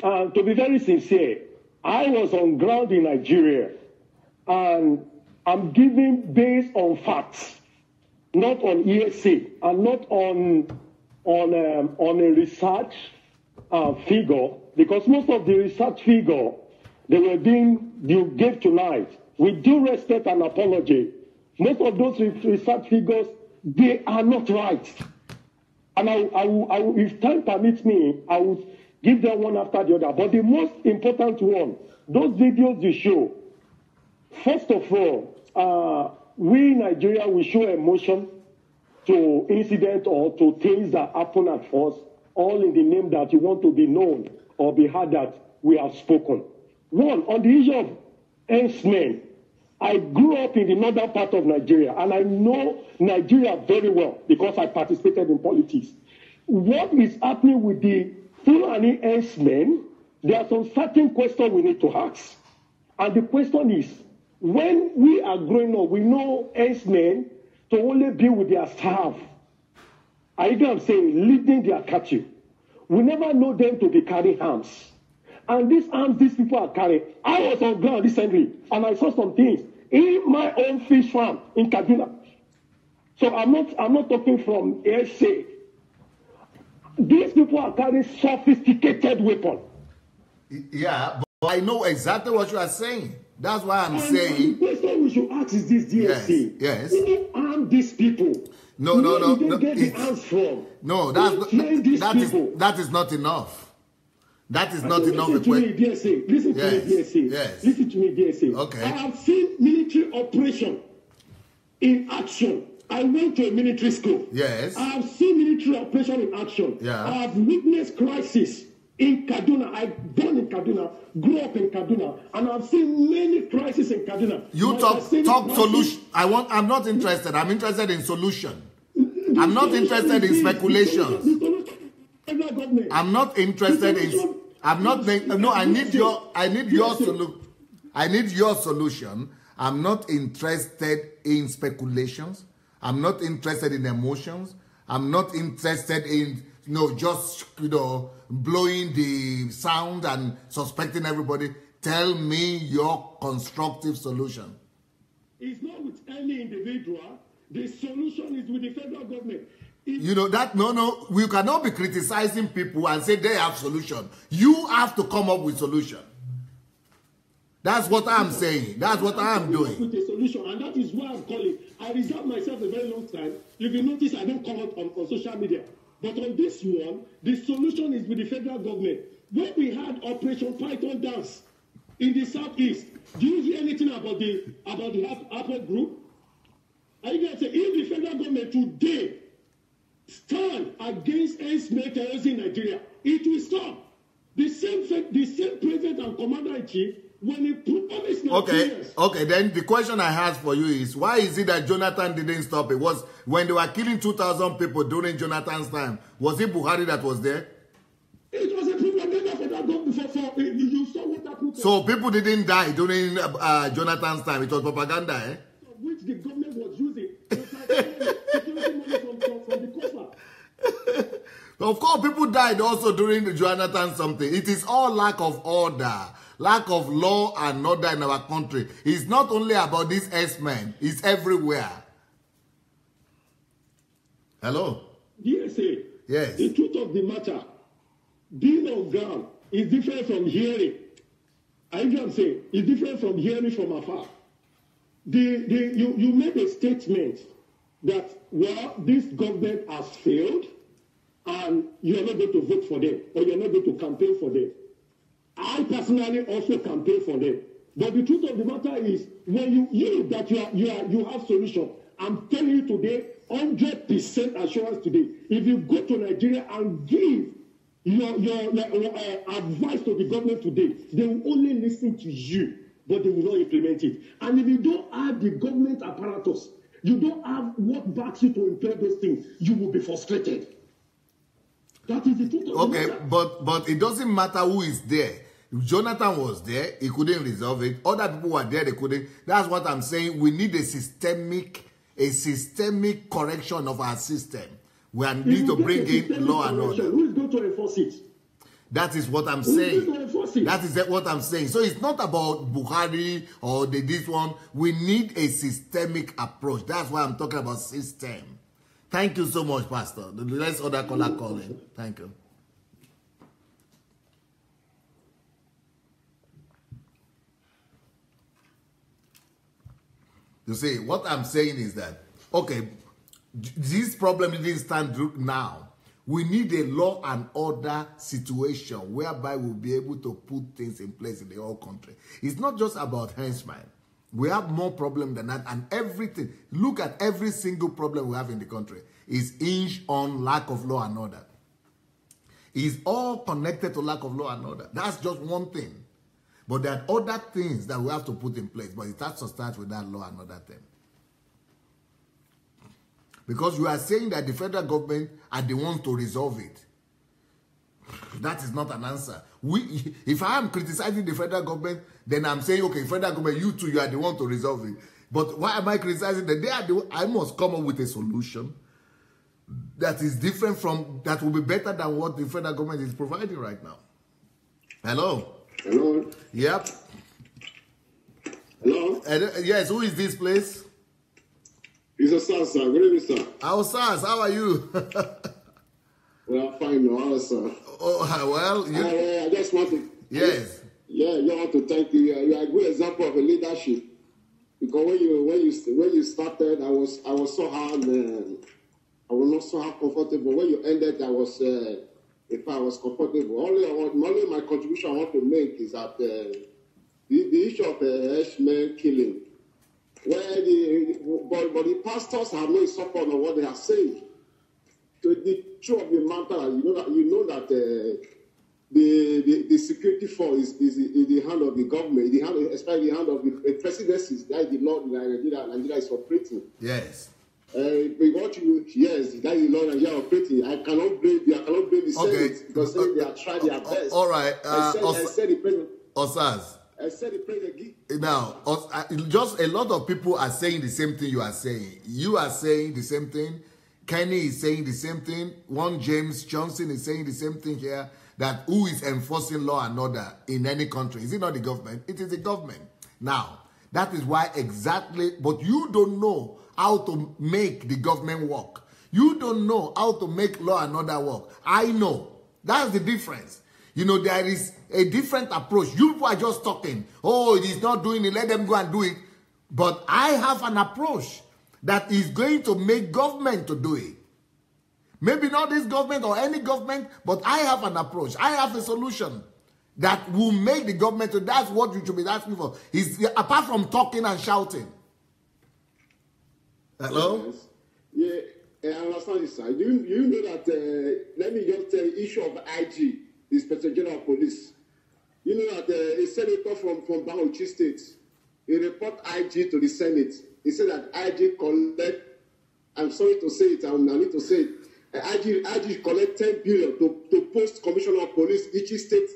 To be very sincere, I was on ground in Nigeria, and I'm giving based on facts, not on ESA, and not on a research figure, because most of the research figure you gave tonight, with due respect and apology, most of those research figures, they are not right. And I will, if time permits me, I will give them one after the other. But the most important one, those videos you show, first of all, we in Nigeria, we show emotion to incident or to things that happen at first, all in the name that you want to be known or be heard that we have spoken. One, on the issue of herdsmen, I grew up in the northern part of Nigeria, and I know Nigeria very well because I participated in politics. What is happening with the Fulani herdsmen, there are some certain questions we need to ask. And the question is, when we are growing up, we know herdsmen to only be with their staff. I think I'm saying, leading their cattle. We never know them to be carrying arms. And these arms these people are carrying. I was on ground recently, and I saw some things in my own fish farm in Kaduna. So I'm not talking from hearsay. These people are carrying sophisticated weapons. Yeah, but I know exactly what you are saying. That's why I'm saying. The question we should ask is this, DSC. Yes. Who arm these people? No. Get the arms from? No, that is not enough. That is not enough. Listen to me, DSA. Listen to me, DSA. Yes. Listen to me, DSA. Okay. I have seen military operation in action. I went to a military school. Yes. I have seen military operation in action. Yeah. I have witnessed crisis in Kaduna. I born in Kaduna, grew up in Kaduna, and I've seen many crises in Kaduna. You talk solution. I'm not interested. I'm interested in solution. I'm not interested in speculations. I'm not interested in. I'm not. No, I need your solution. I need your solution, I'm not interested in speculations. I'm not interested in emotions. I'm not interested in, just, blowing the sound and suspecting everybody. Tell me your constructive solution. It's not with any individual. The solution is with the federal government. No, we cannot be criticizing people and say they have solution. You have to come up with solution. That's what I'm saying. That's what I'm doing. With a solution, and that is why I'm calling. I reserve myself a very long time. If you notice, I don't come out on social media. But on this one, the solution is with the federal government. When we had Operation Python Dance in the southeast, do you hear anything about the Apple group? Are you going to say, if the federal government today stand against Herdsmen's terrorism in Nigeria, it will stop. The same president and commander-in-chief, when he promised Nigerians. Okay, then the question I have for you is, why is it that Jonathan didn't stop it? Was when they were killing 2,000 people during Jonathan's time, was it Buhari that was there? It was a propaganda for that government. You saw what happened. So people didn't die during Jonathan's time. It was propaganda, eh? Which the government was using. Security money from the coffer. Of course, people died also during the Jonathan something. It is all lack of order, lack of law and order in our country. It's not only about these herdsmen. It's everywhere. Hello? DSA. Yes. The truth of the matter, being on ground is different from hearing. I know what I'm saying. It's different from hearing from afar. You made a statement that, well, this government has failed and you are not going to vote for them or you're not going to campaign for them. I personally also campaign for them. But the truth of the matter is, when you have solution, I'm telling you today, 100% assurance today. If you go to Nigeria and give your advice to the government today, they will only listen to you, but they will not implement it. And if you don't have the government apparatus, you don't have what backs you to implement those things, you will be frustrated. That is the truth of the matter. But it doesn't matter who is there. If Jonathan was there, he couldn't resolve it. Other people were there, they couldn't. That's what I'm saying. We need a systemic correction of our system. We need to bring in law and order. Who is going to enforce it? That is what I'm saying. That is what I'm saying. So it's not about Buhari or this one. We need a systemic approach. That's why I'm talking about system. Thank you so much, Pastor. Let's other caller call in. Thank you. You see, what I'm saying is that, okay, this problem didn't stand now. We need a law and order situation whereby we'll be able to put things in place in the whole country. It's not just about herdsmen. We have more problem than that, and everything. Look at every single problem we have in the country is hinged on lack of law and order. It's all connected to lack of law and order. That's just one thing. But there are other things that we have to put in place, but it has to start with that law and order thing. Because you are saying that the federal government are the ones to resolve it. That is not an answer. If I am criticizing the federal government, then I'm saying, okay, federal government, you two, you are the one to resolve it. But why am I criticizing them? I must come up with a solution that is different from, that will be better than what the federal government is providing right now. Hello? Hello? Yep. Hello? Yes, who is this, please? It's a SARS, sir. Good evening, sir. SARS, how are you? Well, I'm fine now. How, sir? Oh, well, I just want to... Yes. Yeah, you want to thank you. You are a good example of a leadership. Because when you started, I was so hard, I was not so hard comfortable. When you ended, I was comfortable. Only my contribution I want to make is that the issue of herdsmen killing, where but the pastors have no support on what they are saying. So the truth of the matter, you know that the security force is in the hand of the government, especially the hand of the presidencies. That is the law Nigeria is operating. Yes. That is the law Nigeria operating. I cannot blame the Senate because they are trying their best. All right. I said the president. Osas. I said the president. Now, just a lot of people are saying the same thing you are saying. You are saying the same thing. Kenny is saying the same thing. One James Johnson is saying the same thing here. That who is enforcing law and order in any country? Is it not the government? It is the government. Now, that is why exactly, but you don't know how to make the government work. You don't know how to make law and order work. I know. That's the difference. You know, there is a different approach. You people are just talking. Oh, he's not doing it. Let them go and do it. But I have an approach that is going to make government to do it. Maybe not this government or any government, but I have an approach. I have a solution that will make the government to. That's what you should be asking for. Is apart from talking and shouting. Hello? Yes. Yeah, I understand this, sir. You know that, let me just tell you, issue of IG, the Inspector General of Police. You know that a senator from Bauchi State, he report IG to the Senate. He said that IG collect, I'm sorry to say it, I need to say it, IG collect 10 billion to post Commissioner of Police each state.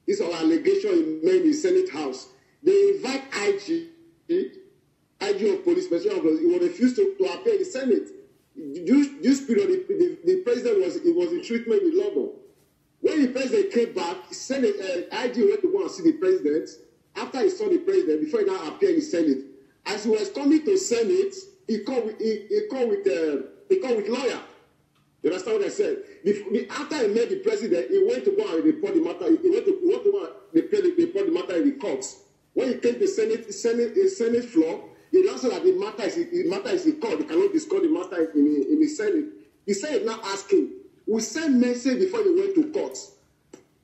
This is our allegation in the Senate House. They invite IG of Police, he will refuse to appear in the Senate. This period, the president was in treatment in London. When the president came back, IG went to go and see the president. After he saw the president, before he now appeared in the Senate, as he was coming to Senate, he called with lawyer. You understand what I said? After he met the president, he went to go and report the matter. He went to go and report the matter in the courts. When he came to the Senate floor, he now said that the matter is in court. He cannot discuss the matter in the Senate. He said now asking, we send message before you went to court.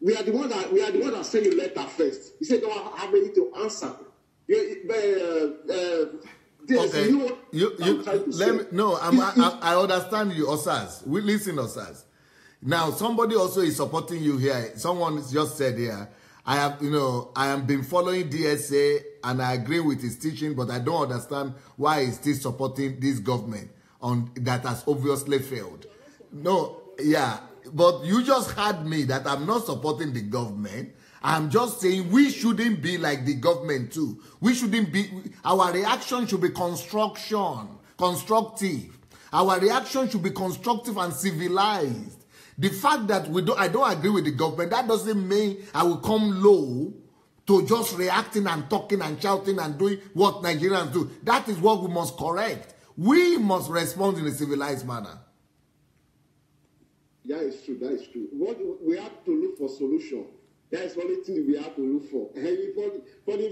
We are the one that send you letter first. He said, don't have any to answer. Okay. I understand you, Osas. We listen, Osas. Now, somebody also is supporting you here. Someone just said here, I have been following DSA and I agree with his teaching, but I don't understand why he's still supporting this government that has obviously failed. No, yeah, but you just heard me that I'm not supporting the government. I'm just saying we shouldn't be like the government too. We shouldn't be, our reaction should be constructive. Our reaction should be constructive and civilized. The fact that I don't agree with the government, that doesn't mean I will come low to just reacting and talking and shouting and doing what Nigerians do. That is what we must correct. We must respond in a civilized manner. That is true. That is true. What we have to look for solution. That is the only thing we have to look for. And for the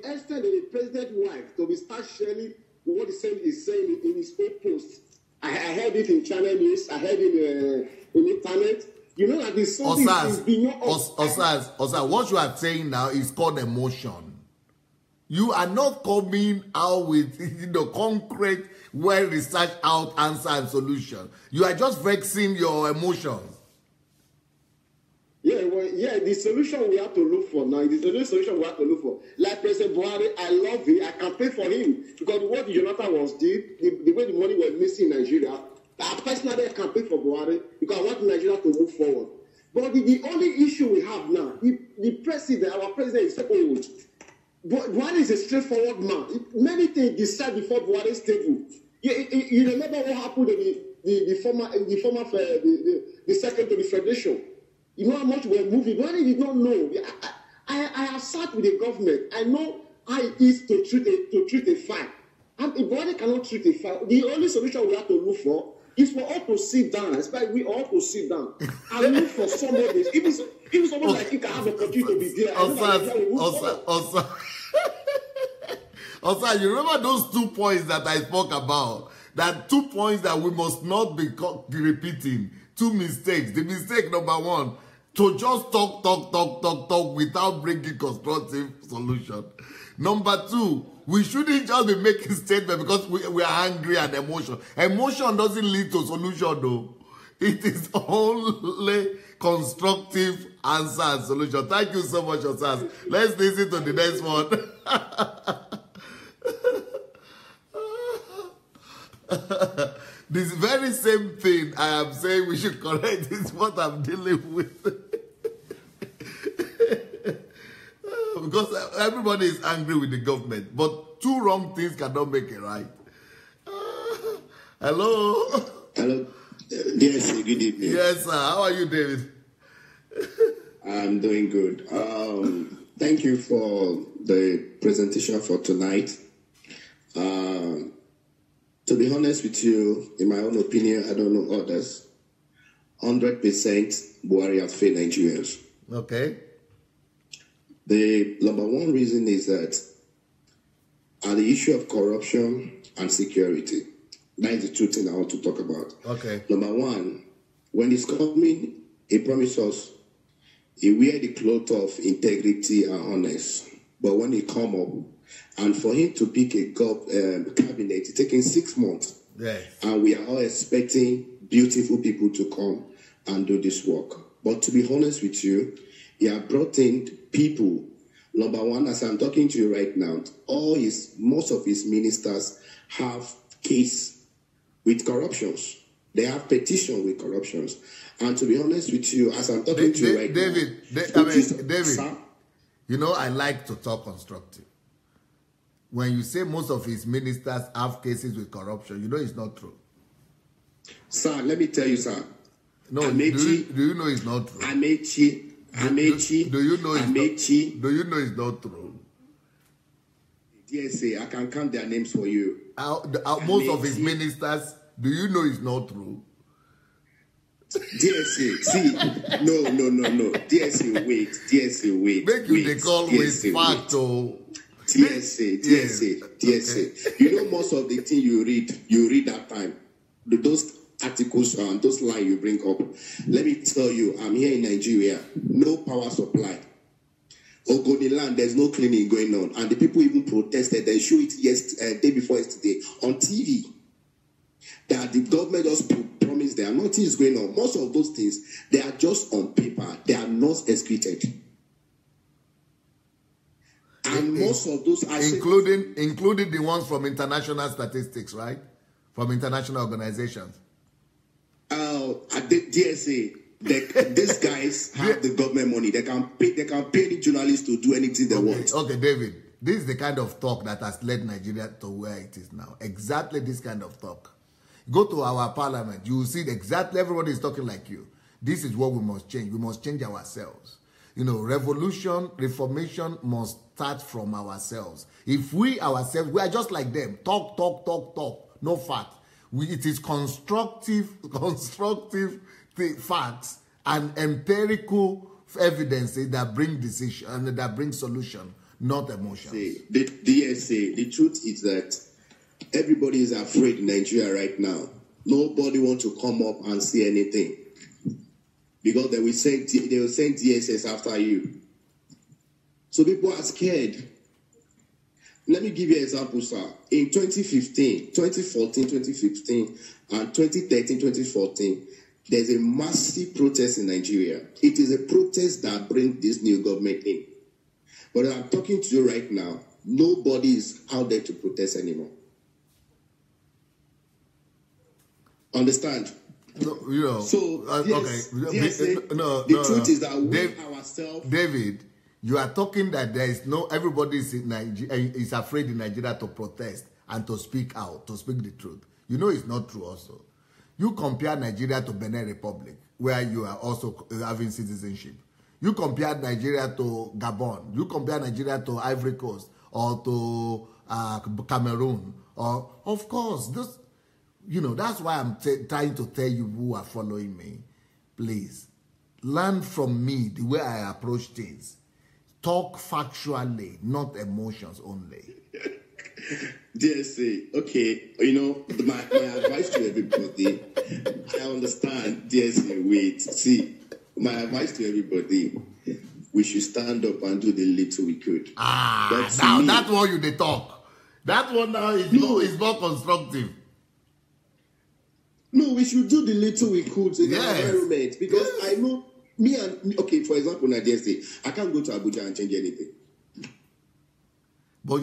extent that the president's wife to be start sharing what he's saying in his own post. I heard it in channel news. I heard it in internet. You know that this something is beyond. Osas, what you are saying now is called emotion. You are not coming out with concrete, well-researched out answer and solution. You are just vexing your emotions. Yeah, the solution we have to look for now, the solution we have to look for. Like President Buhari, I love him. I campaign for him. Because what Jonathan was did, the way the money was missing in Nigeria, I personally campaign for Buhari because I want Nigeria to move forward. But the only issue we have now, the president, our president is so old. Buhari is a straightforward man. Many things decided before Buhari's table. You remember what happened to the second to the federation? You know how much we're moving. Buhari did not know. I have sat with the government. I know how it is to treat a file. And if Buhari cannot treat a file, the only solution we have to look for is for all to sit down. Especially we all to sit down and look for somebody. If someone like you can have a opportunity to be there. Also, you remember those 2 points that I spoke about? That 2 points that we must not be repeating. 2 mistakes. The mistake number 1, to just talk without bringing constructive solution. Number 2, we shouldn't just be making statements because we are angry and emotional. Emotion doesn't lead to solution though. It is only constructive answer and solution. Thank you so much, Osas. Let's listen to the next one. This very same thing I am saying we should correct is what I'm dealing with. because everybody is angry with the government. But two wrong things cannot make it right. Hello? Hello. Yes, good evening. Yes, sir. How are you, David? I'm doing good. Thank you for the presentation for tonight. To be honest with you, in my own opinion, I don't know others. 100% Buhari has failed Nigerians. Okay. The number one reason is that the issue of corruption and security. That is the two things I want to talk about. Okay. Number one, when he's coming, he promised us he wear the cloth of integrity and honest. But when he come up, and for him to pick a cabinet, it's taking 6 months. Yes. And we are all expecting beautiful people to come and do this work. But to be honest with you, he has brought in people. Number one, as I'm talking to you right now, most of his ministers have case with corruptions. They have petition with corruptions. And to be honest with you, as I'm talking to you right now... David, sir? You know, I like to talk constructive. When you say most of his ministers have cases with corruption, you know it's not true. Sir, let me tell you, sir. No, do you know it's not true? Amechi. Do you know it's not true? DSA, I can count their names for you. Most of his ministers, do you know it's not true? DSA, see, no. DSA, wait. Make you they call with fact or... DSA. Okay. You know, most of the things you read that time. Those articles and those lines you bring up. Let me tell you, I'm here in Nigeria. No power supply. Ogoniland, there's no cleaning going on. And the people even protested. They show it day before yesterday on TV. That the government just promised there. Nothing is going on. Most of those things, they are just on paper. They are not executed. And most of those... Including the ones from international statistics, right? From international organizations. DSA, these guys have the government money. They can pay the journalists to do anything they want. Okay, David. This is the kind of talk that has led Nigeria to where it is now. Exactly this kind of talk. Go to our parliament. You will see exactly everybody is talking like you. This is what we must change. We must change ourselves. You know, reformation must start from ourselves. If we ourselves, we are just like them. Talk. No fact. It is constructive facts and empirical evidences that bring decision and that bring solution, not emotions. The truth is that everybody is afraid in Nigeria right now. Nobody wants to come up and say anything. Because they will send DSS after you. So people are scared. Let me give you an example, sir. In 2015, 2014, 2015, and 2013, 2014, there's a massive protest in Nigeria. It is a protest that brings this new government in. But I'm talking to you right now, nobody is out there to protest anymore. Understand? No, you know. So, the truth is that we ourselves... David, you are talking that there is everybody is afraid in Nigeria to protest and to speak out, to speak the truth. You know it's not true also. You compare Nigeria to Benin Republic, where you are also having citizenship. You compare Nigeria to Gabon. You compare Nigeria to Ivory Coast or to Cameroon. Or, of course, this... You know, that's why I'm trying to tell you who are following me. Please, learn from me the way I approach things. Talk factually, not emotions only. DSA, okay, you know, my advice to everybody, I understand, DSA, wait, see, my advice to everybody, we should stand up and do the little we could. That's what they talk. That one now is more constructive. No, we should do the little we could in our environment. Because I know, okay, for example, Nigeria State, I can't go to Abuja and change anything. But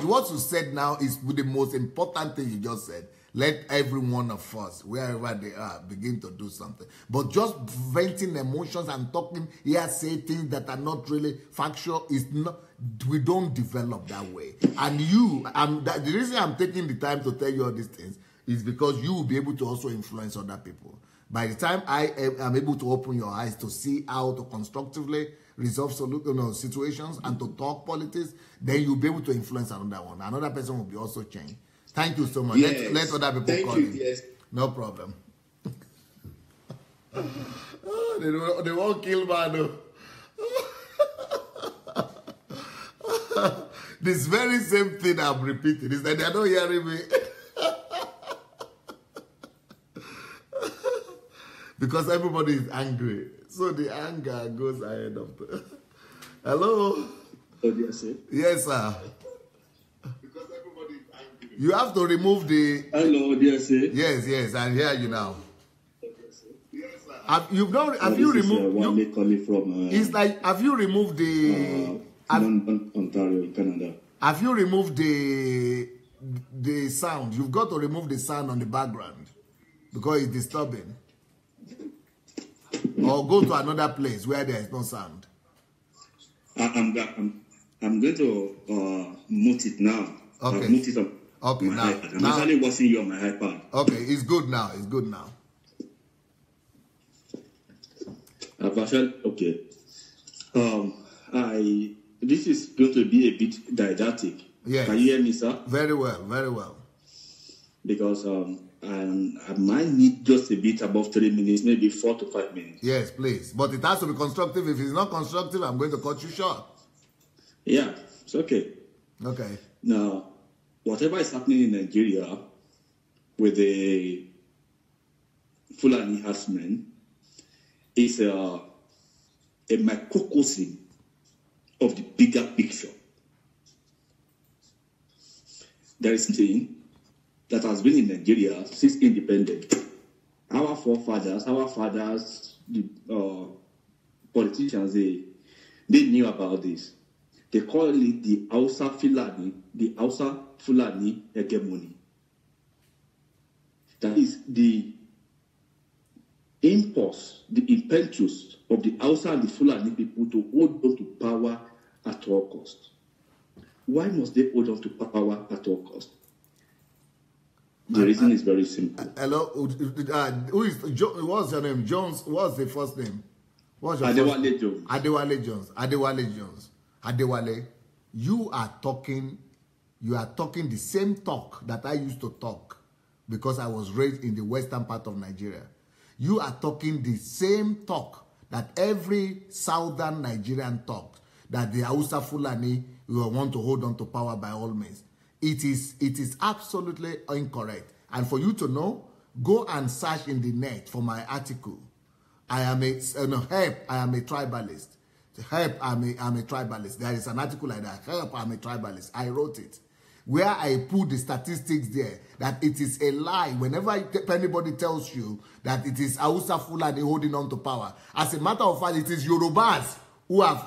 what you said now is the most important thing you just said. Let every one of us, wherever they are, begin to do something. But just venting emotions and talking here, say things that are not really factual is not. We don't develop that way. And the reason I'm taking the time to tell you all these things is because you will be able to also influence other people. By the time I am able to open your eyes to see how to constructively resolve situations and to talk politics, then you'll be able to influence another one. Another person will be also changed. Thank you so much. Yes. Let other people call in. Yes. No problem. Oh, they won't kill man. This very same thing I'm repeating is that they're not hearing me. Because everybody is angry. So the anger goes ahead of the... Hello? Oh, dear, sir. Yes, sir. Because everybody is angry. You have to remove the... Hello, dear, sir. Yes, I hear you now. Yes, sir. Have you removed... Coming from... it's like, have you removed the... Ontario, Canada. Have you removed the sound? You've got to remove the sound on the background because it's disturbing. Or go to another place where there is no sound. I'm going to mute it now. Okay. I've muted it on Okay, my now. iPad. I'm actually watching you on my iPad. Okay, it's good now. It's good now. I've actually... Okay. This is going to be a bit didactic. Yes. Can you hear me, sir? Very well, very well. Because I might need just a bit above 3 minutes, maybe 4 to 5 minutes. Yes, please. But it has to be constructive. If it's not constructive, I'm going to cut you short. Yeah, it's okay. Okay. Now, whatever is happening in Nigeria with the Fulani herdsmen is a microcosm of the bigger picture. There is something that has been in Nigeria since independence. Our forefathers, the politicians, they knew about this. They call it the Hausa Fulani hegemony. That is the impulse, the impetus of the Hausa and the Fulani people to hold on to power at all cost. Why must they hold on to power at all cost? The reason is very simple. Hello, what's your name? Jones. What's the first name? What's your Adewale Jones. Adewale Jones. Adewale Jones. Adewale, you are talking the same talk that I used to talk because I was raised in the western part of Nigeria. You are talking the same talk that every southern Nigerian talks, that the Hausa Fulani will want to hold on to power by all means. It is absolutely incorrect. And for you to know, go and search in the net for my article. I am a tribalist. Help, I'm a tribalist. There is an article like that. Help, I'm a tribalist. I wrote it. Where I put the statistics there, that it is a lie. Whenever anybody tells you that it is Hausa Fulani holding on to power, as a matter of fact, it is Yorubas who have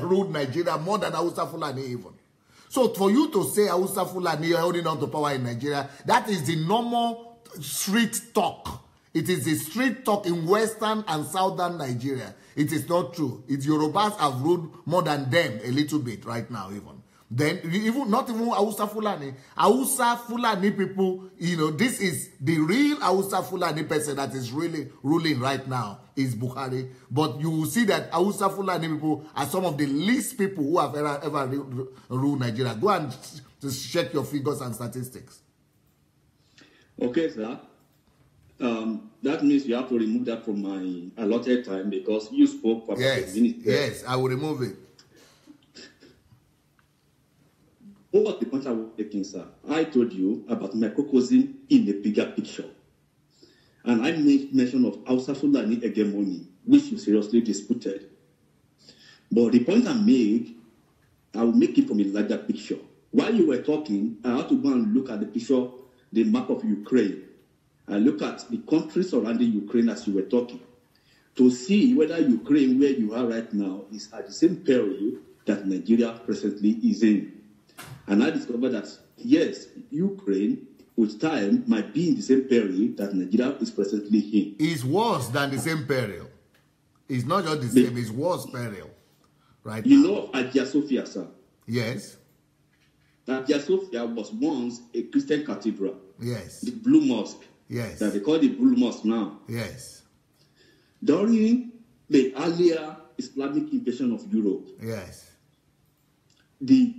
ruled Nigeria more than Hausa Fulani even. So for you to say Hausa Fulani holding on to power in Nigeria, that is the normal street talk. It is the street talk in western and southern Nigeria. It is not true. It's Yorubas have ruled more than them a little bit right now even. Then, not even Hausa Fulani. Hausa Fulani people, this is the real Hausa Fulani person that is really ruling right now is Buhari. But you will see that Hausa Fulani people are some of the least people who have ever ruled Nigeria. Go and check your figures and statistics. Okay, sir. That means you have to remove that from my allotted time because you spoke for about a minute. Yes, I will remove it. What was the point I was making, sir? I told you about microcosm in the bigger picture. And I made mention of Hausa Fulani hegemony, which you seriously disputed. But the point I made, I will make it from a larger picture. While you were talking, I had to go and look at the picture, the map of Ukraine. I look at the countries surrounding Ukraine as you were talking, to see whether Ukraine, where you are right now, is at the same peril that Nigeria presently is in. And I discovered that, yes, Ukraine with time, might be in the same peril that Nigeria is presently in. It's worse than the same peril. It's not just the same, it's worse peril. Right You now. know of Hagia Sophia, sir? Yes. Hagia Sophia was once a Christian cathedral. Yes. The Blue Mosque. Yes. That they call the Blue Mosque now. Yes. During the earlier Islamic invasion of Europe, Yes. the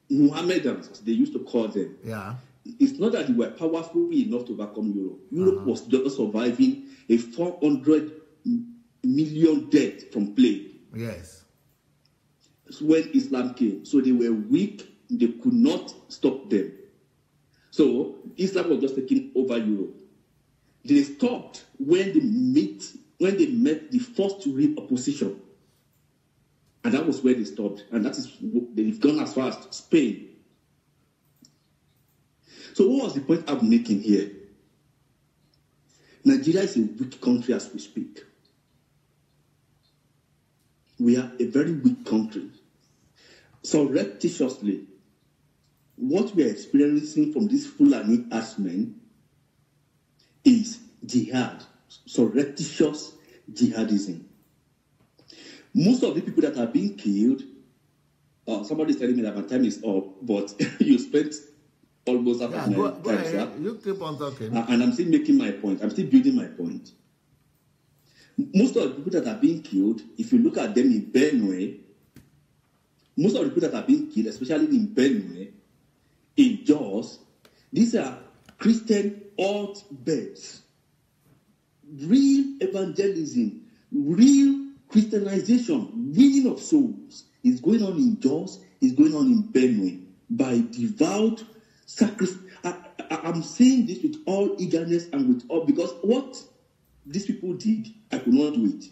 Mohammedans, as they used to call them, Yeah. it's not that they were powerful enough to overcome Europe. Europe was just surviving a 400 million death from plague. Yes. When Islam came. So they were weak, they could not stop them. So Islam was just taking over Europe. They stopped when they met the first real opposition. And that was where they stopped. And that is, they've gone as far as Spain. So what was the point I'm making here? Nigeria is a weak country as we speak. We are a very weak country. Surreptitiously, what we are experiencing from these Fulani herdsmen is jihad, surreptitious jihadism. Most of the people that are being killed, somebody's telling me that my time is up, but you spent almost half of my Go time, ahead. sir. You keep on talking. And I'm still making my point. I'm still building my point. Most of the people that are being killed, if you look at them in Benue, most of the people that are being killed, especially in Benue, in Jos, these are Christian hotbeds. Real evangelism, real Christianization, winning of souls is going on in Jos, is going on in Benue by devout sacrifice. I'm saying this with all eagerness and with all, because what these people did, I could not do it.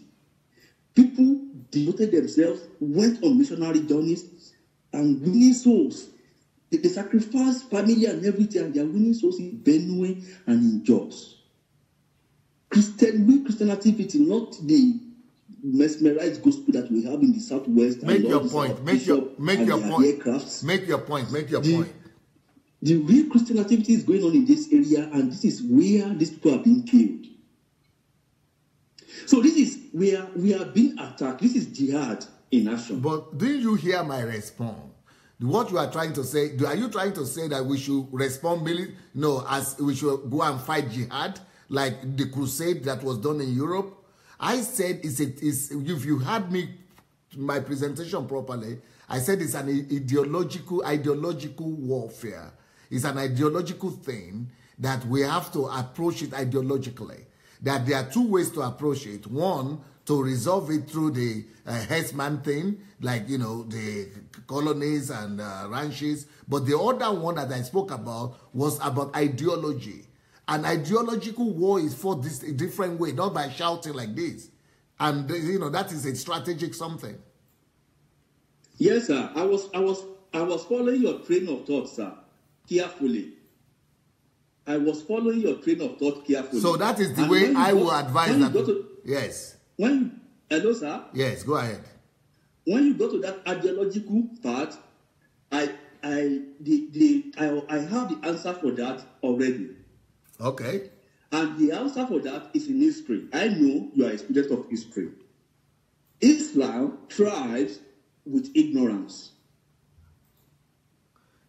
People devoted themselves, went on missionary journeys, and winning souls. They sacrificed family and everything, and they are winning souls in Benue and in Jos. Christian activity, not the mesmerized gospel that we have in the southwest. Make your point. Make your point. Make your point. Make your point. The real Christian activity is going on in this area, and this is where these people are being killed. So this is where we are being attacked. This is jihad in action. But didn't you hear my response? What you are trying to say, are you trying to say that we should respond, as we should go and fight jihad, like the crusade that was done in Europe? I said, if you had my presentation properly, I said it's an ideological warfare. It's an ideological thing that we have to approach it ideologically. That there are two ways to approach it. One, to resolve it through the herdsman thing, like, the colonies and ranches. But the other one that I spoke about was about ideology. An ideological war is fought this a different way, not by shouting like this. And, that is a strategic something. Yes, sir. I was following your train of thought, sir, carefully. I was following your train of thought carefully. So that is the way I will advise that. Yes. Hello, sir? Yes, go ahead. When you go to that ideological part, I have the answer for that already. Okay. And the answer for that is in history. I know you are a student of history. Islam thrives with ignorance.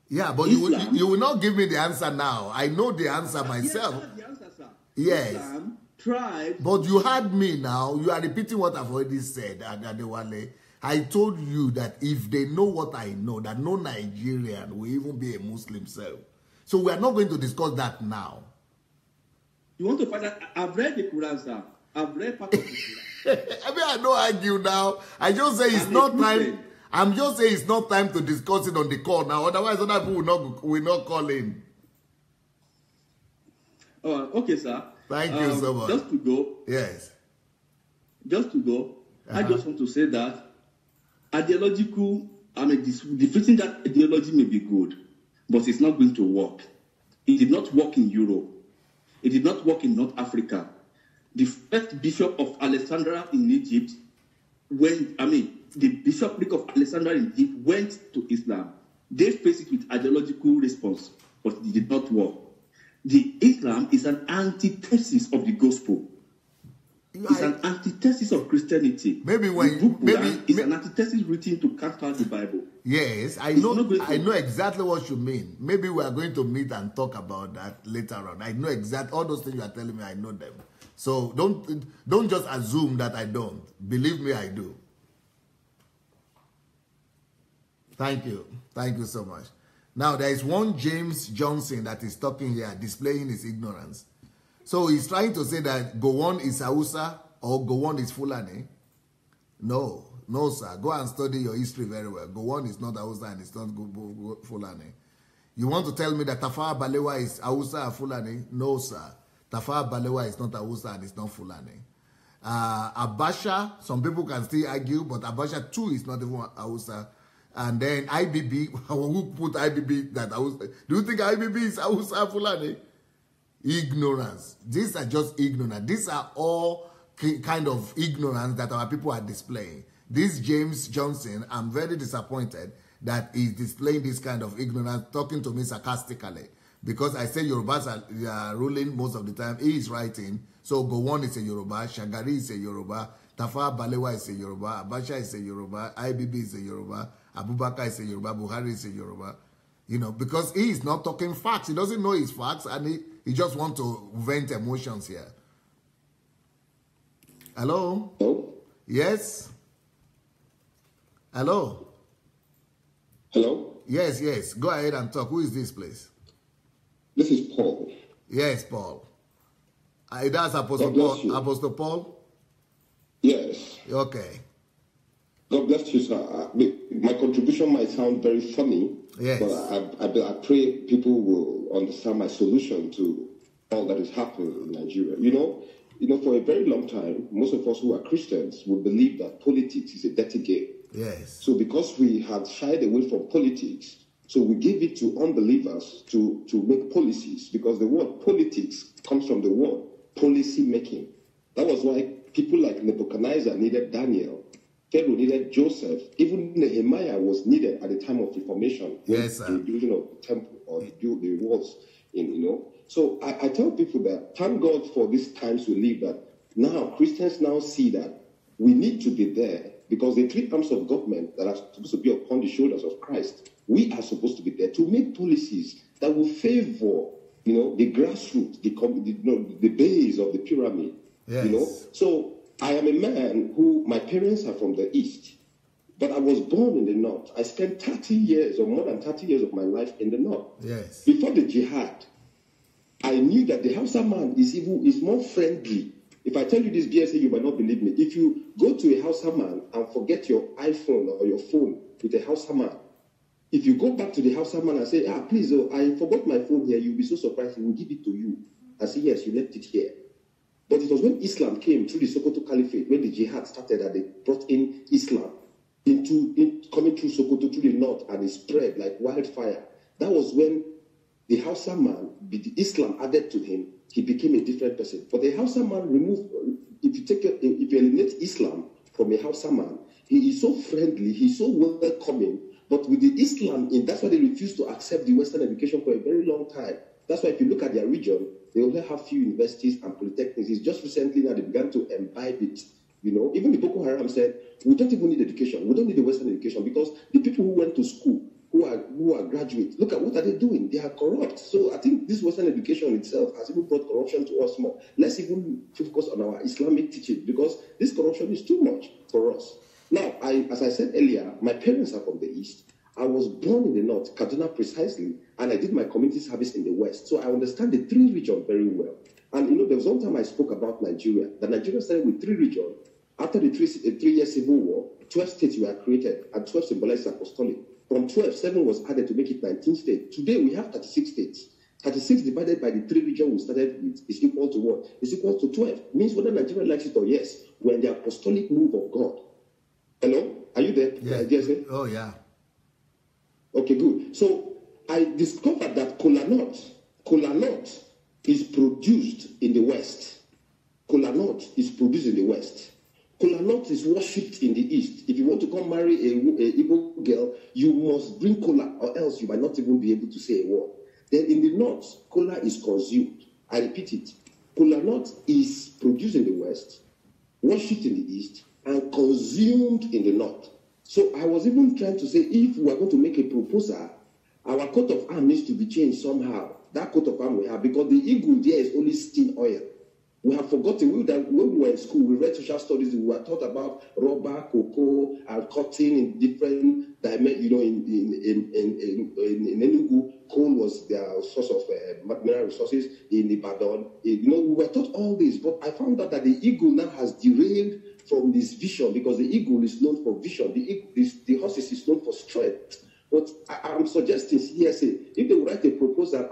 Yeah, but you will not give me the answer now. I know the answer myself. Yes, the answer, sir. Yes. Islam thrives. But you had me now. You are repeating what I've already said, Adewale. I told you that if they know what I know, that no Nigerian will even be a Muslim self. So we are not going to discuss that now. You want to find out? I've read the Quran, sir. I've read part of the Quran. I don't argue now. I just say it's not time. I'm just saying it's not time to discuss it on the call now. Otherwise, other people will not call in. Okay, sir. Thank you so much. Just to go. Yes. Just to go. I just want to say that defeating that ideology may be good, but it's not going to work. It did not work in Europe. It did not work in North Africa. The first bishop of Alexandria in Egypt the bishopric of Alexandria in Egypt went to Islam. They faced it with ideological response, but it did not work. The Islam is an antithesis of the gospel. It's an antithesis of Christianity. Maybe when it's an antithesis written to counter the Bible. Yes, I know exactly what you mean. Maybe we are going to meet and talk about that later on. I know exactly all those things you are telling me. I know them. So don't just assume that I don't. Believe me, I do. Thank you so much. Now there is one James Johnson that is talking here, displaying his ignorance. So he's trying to say that Gowon is Hausa or Gowon is Fulani. No, sir. Go and study your history very well. Gowon is not Hausa and it's not Fulani. You want to tell me that Tafawa Balewa is Hausa or Fulani? No, sir. Tafawa Balewa is not Hausa and it's not Fulani. Abacha, some people can still argue, but Abacha too is not even Hausa. And then IBB, who put IBB that Hausa? Do you think IBB is Hausa or Fulani? Ignorance. These are just ignorance. These are all kind of ignorance that our people are displaying. This James Johnson, I'm very disappointed that he's displaying this kind of ignorance, talking to me sarcastically. Because I say Yorubas are ruling most of the time. He is writing. So Gowon is a Yoruba, Shagari is a Yoruba, Tafawa Balewa is a Yoruba, Abacha is a Yoruba, IBB is a Yoruba, Abubakar is a Yoruba, Buhari is a Yoruba. You know, because he is not talking facts. He doesn't know his facts and he just wants to vent emotions here. Hello? Hello? Yes? Hello? Hello? Yes. Go ahead and talk. Who is this, please? This is Paul. Yes, Paul. That's Apostle Paul. Apostle Paul? Yes. Okay. God bless you, sir. My contribution might sound very funny, yes, but I pray people will understand my solution to all that is happening in Nigeria. You know, for a very long time, most of us who are Christians would believe that politics is a dirty game. Yes. So because we had shied away from politics, so we gave it to unbelievers to make policies, because the word politics comes from the word policy making. That was why people like Nebuchadnezzar needed Daniel, Pharaoh needed Joseph, even Nehemiah was needed at the time of Reformation. Yes, sir. The building of the temple or the walls, So I tell people that thank God for these times we live, that now Christians now see that we need to be there, because the three arms of government that are supposed to be upon the shoulders of Christ, we are supposed to be there to make policies that will favor, the grassroots, the base of the pyramid. Yes. So I am a man who, my parents are from the East, but I was born in the North. I spent 30 years or more than 30 years of my life in the North. Yes. Before the jihad, I knew that the Hausa man is more friendly. If I tell you this, BSA, you might not believe me. If you go to a Hausa man and forget your iPhone or your phone with a Hausa man, if you go back to the Hausa man and say, please, I forgot my phone here, you'll be so surprised. He will give it to you. I say, yes, you left it here. But it was when Islam came through the Sokoto Caliphate, when the jihad started, that they brought in Islam coming through Sokoto to the north, and it spread like wildfire. That was when the Hausa man, the Islam added to him, he became a different person. But the Hausa man if you eliminate Islam from a Hausa man, he is so friendly, he's so welcoming. But with the Islam that's why they refused to accept the Western education for a very long time. That's why if you look at their region, they only have few universities and polytechnics. It's just recently now they began to imbibe it. Even the Boko Haram said, we don't even need education. We don't need the Western education, because the people who went to school, who are graduates, look at what are they doing? They are corrupt. So I think this Western education itself has even brought corruption to us more. Let's even focus on our Islamic teaching, because this corruption is too much for us. Now, as I said earlier, my parents are from the East. I was born in the North, Kaduna precisely, and I did my community service in the West. So I understand the three regions very well. And there was one time I spoke about Nigeria, that Nigeria started with three regions. After the three-year civil war, 12 states were created, and 12 symbolized apostolic. From 12, 7 was added to make it 19 states. Today we have 36 states. 36 divided by the three regions we started with is equal to what? Is equal to 12. Means whether Nigeria likes it or yes, we're in the apostolic move of God. Hello? Are you there? Yeah. Oh, yeah. Okay, good. So I discovered that kola nut is produced in the West. Kola nut is produced in the West. Kola nut is worshipped in the East. If you want to come marry a Igbo girl, you must bring kola, or else you might not even be able to say a word. Then in the north, cola is consumed. I repeat it. Cola nut is produced in the west, worshipped in the east, and consumed in the north. So I was even trying to say, if we are going to make a proposal, our coat of arms needs to be changed somehow. That coat of arms we have, because the eagle there is only steel oil. We have forgotten when we were in school, we read social studies, we were taught about rubber, cocoa, and cotton in different dimensions. You know, in Enugu, coal was their source of mineral resources. In Ibadan, you know, we were taught all this, but I found out that the eagle now has derailed from this vision, because the eagle is known for vision. The horses is known for strength. But I'm suggesting here, say, if they would write a proposal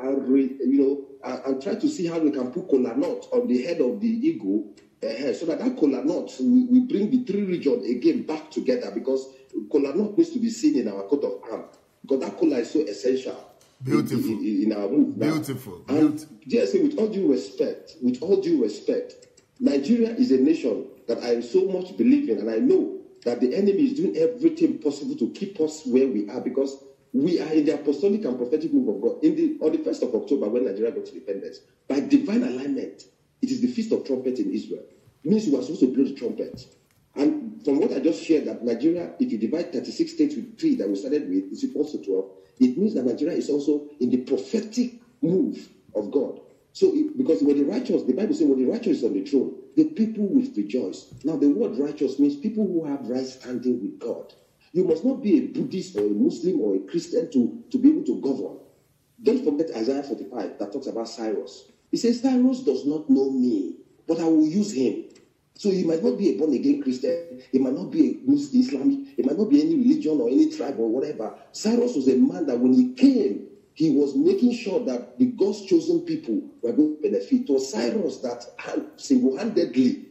and try to see how we can put kola nut on the head of the eagle, so that kola nut we bring the three regions again back together, because kola nut needs to be seen in our coat of arms, because that kola is so essential. Beautiful. In our move now. Beautiful. And just say, with all due respect, Nigeria is a nation that I so much believe in, and I know that the enemy is doing everything possible to keep us where we are, because we are in the apostolic and prophetic move of God. On the 1st of October, when Nigeria got independence, by divine alignment, it is the Feast of Trumpet in Israel. It means we are supposed to blow the trumpet. And from what I just shared, that Nigeria, if you divide 36 states with 3 that we started with, is equals to 12, it means that Nigeria is also in the prophetic move of God. So, because when the righteous, the Bible says, when the righteous is on the throne, the people will rejoice. Now, the word righteous means people who have right standing with God. You must not be a Buddhist or a Muslim or a Christian to be able to govern. Don't forget Isaiah 45 that talks about Cyrus. He says, Cyrus does not know me, but I will use him. So he might not be a born-again Christian, he might not be a Muslim, Islamic, it might not be any religion or any tribe or whatever. Cyrus was a man that when he came, he was making sure that the God's chosen people were going to benefit. It was Cyrus that single-handedly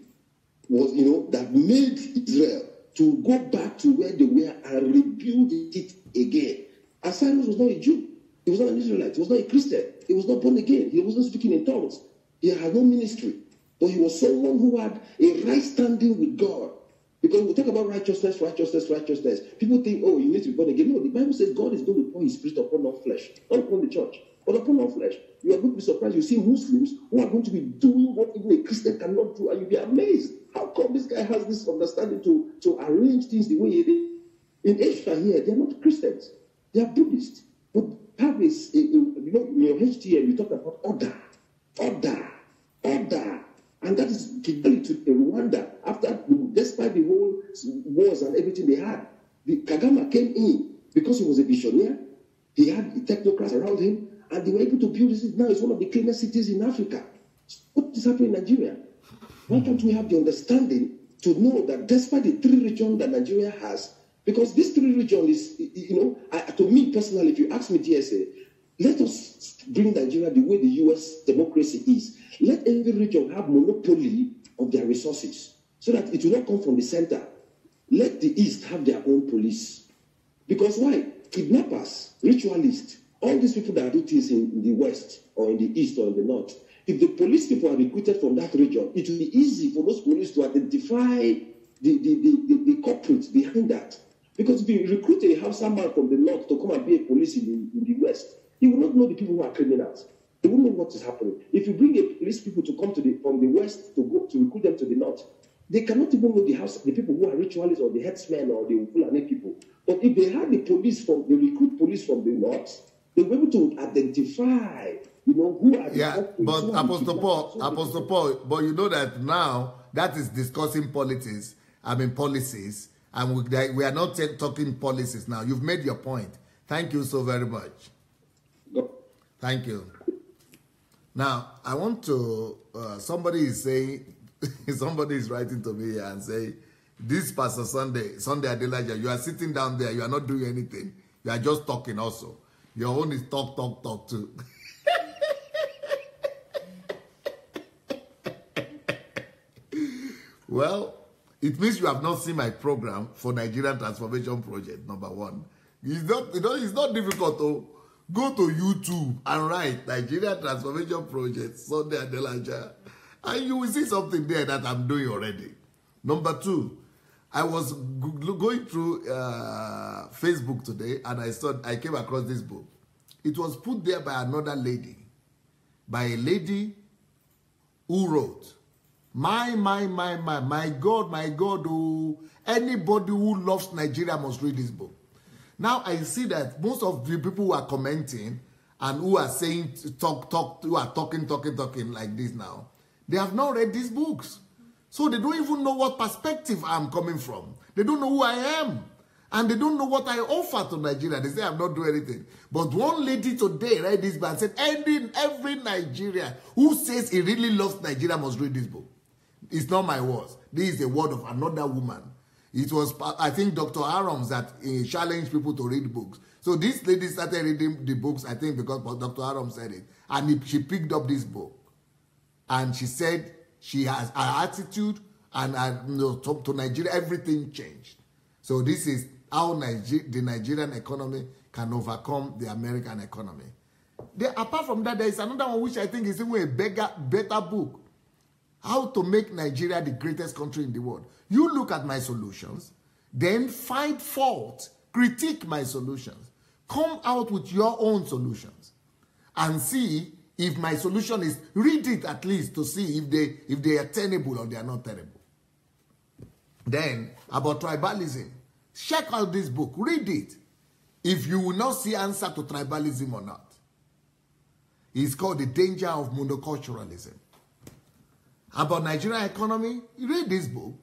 was, that made Israel to go back to where they were and rebuild it again. And Cyrus was not a Jew. He was not an Israelite. He was not a Christian. He was not born again. He was not speaking in tongues. He had no ministry. But he was someone who had a right standing with God. Because we talk about righteousness. People think, oh, you need to be born again. No, the Bible says God is going to pour his spirit upon all flesh. Not upon the church, but upon all flesh. You are going to be surprised. You see Muslims who are going to be doing what even a Christian cannot do, and you'll be amazed. How come this guy has this understanding to arrange things the way he did? In Asia here, they are not Christians. They are Buddhists. But have this, in your HTM, you talk about order. And that is Kigali to Rwanda. Despite the whole wars and everything they had, Kagame came in because he was a visionary. He had technocrats around him, and they were able to build this. Now it's one of the cleanest cities in Africa. What is happening in Nigeria? Why can't we have the understanding to know that despite the 3 regions that Nigeria has, because this 3 regions is, to me personally, if you ask me DSA, let us bring Nigeria the way the US democracy is. Let every region have monopoly of their resources so that it will not come from the center. Let the East have their own police. Because why? Kidnappers, ritualists, all these people that do things in the West or in the East or in the North, if the police people are recruited from that region, it will be easy for those police to identify the culprits behind that. Because if you recruit a Hausa man from the North to come and be a police in the West, he will not know the people who are criminals. They won't know what is happening. If you bring a police people to come from the West to recruit them to the North, they cannot even know the people who are ritualists or the herdsmen or the Fulani people. But if they had the recruit police from the North, they were able to identify, who are the but Apostle Paul, but you know that now that is discussing policies, and we are not talking policies now. You've made your point. Thank you so very much. Thank you. Now, I want to, somebody is saying, somebody is writing to me and saying, this Pastor Sunday Adelaja, you are sitting down there, you are not doing anything. You are just talking also. Your own is talk too. Well, it means you have not seen my program for Nigerian Transformation Project, number 1. It's not difficult to go to YouTube and write Nigerian Transformation Project, Sunday Adelaja, and you will see something there that I'm doing already. Number 2, I was going through Facebook today, and I came across this book. It was put there by another lady. By a lady who wrote, my God, oh, anybody who loves Nigeria must read this book. Now I see that most of the people who are commenting and who are saying, who are talking like this now, they have not read these books. So they don't even know what perspective I'm coming from. They don't know who I am. And they don't know what I offer to Nigeria. They say I'm not doing anything. But one lady today read this book and said, every Nigerian who says he really loves Nigeria must read this book. It's not my words. This is the word of another woman. It was, I think, Dr. Arams that challenged people to read books. So this lady started reading the books, I think, because Dr. Arams said it. And she picked up this book. And she said she has her attitude and to Nigeria, everything changed. So this is how the Nigerian economy can overcome the American economy. Apart from that, there is another one which I think is even a better book. How to make Nigeria the greatest country in the world. You look at my solutions, then find fault, critique my solutions. Come out with your own solutions and see if my solution is, read it at least to see if they are tenable or they are not tenable. Then, about tribalism. Check out this book. Read it. If you will not see answer to tribalism or not. It's called The Danger of Monoculturalism. About Nigerian economy, read this book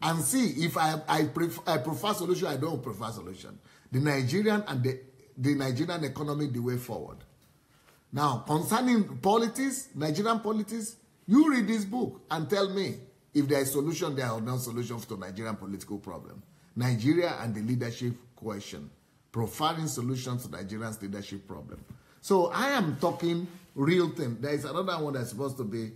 and see if I prefer solution, I don't prefer solution. The Nigerian and the Nigerian economy, the way forward. Now, concerning politics, Nigerian politics, you read this book and tell me if there is solution there or no solution to Nigerian political problem. Nigeria and the leadership question. Profiling solutions to Nigeria's leadership problem. So I am talking real thing. There is another one that's supposed to be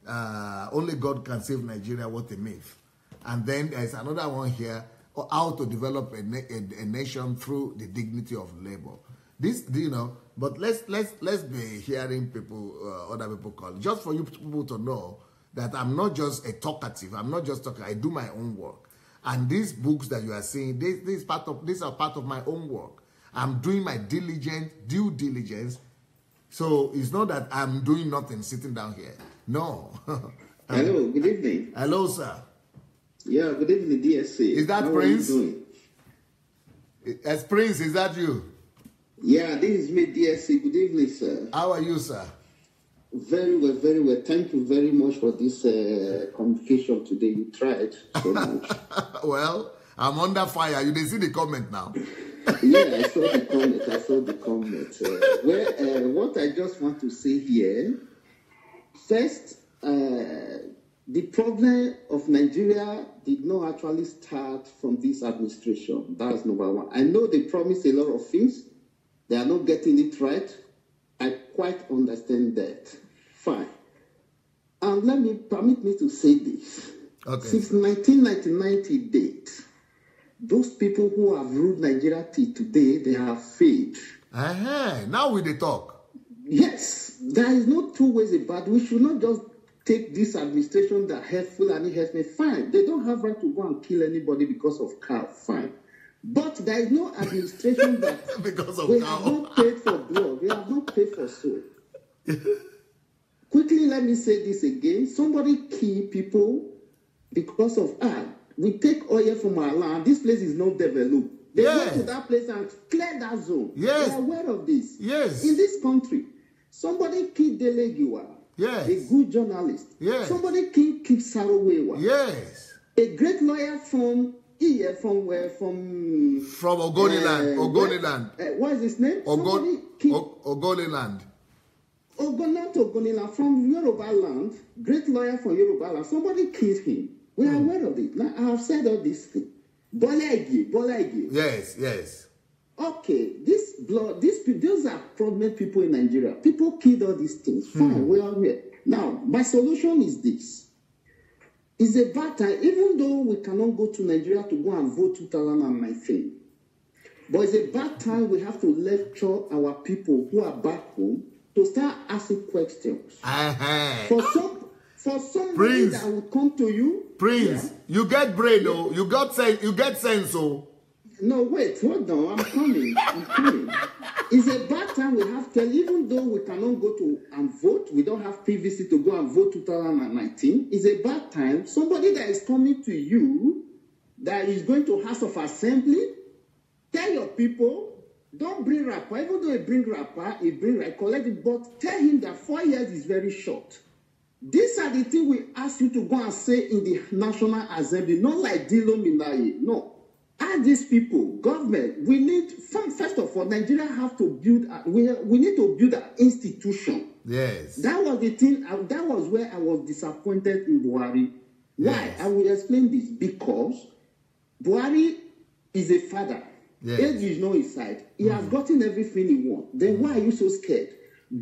only God can save Nigeria, what a myth. And then there is another one here, how to develop a nation through the dignity of labor. This, you know, but let's be hearing people, other people call. Just for you people to know that I'm not just a talkative. I'm not just talking. I do my own work. And these books that you are seeing, these are part of my own work. I'm doing my due diligence. So it's not that I'm doing nothing, sitting down here. No. Hello, good evening. Hello, sir. Yeah, good evening, DSC. Is that How Prince? Are you doing? As Prince, is that you? Yeah, this is me, DSC. Good evening, sir. How are you, sir? Very well, very well. Thank you very much for this communication today. You tried so much. Well, I'm under fire. You didn't see the comment now. Yeah, I saw the comment. What I just want to say here, first, the problem of Nigeria did not actually start from this administration. That's number one. I know they promised a lot of things. They are not getting it right. I quite understand that. Fine. And permit me to say this. Okay. Since 1999 date, those people who have ruled Nigeria till today, they have failed. Now we dey talk. Yes, there is no two ways about it. We should not just take this administration that helpful and it has been fine. They don't have right to go and kill anybody because of cow. Fine. But there is no administration that because of we cow. have not paid for blood. We have not paid for soul. Quickly, let me say this again. Somebody kill people because of we take oil from our land. This place is not developed. They go to that place and clear that zone. Yes. They are aware of this. Yes. In this country, somebody killed Adelaja. Yes. A good journalist. Yes. Somebody killed Sarowewa. Yes. A great lawyer from Ogoniland. Ogoniland. What is his name? Ogoniland. Ogoniland from Yoruba land. Great lawyer from Yoruba land. Somebody killed him. We are aware of it. Now I have said all this thing. Bolegi. Yes. Okay, those are prominent people in Nigeria. People killed all these things. Fine, we are aware. Now, my solution is this. It's a bad time, even though we cannot go to Nigeria to go and vote 2019. But it's a bad time we have to lecture our people who are back home to start asking questions. For somebody Prince, that will come to you. Prince, you get brain, oh. You get sense, oh. No, wait, hold on. I'm coming. It's a bad time we have to, even though we cannot go to and vote, we don't have PVC to go and vote 2019. It's a bad time. Somebody that is coming to you, that is going to House of Assembly, tell your people, don't bring rapper. Even though he bring rapper, he bring right, collect it, but tell him that 4 years is very short. These are the things we ask you to go and say in the National Assembly, not like Dilo Minaye. No. Ask these people, government, we need, first of all, Nigeria have to build, we need to build an institution. Yes. That was the thing, that was where I was disappointed in Buhari. Why? Yes. I will explain this. Because Buhari is a father. Yes. Age is not his side. He has gotten everything he wants. Then why are you so scared?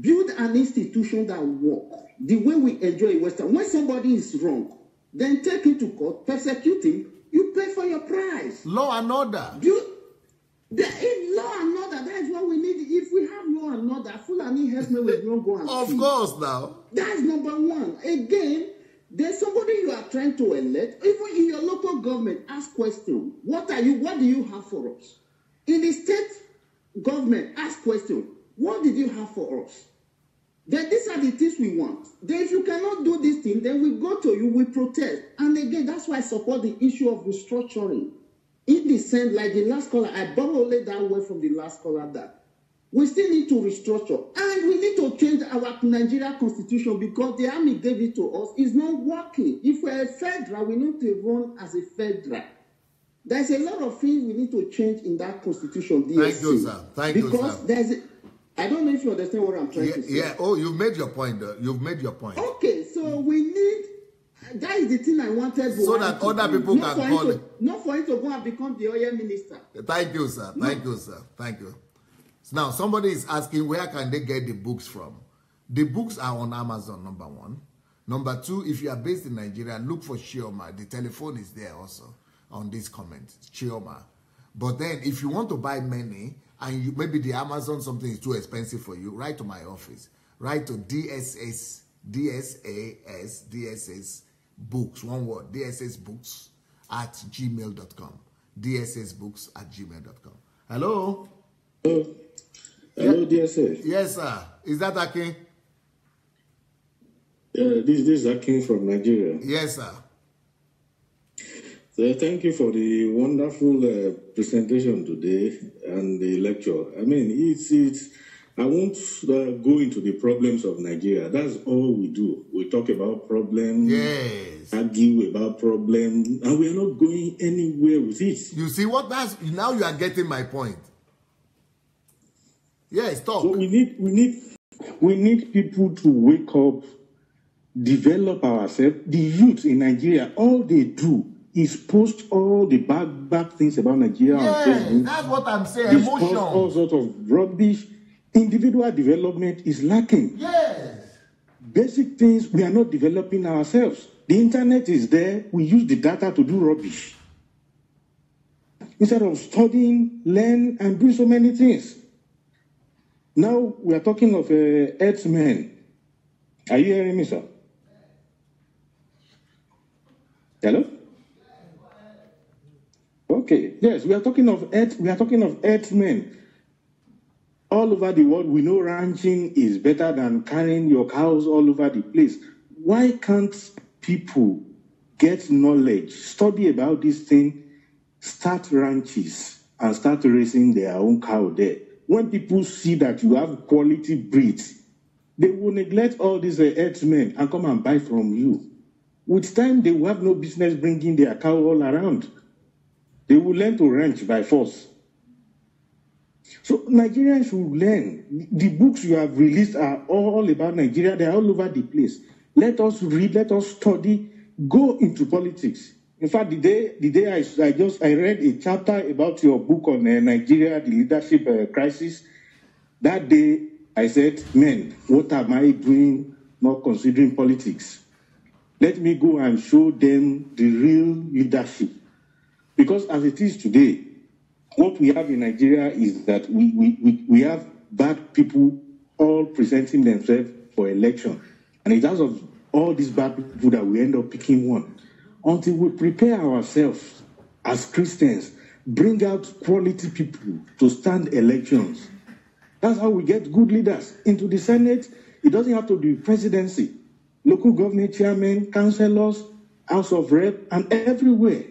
Build an institution that works the way we enjoy in Western. When somebody is wrong, then take him to court, persecute him, you pay for your price. Law and order. If law and order, that is what we need. If we have law and order, Fulani herdsmen will not go and Of course now. That's number one. Again, there's somebody you are trying to elect. Even in your local government, ask questions. What do you have for us? In the state government, ask questions. What did you have for us? Then these are the things we want. Then if you cannot do this thing, then we go to you, we protest. And again, that's why I support the issue of restructuring. In the sense, like the last caller, I borrowed that word from the last caller that we still need to restructure. And we need to change our Nigeria constitution because the army gave it to us. It's not working. If we're a federal, we need to run as a federal. There's a lot of things we need to change in that constitution. DSC, Thank you, sir. Thank you, sir. Because there's I don't know if you understand what I'm trying to say. Yeah. Oh, you've made your point. You've made your point. Okay, so we need. That is the thing I wanted. So that other people can call it. Not for him to go and become the oil minister. Thank you, sir. Thank you, sir. Thank you. Now, somebody is asking where can they get the books from? The books are on Amazon, number one. Number two, if you are based in Nigeria, look for Chioma. The telephone is there also on this comment, Chioma. But then, if you want to buy many, and maybe the Amazon something is too expensive for you, write to my office. Write to DSS books, one word, DSSbooks at gmail.com. DSSbooks@gmail.com. Hello? Hello, DSS. Yes, sir. Is that Akin? This is Akin from Nigeria. Yes, sir. So thank you for the wonderful presentation today and the lecture. I mean, I won't go into the problems of Nigeria. That's all we do. We talk about problems, yes, argue about problems, and we are not going anywhere with it. You see what that's now you are getting my point. Yes, talk. So we need people to wake up, develop ourselves. The youth in Nigeria, all they do is post all the bad things about Nigeria on Facebook. That's what I'm saying. Emotion. All sorts of rubbish. Individual development is lacking. Yes. Basic things we are not developing ourselves. The internet is there. We use the data to do rubbish. Instead of studying, learn, and do so many things. Now we are talking of herdsmen. Are you hearing me, sir? Hello? Okay. Yes, we are talking of herdsmen. All over the world, we know ranching is better than carrying your cows all over the place. Why can't people get knowledge, study about this thing, start ranches, and start raising their own cow there? When people see that you have quality breeds, they will neglect all these herdsmen and come and buy from you. With time, they will have no business bringing their cow all around. They will learn to ranch by force. So Nigerians should learn. The books you have released are all about Nigeria. They are all over the place. Let us read, let us study, go into politics. In fact, the day I read a chapter about your book on Nigeria, the leadership crisis. That day I said, man, what am I doing not considering politics? Let me go and show them the real leadership. Because as it is today, what we have in Nigeria is that we have bad people all presenting themselves for election. And it's out of all these bad people that we end up picking one. Until we prepare ourselves as Christians bring out quality people to stand elections. That's how we get good leaders into the Senate. It doesn't have to be presidency. Local government chairmen, councillors, House of Rep, and everywhere.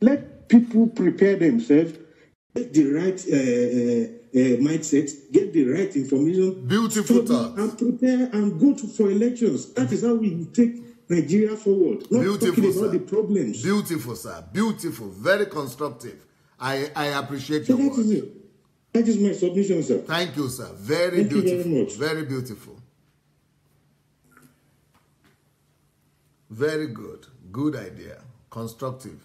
Let people prepare themselves, get the right mindset, get the right information. Beautiful thoughts. And prepare and go for elections. That is how we take Nigeria forward. Not Beautiful, talking sir. about the problems. Beautiful, sir. Beautiful. Very constructive. I appreciate So your that is words. it. That is my submission, sir. Thank you, sir. Very Thank you beautiful. very much. Very beautiful. Very good. Good idea. Constructive.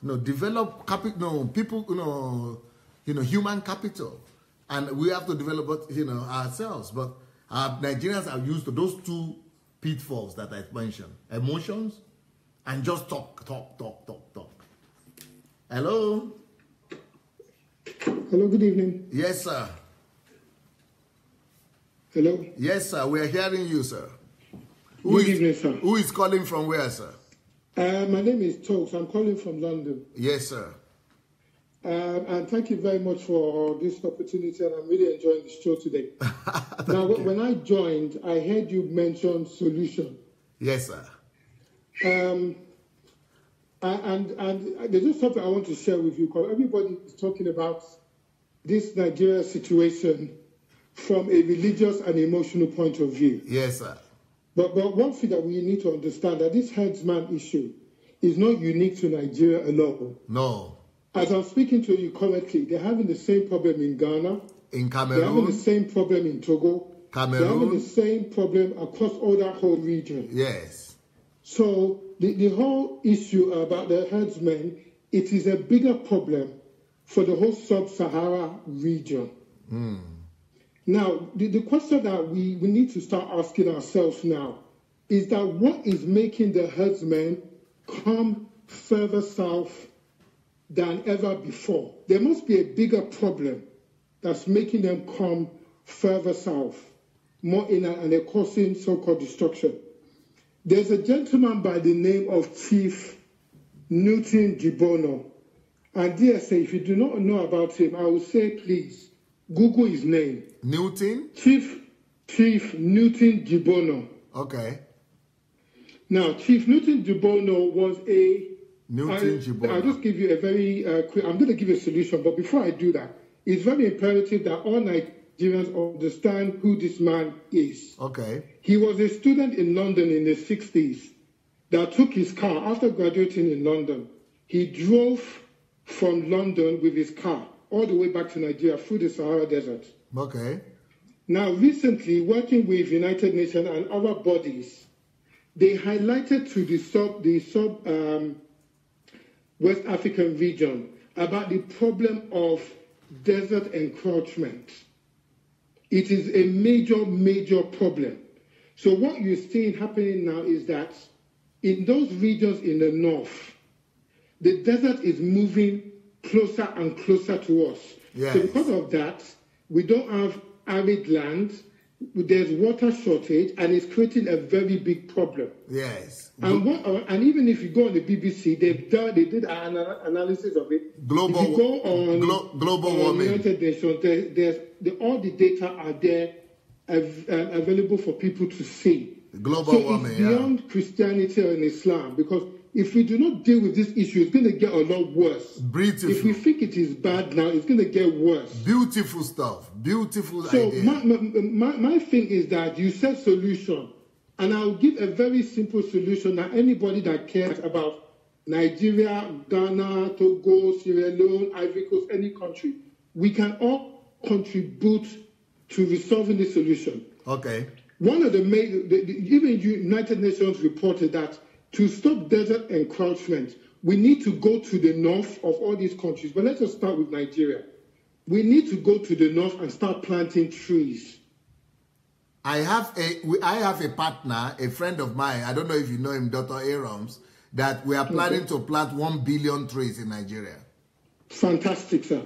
Develop capital. People. Human capital, and we have to develop it. Ourselves. But Nigerians are used to those two pitfalls that I mentioned: emotions and just talk. Hello. Hello, good evening. Yes, sir. Hello. Yes, sir. We are hearing you, sir. Good evening, sir. Who is calling from where, sir? My name is Tokes. I'm calling from London. Yes, sir. And thank you very much for this opportunity, and I'm really enjoying the show today. Now, when I joined, I heard you mention solution. Yes, sir. And there's just something I want to share with you, because everybody is talking about this Nigeria situation from a religious and emotional point of view. Yes, sir. But one thing that we need to understand, that this herdsman issue is not unique to Nigeria alone. No. As I'm speaking to you currently, they're having the same problem in Ghana. In Cameroon. They're having the same problem in Togo. Cameroon. They're having the same problem across all that whole region. Yes. So the whole issue about the herdsmen, it is a bigger problem for the whole sub-Sahara region. Mm. Now, the question that we need to start asking ourselves now is that what is making the herdsmen come further south than ever before? There must be a bigger problem that's making them come further south, more in and they're causing so-called destruction. There's a gentleman by the name of Chief Newton Jibono. And DSA, if you do not know about him, I will say, please, Google his name. Newton? Chief Newton Jibono. Okay. Now, Chief Newton Jibono was a... Jibono. I'll just give you a very quick... I'm going to give you a solution, but before I do that, it's very imperative that all Nigerians understand who this man is. Okay. He was a student in London in the 60s that took his car after graduating in London. He drove from London with his car all the way back to Nigeria through the Sahara Desert. Okay. Now, recently, working with United Nations and other bodies, they highlighted to the West African region about the problem of desert encroachment. It is a major, major problem. So what you're seeing happening now is that in those regions in the north, the desert is moving closer and closer to us. Yes. So because of that, we don't have arid land, there's water shortage, and it's creating a very big problem. Yes. And even if you go on the BBC, they did an analysis of it. Global, if you go on global warming. United Nations, all the data are there available for people to see. Global warming, it's beyond Christianity and Islam, because if we do not deal with this issue, it's going to get a lot worse. Beautiful. If we think it is bad now, it's going to get worse. Beautiful stuff. Beautiful idea. So my thing is that you said solution, and I'll give a very simple solution that anybody that cares about Nigeria, Ghana, Togo, Sierra Leone, Ivory Coast, any country, we can all contribute to resolving this solution. Okay. One of the main, even United Nations reported that to stop desert encroachment, we need to go to the north of all these countries. But let's just start with Nigeria. We need to go to the north and start planting trees. I have a partner, a friend of mine, I don't know if you know him, Dr. Aarons, that we are planning to plant 1 billion trees in Nigeria. Fantastic, sir.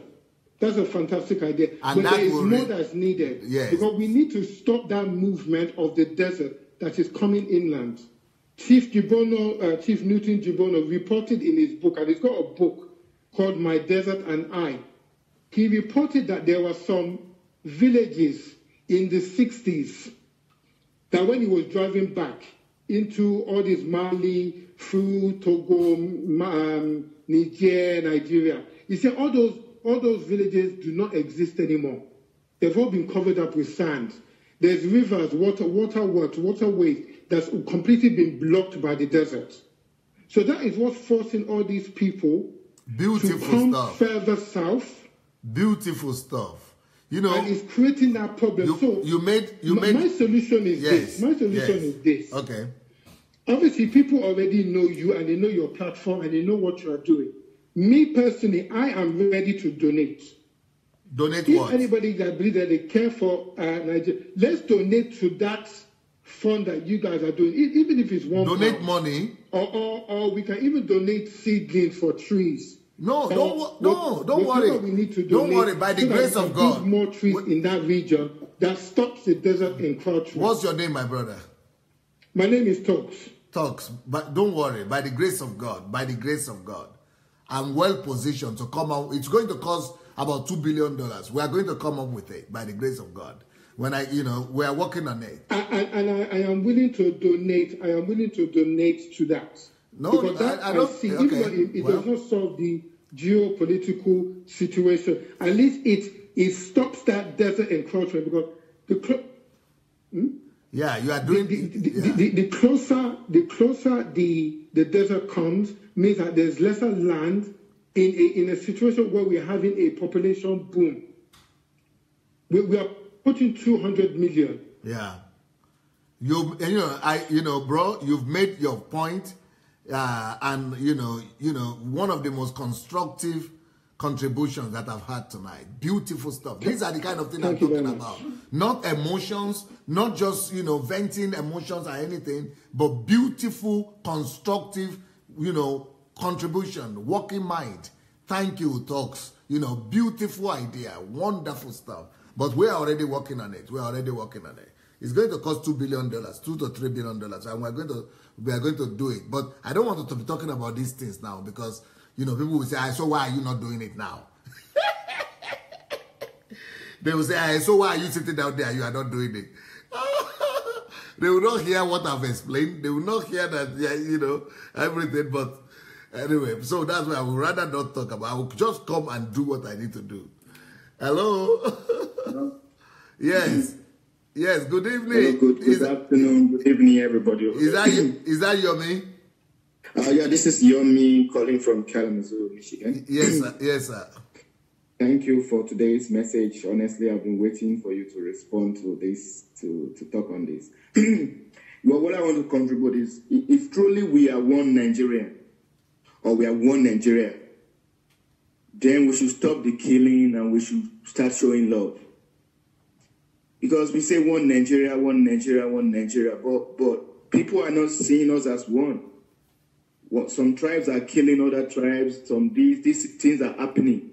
That's a fantastic idea. And but there is more that's needed. Yes. Because we need to stop that movement of the desert that is coming inland. Chief Newton Jibono reported in his book, and he's got a book called My Desert and I. He reported that there were some villages in the 60s that when he was driving back into all this Mali, through Togo, Niger, Nigeria, he said all those villages do not exist anymore. They've all been covered up with sand. There's rivers, waterways that's completely been blocked by the desert. So that is what's forcing all these people to come further south. Beautiful stuff. You know, and it's creating that problem. My solution is this. My solution is this. Okay. Obviously, people already know you and they know your platform and they know what you are doing. Me personally, I am ready to donate. Donate if what? Anybody that believes that they care for Nigeria, let's donate to that fund that you guys are doing, even if it's £1. Donate money. Or we can even donate seedlings for trees. No, don't worry. We need to donate, don't worry. By the grace of God, more trees in that region that stops the desert encroachment. What's your name, my brother? My name is Tox. Tox, but don't worry. By the grace of God, I'm well positioned to come out. It's going to cost about $2 billion. We are going to come up with it by the grace of God. When we are working on it. And I am willing to donate. I am willing to donate to that. No, because that I don't see. Okay. Even though it does not solve the geopolitical situation, at least it stops that desert encroachment. Because yeah, you are doing the closer the desert comes, means that there's lesser land in a situation where we're having a population boom. We are putting 200 million. Yeah, bro, you've made your point, and one of the most constructive contributions that I've had tonight. Beautiful stuff. These are the kind of things I'm talking about. Not emotions, not just venting emotions or anything, but beautiful, constructive, contribution, working mind. Thank you, Talks. Beautiful idea, wonderful stuff. But we're already working on it. It's going to cost $2 billion, $2 to $3 billion, and we are going to do it. But I don't want to be talking about these things now because people will say, so why are you not doing it now? They will say, so why are you sitting down there? You are not doing it. They will not hear what I've explained. They will not hear that, everything. But anyway, so that's why I would rather not talk about. I will just come and do what I need to do. Hello? Hello? Yes. Yes, good evening. Hello, good afternoon. Good evening, everybody. Is that Yomi? Yeah, this is Yomi calling from Kalamazoo, Michigan. Yes, sir. Yes, sir. Thank you for today's message. Honestly, I've been waiting for you to respond to this, to talk on this. Well, what I want to contribute is, if truly we are one Nigerian, or we are one Nigeria, then we should stop the killing and we should start showing love. Because we say one Nigeria, one Nigeria, one Nigeria, but people are not seeing us as one. Some tribes are killing other tribes, these things are happening.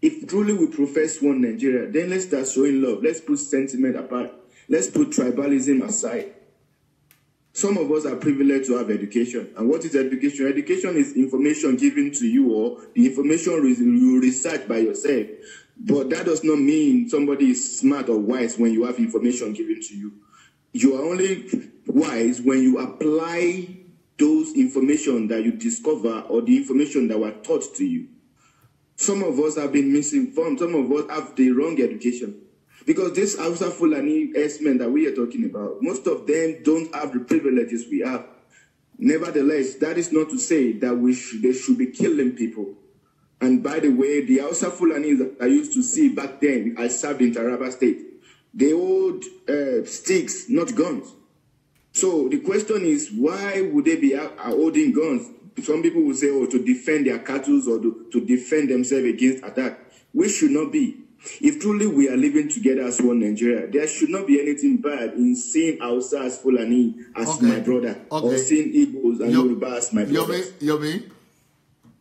If truly we profess one Nigeria, then let's start showing love. Let's put sentiment apart. Let's put tribalism aside. Some of us are privileged to have education. And what is education? Education is information given to you, or the information you research by yourself. But that does not mean somebody is smart or wise when you have information given to you. You are only wise when you apply those information that you discover or the information that were taught to you. Some of us have been misinformed. Some of us have the wrong education. Because this Hausa Fulani herdsmen that we are talking about, most of them don't have the privileges we have. Nevertheless, that is not to say that they should be killing people. And by the way, the Hausa Fulani that I used to see back then, I served in Taraba State, they hold sticks, not guns. So the question is, why would they be holding guns? Some people will say, to defend their cattle or to defend themselves against attack. We should not be. If truly we are living together as one Nigeria, there should not be anything bad in seeing Hausa as Fulani as my brother, or seeing Igbos and Yoruba as my brother. Yomi?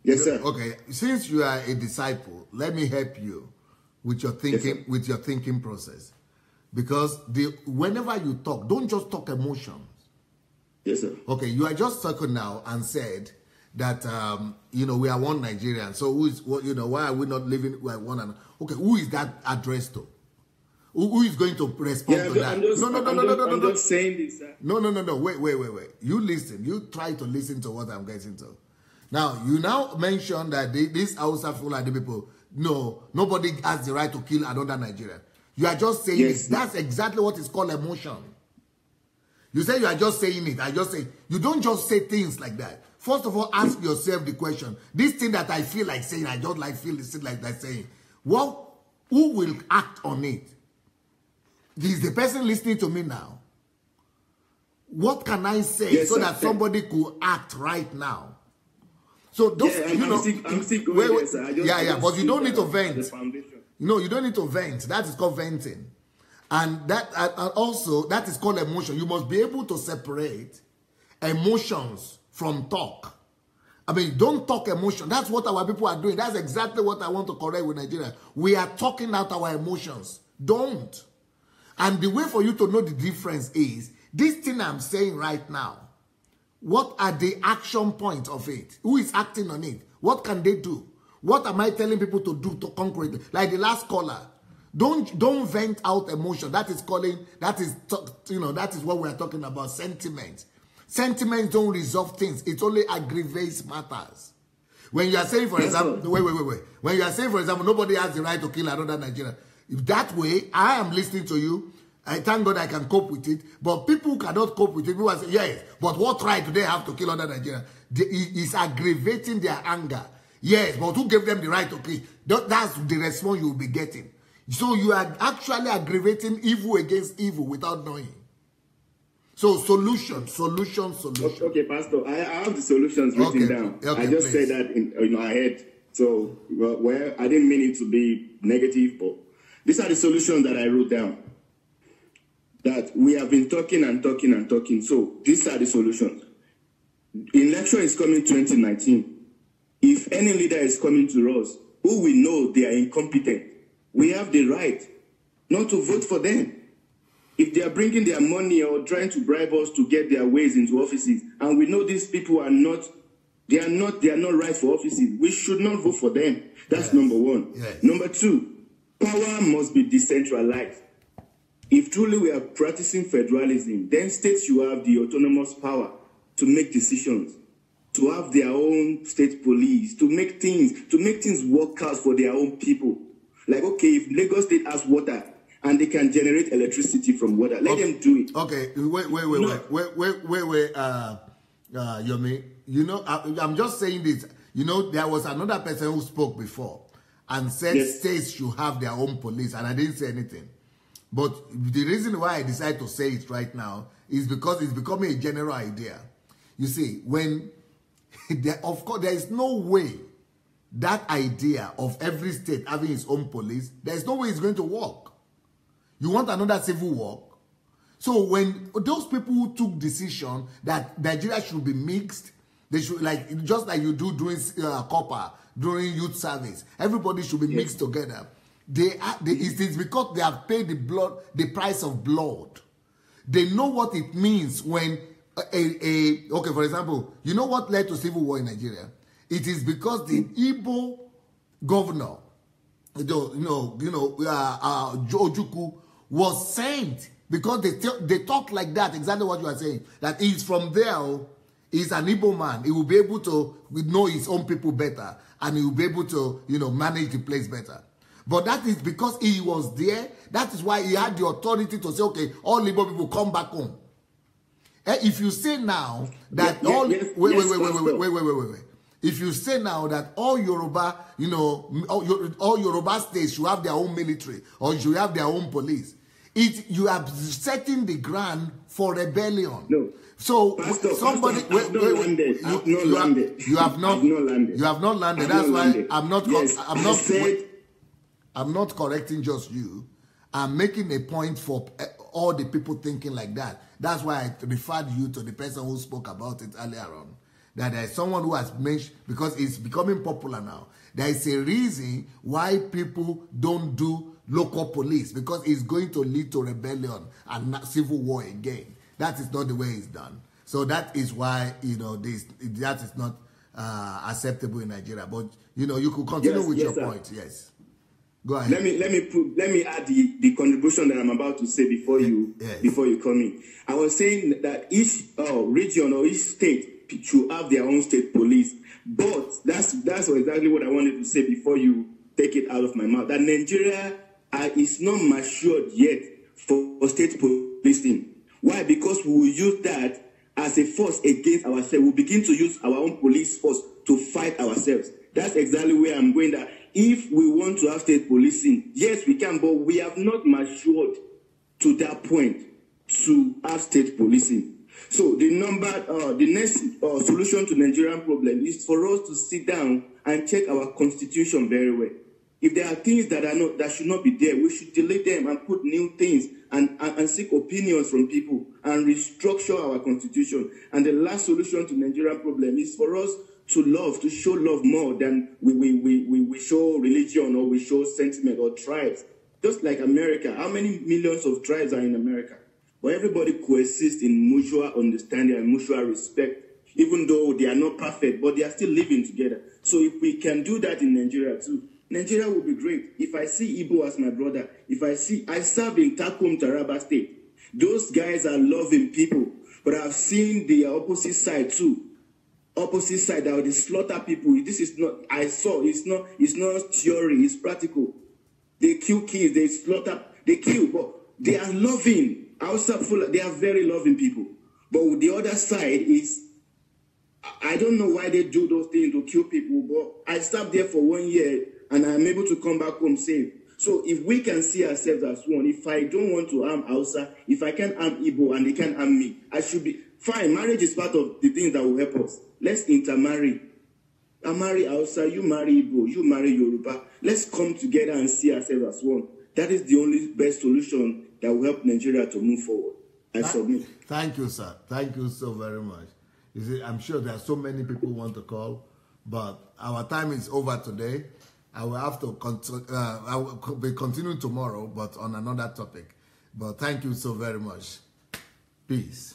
Yes, sir. Okay, since you are a disciple, let me help you with your thinking, with your thinking process. Because whenever you talk, don't just talk emotions. Yes, sir. Okay, you are just talking now and said that you know, we are one Nigerian. So who is what, you know, why are we not living like one another? Okay, who is that addressed to? Who is going to respond to that? I'm just saying this. No. Wait. You listen. You try to listen to what I'm getting to. Now, you now mention that this Hausa Fulani people, no, nobody has the right to kill another Nigerian. You are just saying it. That's exactly what is called emotion. You say you are just saying it. I just say, you don't just say things like that. First of all, ask yourself the question. This thing that I feel like saying, I don't like feel this thing like that saying. Well, who will act on it? Is the person listening to me now? What can I say so that somebody could act right now? So those, you know, I'm still going there, sir. But you don't need to vent. No, you don't need to vent. That is called venting. And that and also, that is called emotion. You must be able to separate emotions from talk. I mean, don't talk emotion. That's what our people are doing. That's exactly what I want to correct with Nigeria. We are talking out our emotions. Don't. And the way for you to know the difference is, this thing I'm saying right now, what are the action points of it? Who is acting on it? What can they do? What am I telling people to do to concretely? Like the last caller, don't vent out emotion. That is what we are talking about, sentiment. Sentiments don't resolve things. It only aggravates matters. When you are saying, for example, wait. When you are saying, for example, nobody has the right to kill another Nigerian. If that way, I am listening to you. I thank God I can cope with it. But people who cannot cope with it, people say, yes, but what right do they have to kill other Nigerians? It's aggravating their anger. Yes, but who gave them the right to kill? That's the response you will be getting. So you are actually aggravating evil against evil without knowing. So solution. Okay, Pastor, I have the solutions written down. Okay, I just said that in my head. So, well, I didn't mean it to be negative, but these are the solutions that I wrote down. That we have been talking and talking and talking. So these are the solutions. Election is coming 2019. If any leader is coming to us who we know they are incompetent, we have the right not to vote for them. If they are bringing their money or trying to bribe us to get their ways into offices, and we know these people are not, they are not right for offices, we should not vote for them. That's number one. Yes. Number two, power must be decentralized. If truly we are practicing federalism, then states should have the autonomous power to make decisions, to have their own state police, to make things work out for their own people. Like, okay, if Lagos State has water and they can generate electricity from water, let them do it. Okay, wait, Yomi. You know, I'm just saying this. You know, there was another person who spoke before and said states should have their own police, and I didn't say anything. But the reason why I decided to say it right now is because it's becoming a general idea. You see, when, of course, there is no way that idea of every state having its own police, there is no way it's going to work. You want another civil war? So when those people who took decision that Nigeria should be mixed, they should, like, just like you do during copper, during youth service, everybody should be mixed together. It is because they have paid the price of blood. They know what it means when okay, for example, you know what led to civil war in Nigeria? It is because the Igbo governor, Ojukwu, was sent because they talk like that, exactly what you are saying, that he's from there, he's an Igbo man, he will be able to know his own people better, and he will be able to, manage the place better. But that is because he was there. That is why he had the authority to say, okay, all Igbo people come back home. If you say now that wait. If you say now that all Yoruba, all Yoruba states should have their own military or should have their own police, you are setting the ground for rebellion. No. So Pastor, somebody you have not landed. That's why I'm not correcting just you. I'm making a point for all the people thinking like that. That's why I referred you to the person who spoke about it earlier on. That there is someone who has mentioned, because it's becoming popular now, there is a reason why people don't do local police, because it's going to lead to rebellion and civil war again. That is not the way it's done. So that is why, that is not acceptable in Nigeria. But you could continue with your point. Yes. Go ahead. Let me add the contribution that I'm about to say before you come in. I was saying that each region or each state should have their own state police, but that's exactly what I wanted to say before you take it out of my mouth. That Nigeria is not matured yet for state policing. Why? Because we will use that as a force against ourselves. We'll begin to use our own police force to fight ourselves. That's exactly where I'm going. That if we want to have state policing, yes, we can, but we have not matured to that point to have state policing. So the next solution to Nigerian problem is for us to sit down and check our constitution very well. If there are things that should not be there, we should delete them and put new things and seek opinions from people and restructure our constitution. And the last solution to Nigerian problem is for us to show love more than we show religion or we show sentiment or tribes. Just like America, how many millions of tribes are in America? But everybody coexists in mutual understanding and mutual respect, even though they are not perfect, but they are still living together. So if we can do that in Nigeria too, Nigeria will be great. If I see Igbo as my brother, I served in Takum, Taraba State. Those guys are loving people, but I've seen the opposite side too. Opposite side, that they slaughter people. This is not, it's not theory, it's practical. They kill kids, they slaughter, they kill, but they are loving. They are very loving people. But the other side is, I don't know why they do those things to kill people, but I stopped there for 1 year and I'm able to come back home safe. So if we can see ourselves as one, if I don't want to harm Hausa, if I can harm Igbo and they can harm me, I should be fine. Marriage is part of the things that will help us. Let's intermarry. I marry Hausa, you marry Igbo, you marry Yoruba. Let's come together and see ourselves as one. That is the only best solution that will help Nigeria to move forward. I submit. Thank you, sir. Thank you so very much. You see, I'm sure there are so many people who want to call, but our time is over today. I will have to I will be continuing tomorrow, but on another topic. But thank you so very much. Peace.